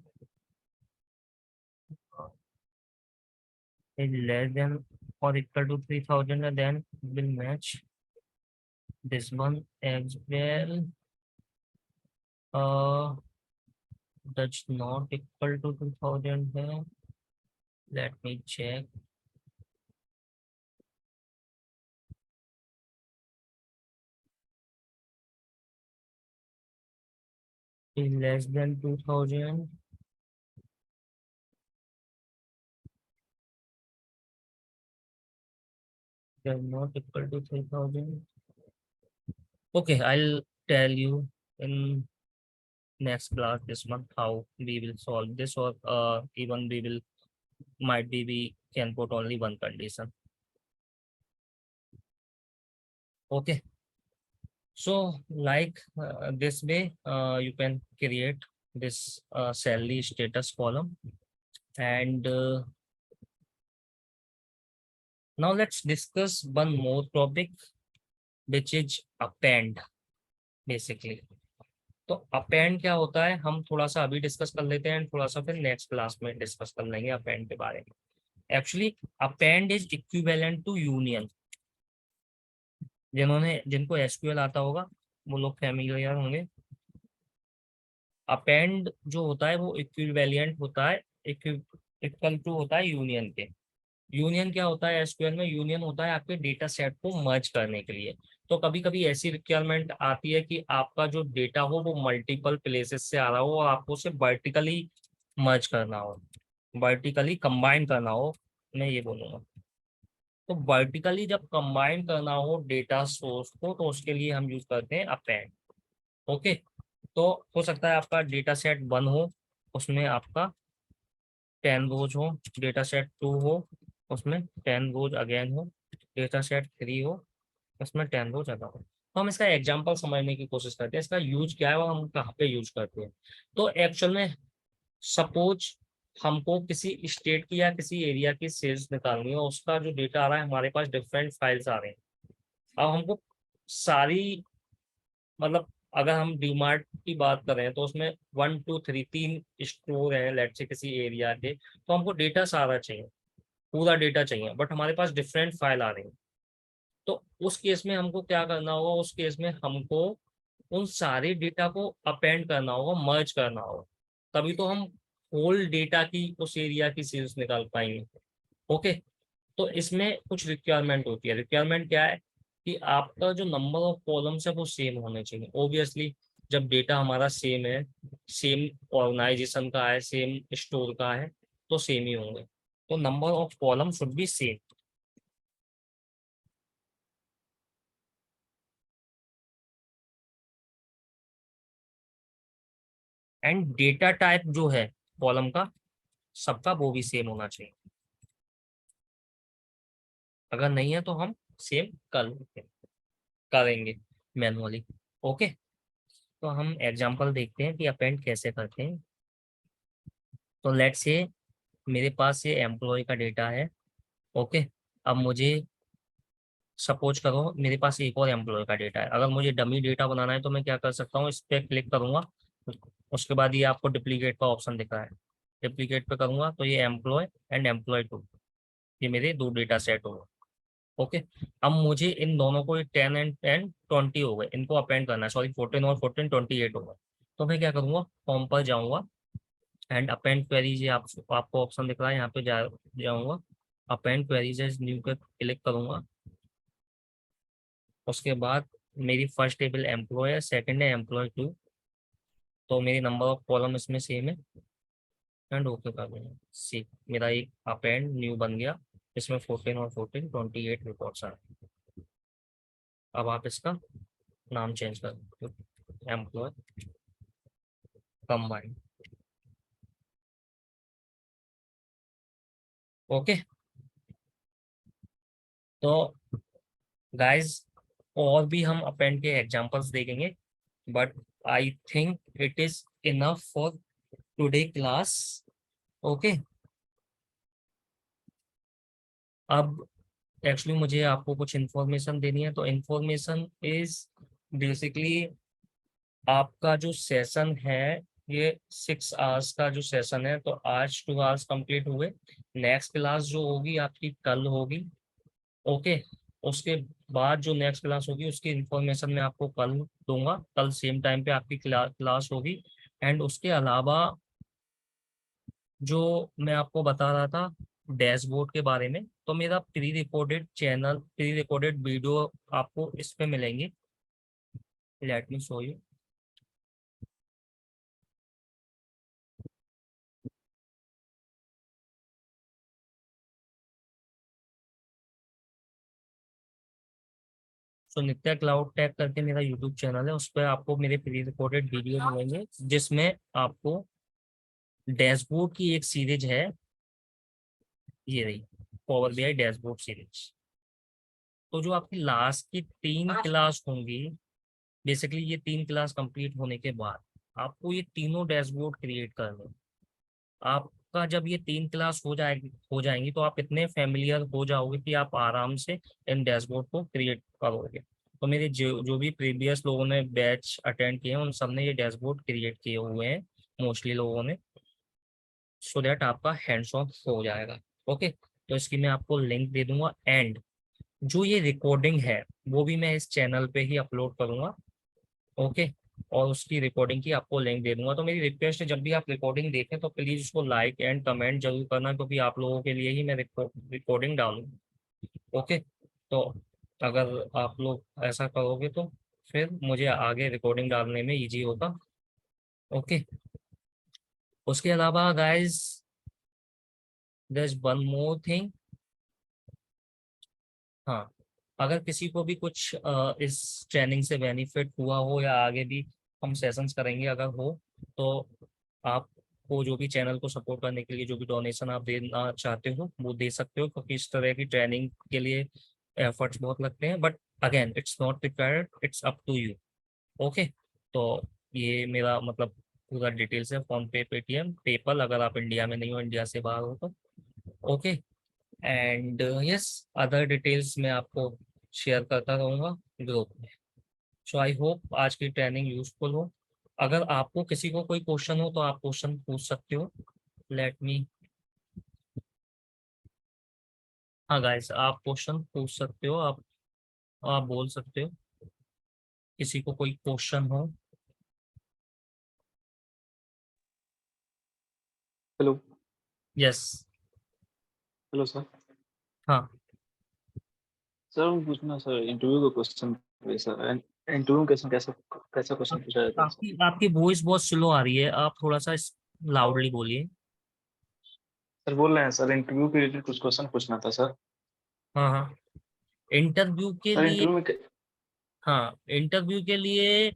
is less than or equal to 3000 and then will match this one as well. uh that's not equal to 2000 है, let me check, is less than 2000, they're not equal to 3000. Okay, I'll tell you in next class this month how we will solve this, or even we will might be we can put only one condition. Okay, so like this way you can create this salary status column, and now let's discuss one more topic which is append basically. तो append क्या होता है हम थोड़ा सा अभी discuss कर लेते हैं, थोड़ा सा फिर नेक्स्ट क्लास में डिस्कस कर लेंगे अपेंड के बारे में। Actually append is equivalent to union. जिनको एसक्यूएल आता होगा वो लोग फैमिलियर होंगे। अपेंड जो होता है वो इक्विवेलेंट होता है, इक्वल टू होता है यूनियन के। यूनियन क्या होता है एसक्यूएल में, यूनियन होता है आपके डेटा सेट को मर्ज करने के लिए। तो कभी कभी ऐसी रिक्वायरमेंट आती है कि आपका जो डेटा हो वो मल्टीपल प्लेसेस से आ रहा हो और आपको उसे वर्टिकली मर्ज करना हो, वर्टिकली कंबाइन करना हो, मैं ये बोलूँगा। तो वर्टिकली जब कंबाइन करना हो डेटा सोर्स को तो उसके लिए हम यूज करते हैं अपेंड। ओके, तो हो सकता है आपका डेटा सेट 1 हो, उसमें आपका 10 रोज हो, डेटा सेट 2 हो, उसमें 10 रोज अगेन हो, डेटा सेट 3 हो, उसमें 10 रोज अगेन हो। तो हम इसका एग्जांपल समझने की कोशिश करते हैं, इसका यूज क्या है और हम कहाँ पे यूज करते हैं। तो एक्चुअल में सपोज हमको किसी स्टेट की या किसी एरिया की सेल्स निकालनी है और उसका जो डेटा आ रहा है हमारे पास डिफरेंट फाइल्स आ रहे हैं। अब हमको सारी, मतलब अगर हम डीमार्ट की बात करें तो उसमें 1 2 3 3 स्टोर है लेट से किसी एरिया के, तो हमको डेटा सारा चाहिए, पूरा डेटा चाहिए, बट हमारे पास डिफरेंट फाइल आ रही है। तो उस केस में हमको क्या करना होगा, उस केस में हमको उन सारे डेटा को अपेंड करना होगा, मर्ज करना होगा, तभी तो हम होल डेटा की उस एरिया की सेल्स निकाल पाएंगे। ओके, तो इसमें कुछ रिक्वायरमेंट होती है। रिक्वायरमेंट क्या है कि आपका जो नंबर ऑफ कॉलम्स है वो सेम होने चाहिए। ऑब्वियसली जब डेटा हमारा सेम है, सेम ऑर्गेनाइजेशन का है, सेम स्टोर का है, तो सेम ही होंगे, तो number of column should be same. And data type जो है कॉलम का सबका वो भी सेम होना चाहिए। अगर नहीं है तो हम सेम करेंगे मैनुअली। ओके, तो हम एग्जांपल देखते हैं कि अपेंड कैसे करते हैं। तो लेट्स से मेरे पास ये एम्प्लॉय का डेटा है। ओके, अब मुझे सपोज करो मेरे पास एक और एम्प्लॉय का डेटा है। अगर मुझे डमी डेटा बनाना है तो मैं क्या कर सकता हूँ, इस पर क्लिक करूंगा, उसके बाद ये आपको डुप्लीकेट का ऑप्शन दिख रहा है, डुप्लीकेट पे करूंगा तो ये एम्प्लॉय एंड एम्प्लॉय टू, ये मेरे दो डेटा सेट हो गए। ओके, अब मुझे इन दोनों को 10 एंड 20 हो गए, इनको अपेंड करना है, सॉरी 14 और 14 28 हो गए। तो मैं क्या करूंगा, फॉर्म पर जाऊंगा एंड अपेंड क्वेरीज, ये आपको ऑप्शन दिख रहा है, यहाँ पे जाऊंगा, अपेंड क्वेरीज एज न्यू पे क्लिक करूंगा। उसके बाद मेरी फर्स्ट टेबल एम्प्लॉय है, सेकंड है एम्प्लॉय टू, तो मेरी नंबर ऑफ कॉलम इसमें सेम है, एंड ओके कर दूंगा। सी, मेरा एक अपेंड न्यू बन गया, इसमें 14 और 14 28 रिकॉर्ड्स आ रहे हैं। अब आप इसका नाम चेंज कर सकते हो, एम्प्लॉय कंबाइंड। ओके, तो गाइस और भी हम अपेंड के एग्जांपल्स देखेंगे, but I think it is enough for today class. Okay, अब एक्चुअली मुझे आपको कुछ इन्फॉर्मेशन देनी है। तो इन्फॉर्मेशन इज बेसिकली आपका जो सेशन है, ये 6 आवर्स का जो सेशन है, तो आज 2 आवर्स कंप्लीट हुए। नेक्स्ट क्लास जो होगी आपकी कल होगी। ओके, उसके बाद जो नेक्स्ट क्लास होगी उसकी इंफॉर्मेशन मैं आपको कल दूंगा, कल सेम टाइम पे आपकी क्लास होगी। एंड उसके अलावा जो मैं आपको बता रहा था डैशबोर्ड के बारे में, तो मेरा pre recorded channel, pre recorded video आपको इस पे मिलेंगे। Let me show you. So Nitya cloud tech करके मेरा यूट्यूब चैनल है, उस पर आपको मेरे प्री रिकॉर्डेड वीडियो मिलेंगे, जिसमें आपको डैशबोर्ड की एक सीरीज है, ये रही पावर बीआई डैशबोर्ड सीरीज। तो जो आपकी लास्ट की 3 क्लास होंगी, बेसिकली ये 3 क्लास कंप्लीट होने के बाद आपको ये तीनों डैशबोर्ड क्रिएट करने हैं। आपका जब ये 3 क्लास हो जाएंगी तो आप इतने फेमिलियर हो जाओगे कि आप आराम से इन डैशबोर्ड को क्रिएट करोगे। तो मेरे जो जो भी प्रीवियस लोगों ने बैच अटेंड किए हैं उन सबने ये डैशबोर्ड क्रिएट किए हुए हैं, मोस्टली लोगों ने, सो दैट आपका हैंड्स ऑन हो जाएगा। ओके, तो इसकी मैं आपको लिंक दे दूंगा, एंड जो ये रिकॉर्डिंग है वो भी मैं इस चैनल पे ही अपलोड करूंगा। ओके, और उसकी रिकॉर्डिंग की आपको लिंक दे दूंगा। तो मेरी रिक्वेस्ट है जब भी आप रिकॉर्डिंग देखें तो प्लीज उसको लाइक एंड कमेंट जरूर करना, क्योंकि आप लोगों के लिए ही मैं रिकॉर्डिंग डालूंगा। ओके, तो अगर आप लोग ऐसा करोगे तो फिर मुझे आगे रिकॉर्डिंग डालने में इजी होगा। ओके, उसके अलावा guys there is one more thing, हाँ, अगर किसी को भी कुछ इस ट्रेनिंग से बेनिफिट हुआ हो या आगे भी हम सेशंस करेंगे अगर हो, तो आपको जो भी चैनल को सपोर्ट करने के लिए जो भी डोनेशन आप देना चाहते हो वो दे सकते हो, क्योंकि इस तरह की ट्रेनिंग के लिए एफर्ट्स बहुत लगते हैं, but again it's not required, it's up to you. Okay, तो ये मेरा मतलब पूरा डिटेल्स है, फोन पे, पेटीएम, पेपल, अगर आप इंडिया में नहीं हो, इंडिया से बाहर हो तो। Okay, and yes, other details मैं आपको शेयर करता रहूँगा ग्रुप में। सो आई होप आज की ट्रेनिंग यूजफुल हो। अगर आपको किसी को कोई क्वेश्चन हो तो आप क्वेश्चन पूछ सकते हो। लेट मी, हाँ गाइस, आप क्वेश्चन पूछ सकते हो, आप बोल सकते हो, किसी को कोई क्वेश्चन हो। हेलो। यस। Hello sir. हाँ, सर मैं पूछना सर, इंटरव्यू का क्वेश्चन है सर। इंटरव्यू क्वेश्चन कैसा कैसा क्वेश्चन पूछा जाता है सर? आपकी आपकी वॉइस बहुत स्लो आ रही है, आप थोड़ा सा लाउडली बोलिए। सर बोल रहे हैं सर, इंटरव्यू के रिलेटेड कुछ क्वेश्चन पूछना था सर। हाँ हाँ, इंटरव्यू के सर लिए, इंटरव्यू में हाँ इंटरव्यू के लिए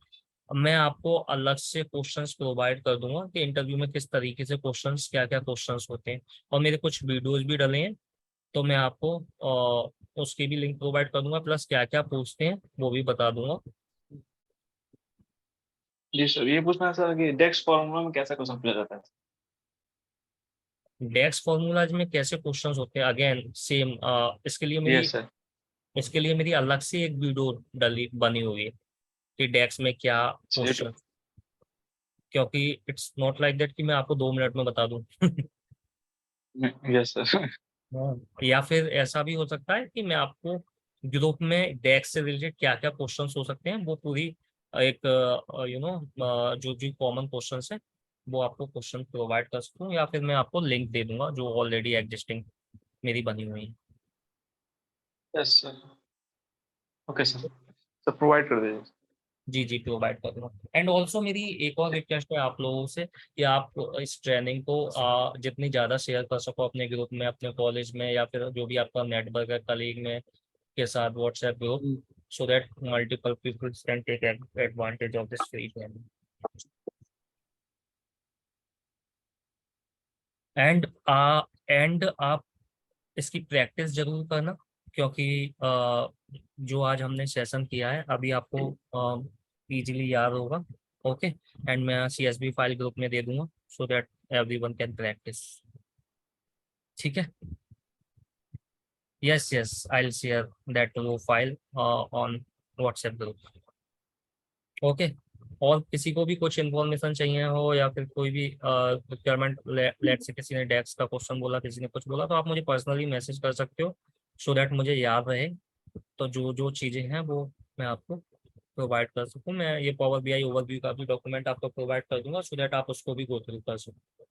मैं आपको अलग से क्वेश्चंस प्रोवाइड कर दूंगा कि इंटरव्यू में किस तरीके से क्वेश्चंस, क्या क्या क्वेश्चंस होते हैं, और मेरे कुछ वीडियोस भी डले हैं, तो मैं आपको उसकी भी लिंक प्रोवाइड कर दूंगा, प्लस क्या क्या पूछते हैं वो भी बता दूंगा। जी सर, ये पूछना है सर कि डेक्स फॉर्मूला में कैसा क्वेश्चन पूछा जाता है? डेक्स फॉर्मूलाज में कैसे क्वेश्चंस होते हैं, अगेन सेम, यस सर। इसके लिए मेरी अलग से एक वीडियो डली बनी हुई है कि डेक्स में क्या सेट। क्वेश्चन, क्योंकि इट्स नॉट लाइक दैट कि मैं आपको 2 मिनट में बता दूं। Yes sir. या फिर ऐसा भी हो सकता है कि मैं आपको ग्रुप में डेक्स से रिलेटेड क्या क्या क्वेश्चंस हो सकते हैं वो पूरी एक जो जो कॉमन क्वेश्चंस है वो आपको क्वेश्चन प्रोवाइड कर सकता हूँ, या फिर मैं आपको लिंक दे दूंगा जो ऑलरेडी एग्जिस्टिंग मेरी बनी हुई है। Yes sir. Okay sir. Sir provide कर दीजिए। जी जी, प्रोवाइड कर दूंगा। एंड ऑल्सो मेरी एक और रिक्वेस्ट है आप लोगों से कि आप इस ट्रेनिंग को जितनी ज़्यादा शेयर कर सको अपने ग्रुप में, अपने कॉलेज में, या फिर जो भी आपका नेटवर्क है कलीग में के साथ WhatsApp group, so that multiple people can take advantage of this free training. And and आप इसकी प्रैक्टिस जरूर करना, क्योंकि जो आज हमने सेशन किया है अभी आपको इजीली याद होगा। ओके, एंड मैं CSV फाइल ग्रुप में दे दूंगा so that everyone can practise. ठीक है, yes yes, I will share that वो file on WhatsApp group. Okay, और किसी को भी कुछ इन्फॉर्मेशन चाहिए हो या फिर कोई भी रिक्वायरमेंट, लेट से किसी ने डेस्क का क्वेश्चन बोला, किसी ने कुछ बोला, तो आप मुझे पर्सनली मैसेज कर सकते हो सो दैट मुझे याद रहे। तो जो जो चीज़ें हैं वो मैं आपको प्रोवाइड कर सकूँ। मैं ये पावर BI ओवरव्यू का भी डॉक्यूमेंट आपको प्रोवाइड कर दूंगा सो दैट आप उसको भी गो थ्रू कर सकते हो।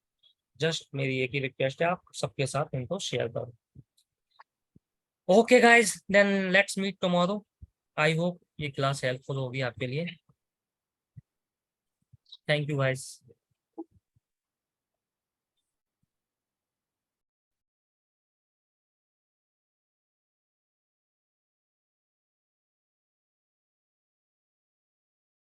जस्ट मेरी एक ही रिक्वेस्ट है, आप सबके साथ इनको शेयर करो। Okay guys, then let's meet tomorrow. I hope ये क्लास हेल्पफुल होगी आपके लिए। Thank you guys.